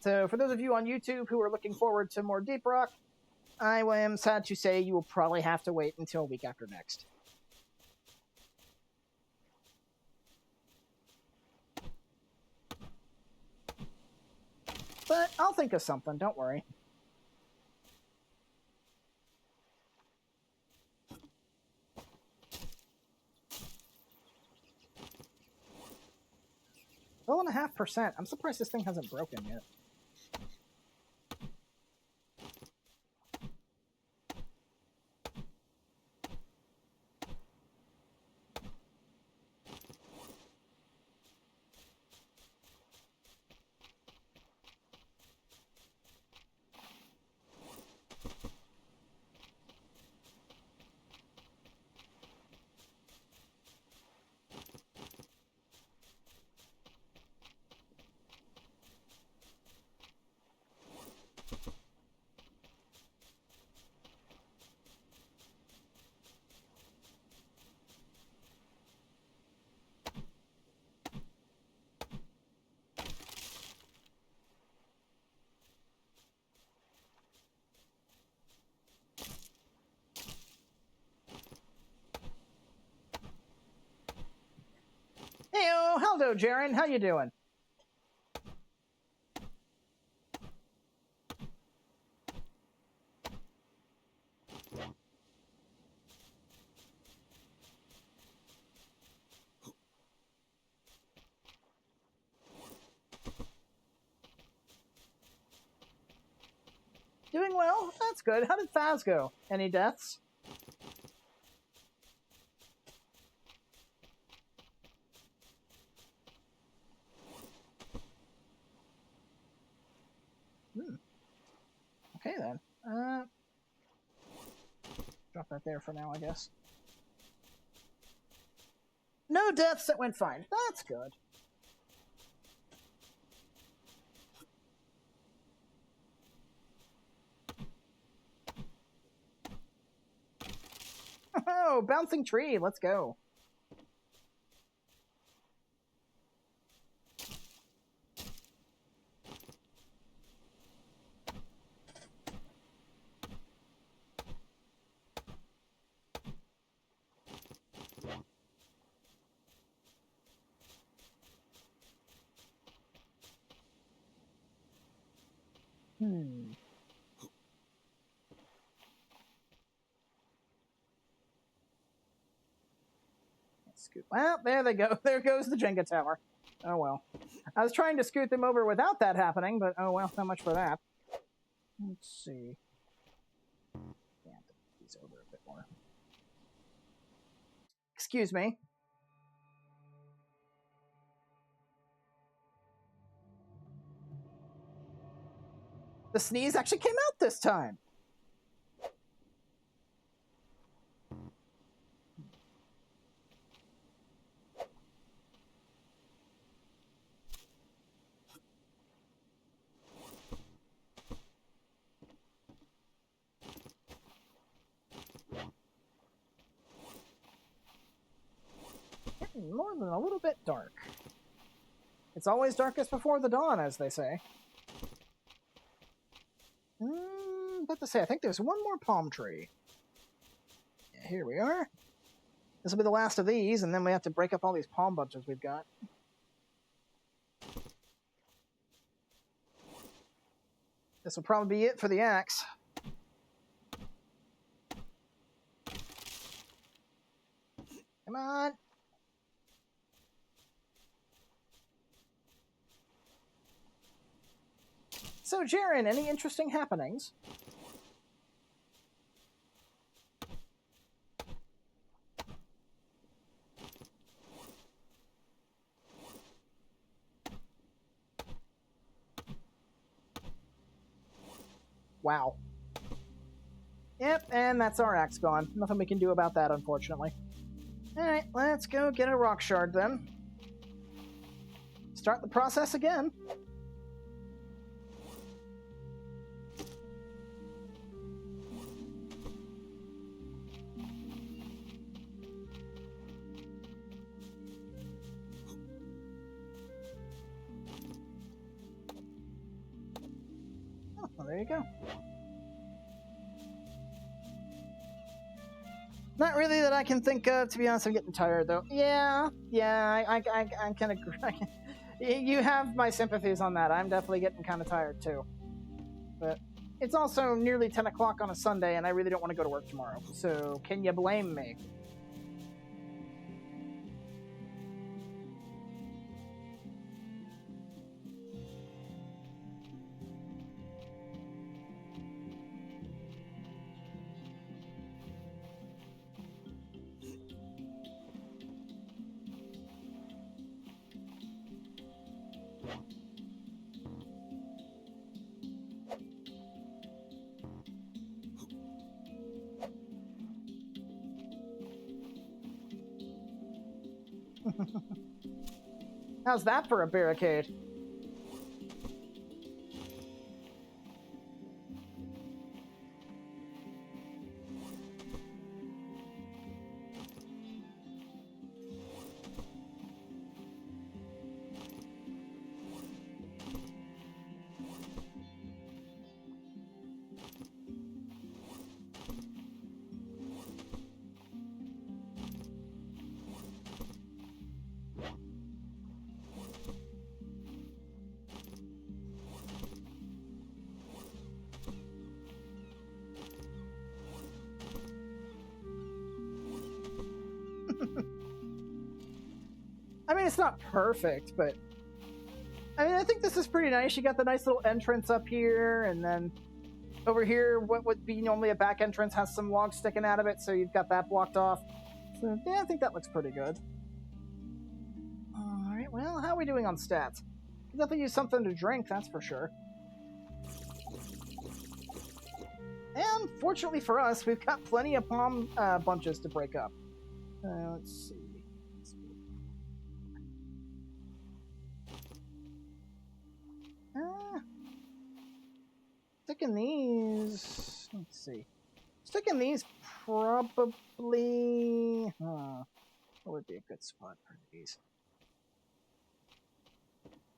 Speaker 1: So for those of you on YouTube who are looking forward to more Deep Rock, I am sad to say you will probably have to wait until a week after next. But I'll think of something, don't worry. %12.5%. I'm surprised this thing hasn't broken yet. Heyo, hello, Jaren. How you doing? Doing well. That's good. How did Faz go? Any deaths? Okay, then. Drop that there for now, I guess. No deaths, that went fine. That's good. Oh, bouncing tree, let's go. Well, there they go. There goes the Jenga tower. Oh well. I was trying to scoot them over without that happening, but oh well, not much for that. Let's see. Yeah, these over a bit more. Excuse me. The sneeze actually came out this time. Getting more than a little bit dark. It's always darkest before the dawn, as they say. About to say, I think there's one more palm tree. Yeah, here we are. This will be the last of these, and then we have to break up all these palm bunches we've got. This will probably be it for the axe. Come on. So, Jaren, any interesting happenings? Wow. Yep, and that's our axe gone. Nothing we can do about that, unfortunately. Alright, let's go get a rock shard then. Start the process again. Oh, well, there you go. Not really that I can think of, to be honest. I'm getting tired, though. Yeah, I can agree. You have my sympathies on that. I'm definitely getting kind of tired, too. But it's also nearly 10 o'clock on a Sunday, and I really don't want to go to work tomorrow. So, can you blame me? How's that for a barricade? I mean, it's not perfect, but I mean, I think this is pretty nice. You got the nice little entrance up here, and then over here, what would be normally a back entrance has some logs sticking out of it, so you've got that blocked off. So, yeah, I think that looks pretty good. Alright, well, how are we doing on stats? We definitely use something to drink, that's for sure. And, fortunately for us, we've got plenty of palm bunches to break up. Let's see. Sticking these... Let's see. Sticking these probably... what would be a good spot for these?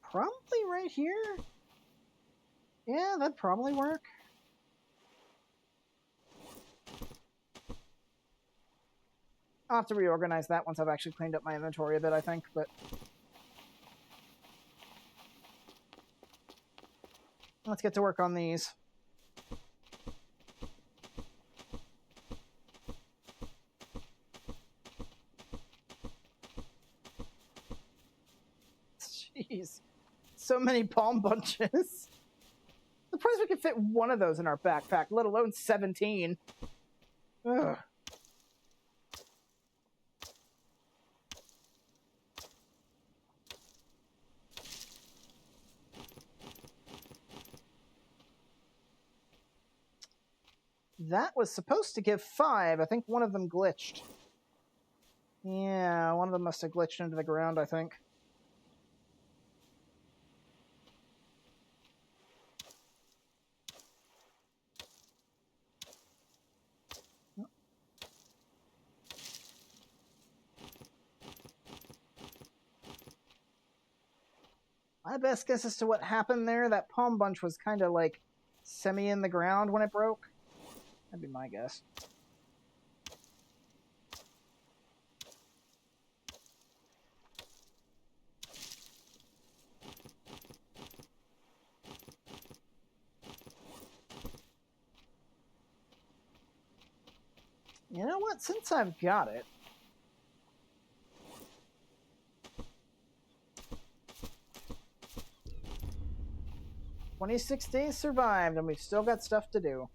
Speaker 1: Probably right here? Yeah, that'd probably work. I'll have to reorganize that once I've actually cleaned up my inventory a bit, I think, but... Let's get to work on these. Jeez. So many palm bunches. Surprised we could fit one of those in our backpack, let alone 17. Ugh. That was supposed to give 5. I think one of them glitched. Yeah, one of them must have glitched into the ground, I think. My best guess as to what happened there, that palm bunch was kind of like semi in the ground when it broke. That'd be my guess. You know what? Since I've got it... 26 days survived, and we've still got stuff to do.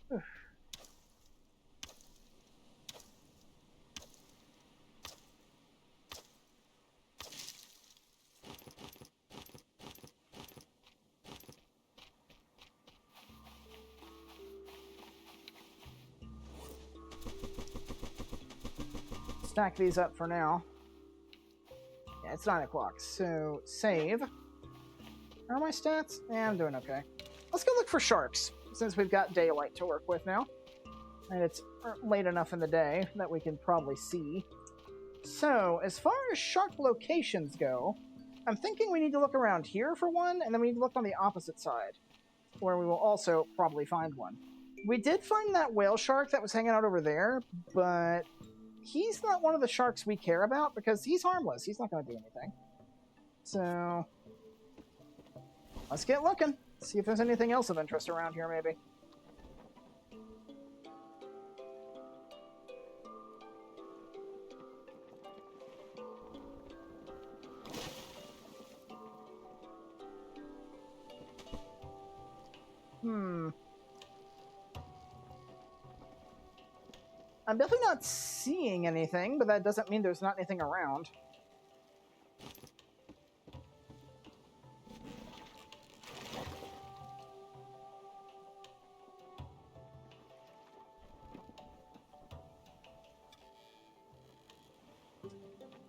Speaker 1: Whew. Stack these up for now. Yeah, it's 9 o'clock, so save. Are my stats? Yeah, I'm doing okay. Let's go look for sharks, since we've got daylight to work with now. And it's late enough in the day that we can probably see. So, as far as shark locations go, I'm thinking we need to look around here for one, and then we need to look on the opposite side, where we will also probably find one. We did find that whale shark that was hanging out over there, but he's not one of the sharks we care about because he's harmless. He's not going to do anything. So... let's get looking. See if there's anything else of interest around here, maybe. I'm definitely not seeing anything, but that doesn't mean there's not anything around.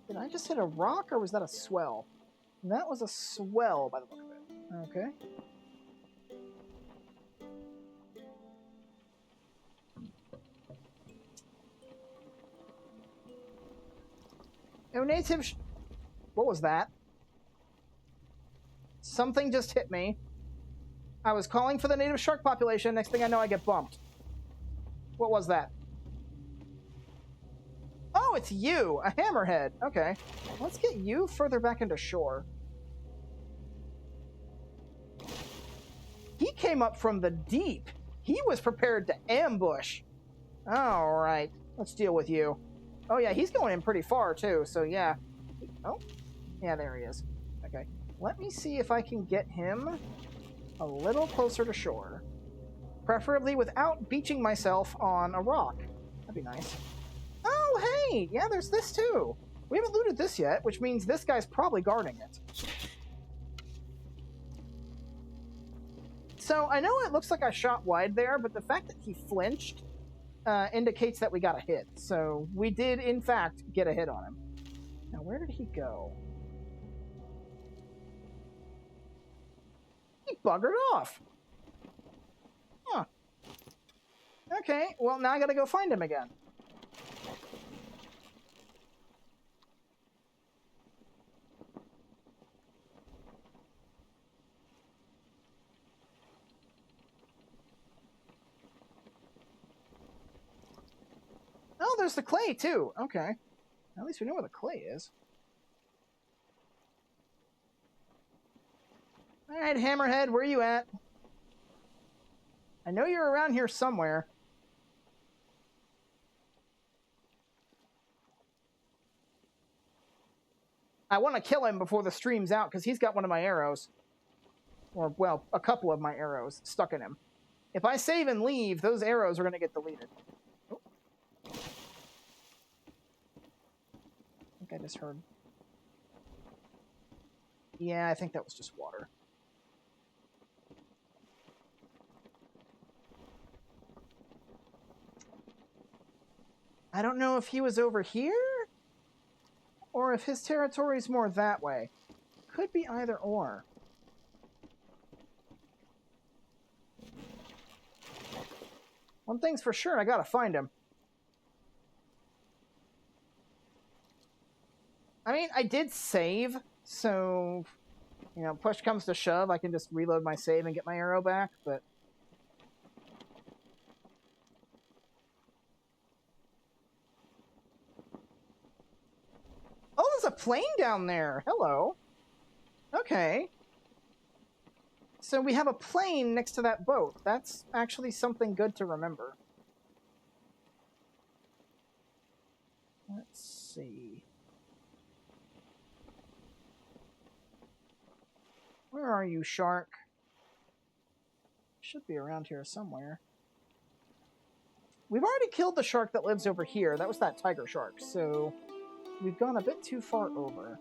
Speaker 1: Did I just hit a rock, or was that a swell? That was a swell, by the look of it. Okay. No native... what was that? Something just hit me. I was calling for the native shark population. Next thing I know, I get bumped. What was that? Oh, it's you! A hammerhead. Okay. Let's get you further back into shore. He came up from the deep. He was prepared to ambush. Alright. Let's deal with you. Oh, yeah, he's going in pretty far, too, so yeah. Oh, yeah, there he is. Okay. Let me see if I can get him a little closer to shore. Preferably without beaching myself on a rock. That'd be nice. Oh, hey! Yeah, there's this, too. We haven't looted this yet, which means this guy's probably guarding it. So, I know it looks like I shot wide there, but the fact that he flinched indicates that we got a hit. So, we did, in fact, get a hit on him. Now, where did he go? He buggered off. Huh. Okay, well, now I gotta go find him again. Oh, there's the clay, too. Okay. At least we know where the clay is. Alright, Hammerhead, where are you at? I know you're around here somewhere. I want to kill him before the stream's out, because he's got one of my arrows. Or, well, a couple of my arrows stuck in him. If I save and leave, those arrows are going to get deleted. Oh. I think I just heard. Yeah, I think that was just water. I don't know if he was over here, or if his territory's more that way. Could be either or. One thing's for sure, I gotta find him. I mean, I did save, so, you know, push comes to shove, I can just reload my save and get my arrow back, but... Oh, there's a plane down there! Hello! Okay. So we have a plane next to that boat. That's actually something good to remember. Let's see. Where are you, shark? Should be around here somewhere. We've already killed the shark that lives over here. That was that tiger shark, so we've gone a bit too far over.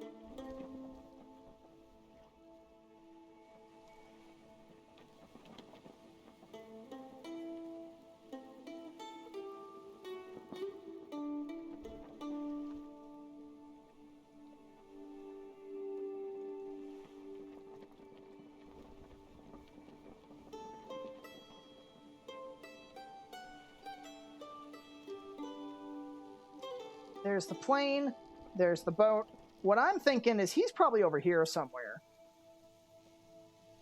Speaker 1: There's the plane. There's the boat. What I'm thinking is he's probably over here somewhere.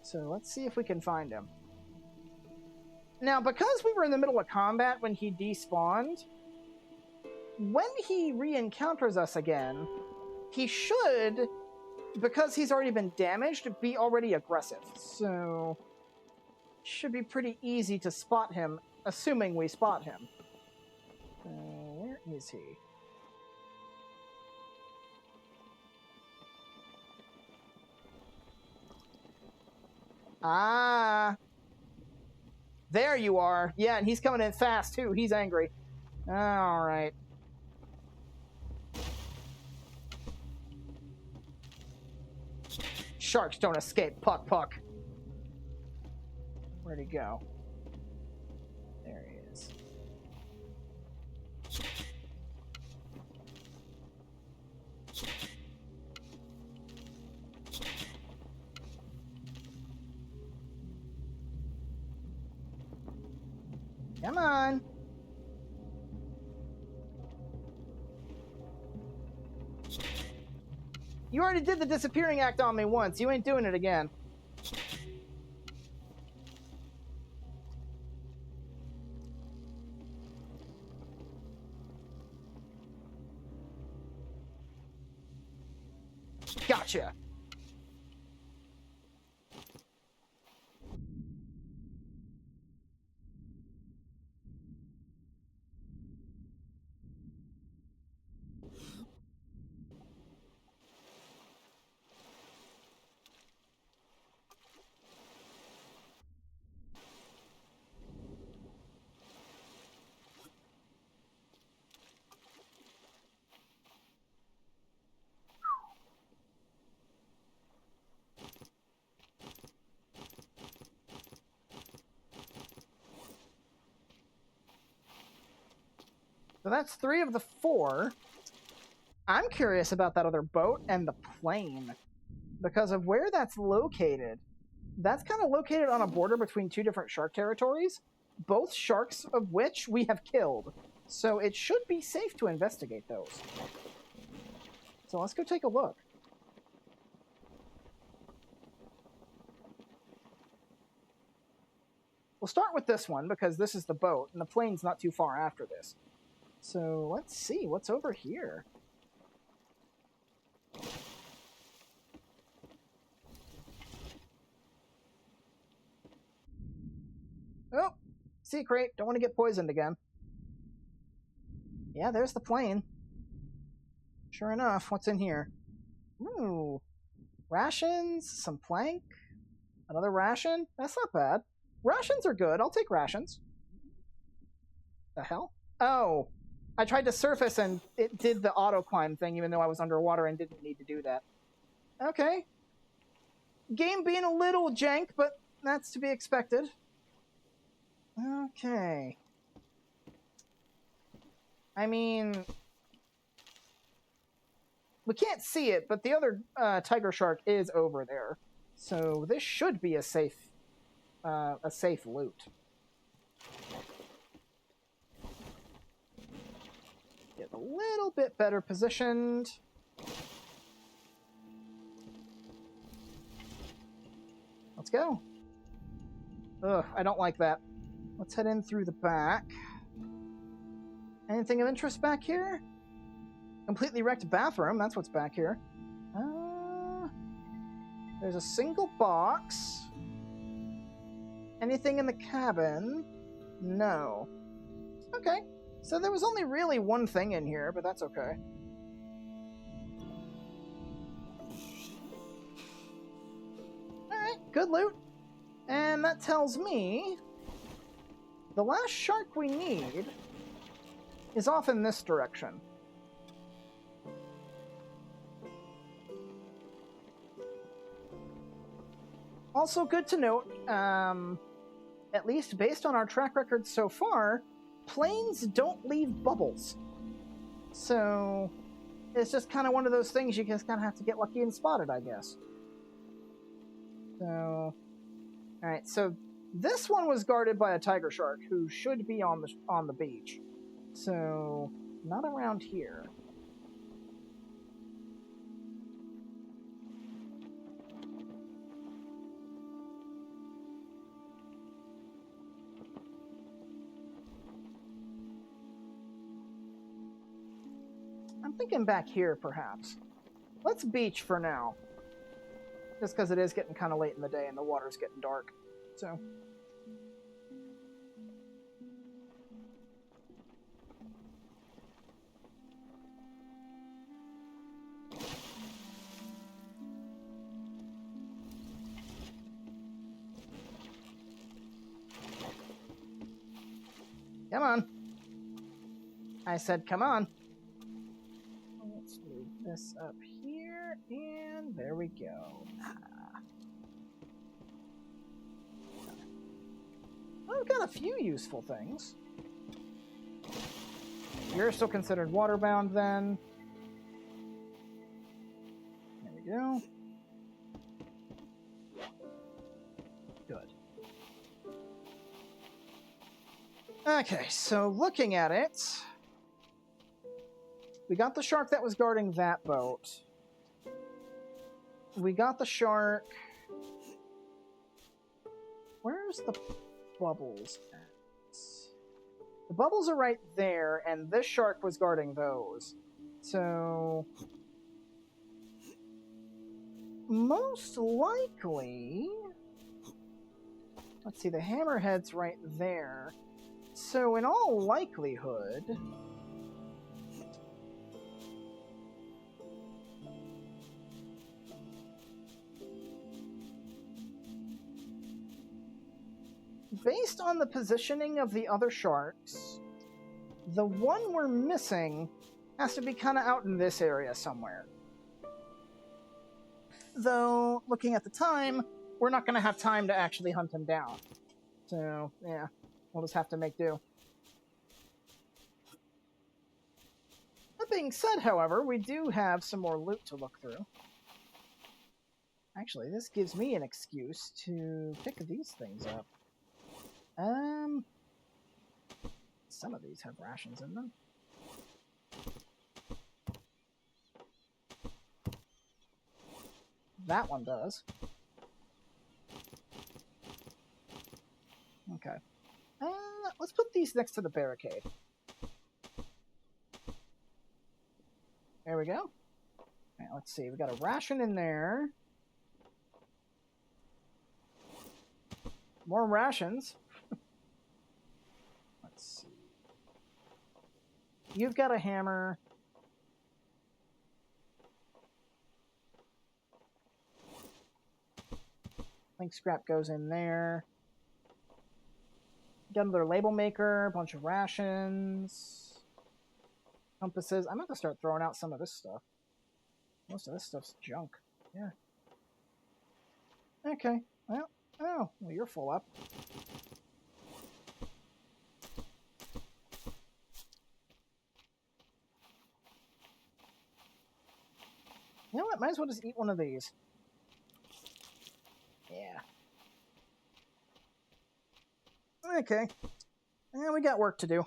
Speaker 1: So let's see if we can find him. Now, because we were in the middle of combat when he despawned, when he re-encounters us again, he should, because he's already been damaged, be already aggressive. So it should be pretty easy to spot him, assuming we spot him. Where is he? Ah. There you are. Yeah, and he's coming in fast, too. He's angry. All right. Sharks don't escape, Puck-Puck. Where'd he go? There he is. Come on. You already did the disappearing act on me once. You ain't doing it again. Gotcha. So that's 3 of the 4. I'm curious about that other boat and the plane because of where that's located. That's kind of located on a border between two different shark territories, both sharks of which we have killed. So it should be safe to investigate those. So let's go take a look. We'll start with this one because this is the boat, and the plane's not too far after this. So let's see what's over here. Oh, sea crate. Don't want to get poisoned again. Yeah, there's the plane. Sure enough, what's in here? Ooh, rations, some plank, another ration. That's not bad. Rations are good. I'll take rations. The hell? Oh, I tried to surface and it did the auto climb thing even though I was underwater and didn't need to do that. Okay. Game being a little jank, but that's to be expected. Okay. I mean, we can't see it, but the other tiger shark is over there. So this should be a safe loot. Get a little bit better positioned. Let's go. Ugh, I don't like that. Let's head in through the back. Anything of interest back here? Completely wrecked bathroom. That's what's back here. There's a single box. Anything in the cabin? No. Okay. So there was only really one thing in here, but that's okay. Alright, good loot. And that tells me the last shark we need is off in this direction. Also good to note, at least based on our track record so far, planes don't leave bubbles. So it's just kind of one of those things you just kind of have to get lucky and spot it, I guess. So, alright, so this one was guarded by a tiger shark who should be on the beach. So, not around here. I'm thinking back here, perhaps. Let's beach for now. Just because it is getting kind of late in the day and the water's getting dark. So... Come on. I said, come on. Let's move this up here, and there we go. I've got a few useful things. You're still considered waterbound, then. There we go. Good. Okay, so looking at it, we got the shark that was guarding that boat. We got the shark. Where's the bubbles at? The bubbles are right there, and this shark was guarding those. So... most likely... Let's see, the hammerhead's right there. So in all likelihood... based on the positioning of the other sharks, the one we're missing has to be kind of out in this area somewhere. Though, looking at the time, we're not going to have time to actually hunt him down. So, yeah, we'll just have to make do. That being said, however, we do have some more loot to look through. Actually, this gives me an excuse to pick these things up. Some of these have rations in them. That one does. Okay. Let's put these next to the barricade. There we go. Okay, let's see. We got a ration in there. More rations. Let's see. You've got a hammer. Link scrap goes in there. Got another label maker, a bunch of rations, compasses. I'm going to start throwing out some of this stuff. Most of this stuff's junk. Yeah. Okay. Well, oh, well, you're full up. You know what? Might as well just eat one of these. Yeah. Okay. Yeah, we got work to do.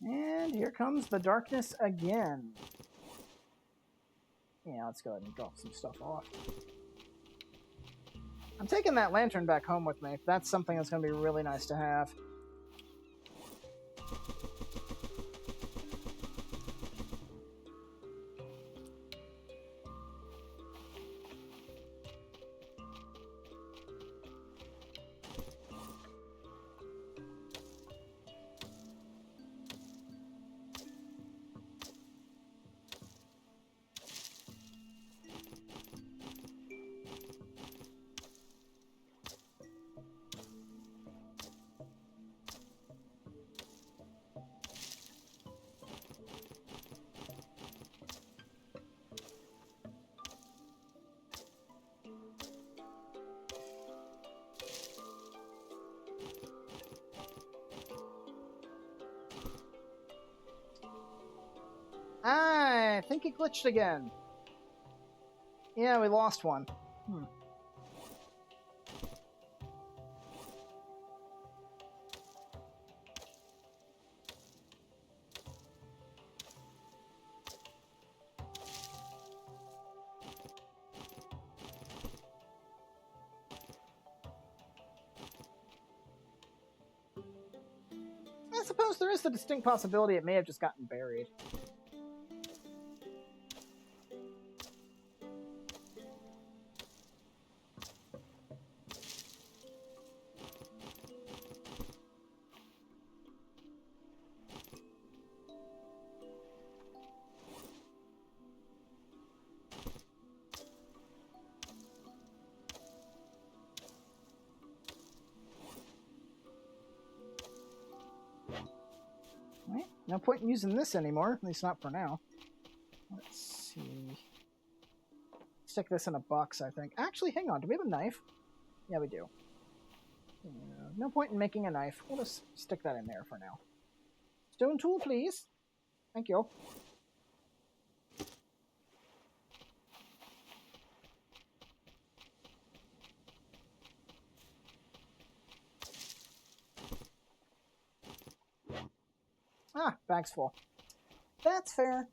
Speaker 1: And here comes the darkness again. Yeah, let's go ahead and drop some stuff off. I'm taking that lantern back home with me. That's something that's going to be really nice to have. I think it glitched again. Yeah, we lost one. I suppose there is the distinct possibility it may have just gotten buried. Right. No point in using this anymore, at least not for now. Let's see. Stick this in a box, I think. Actually, hang on. Do we have a knife? Yeah, we do. No point in making a knife. We'll just stick that in there for now. Stone tool, please. Thank you. Ah, bag's full. That's fair.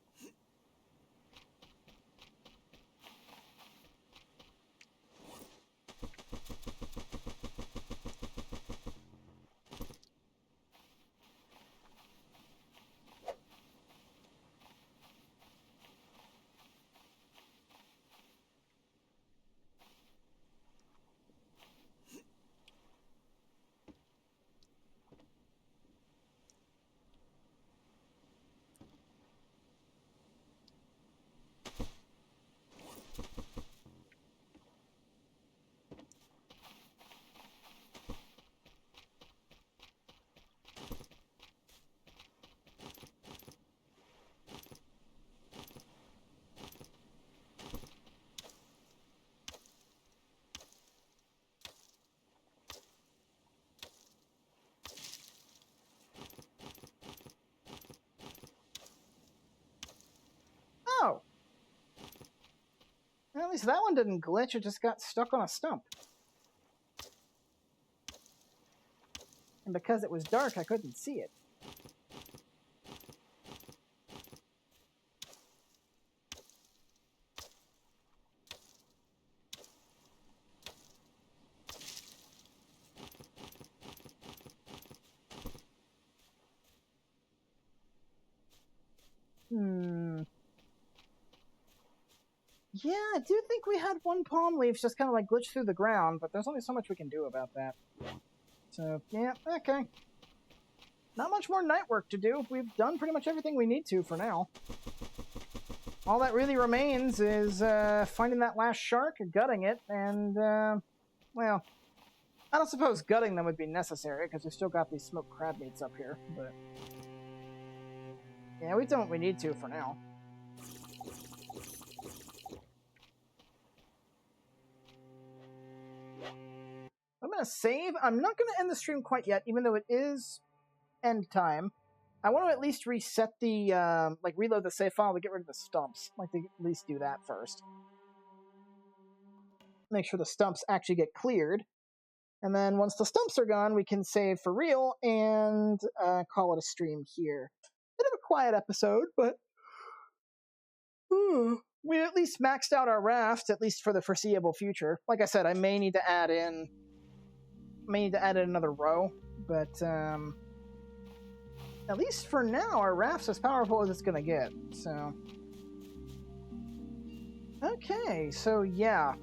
Speaker 1: least that one didn't glitch, it just got stuck on a stump. And because it was dark, I couldn't see it. Yeah, I do think we had one palm leaf just kind of like glitch through the ground, but there's only so much we can do about that. So, yeah, okay. Not much more night work to do. We've done pretty much everything we need to for now. All that really remains is finding that last shark, gutting it, and, well, I don't suppose gutting them would be necessary, because we've still got these smoked crab meats up here, but... yeah, we've done what we need to for now. I'm going to save. I'm not going to end the stream quite yet, even though it is end time. I want to at least reset the, reload the save file to get rid of the stumps. I'd like to at least do that first. Make sure the stumps actually get cleared. And then once the stumps are gone, we can save for real and call it a stream here. Bit of a quiet episode, but we at least maxed out our raft, at least for the foreseeable future. Like I said, I may need to add in another row, but at least for now, our raft's as powerful as it's gonna get. So, okay, so yeah.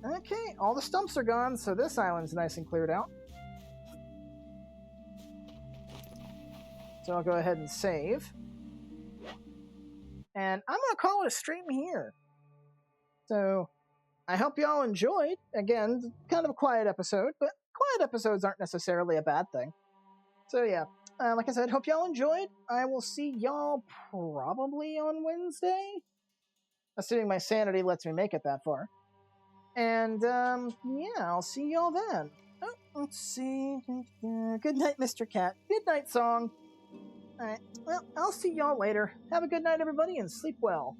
Speaker 1: Okay, all the stumps are gone, so this island's nice and cleared out. So I'll go ahead and save. And I'm gonna call it a stream here. So, I hope y'all enjoyed. Again, kind of a quiet episode, but quiet episodes aren't necessarily a bad thing. So yeah, like I said, hope y'all enjoyed. I will see y'all probably on Wednesday, assuming my sanity lets me make it that far. And yeah, I'll see y'all then. Oh, let's see. Good night, Mr. Cat. Good night, song. All right. Well, I'll see y'all later. Have a good night, everybody, and sleep well.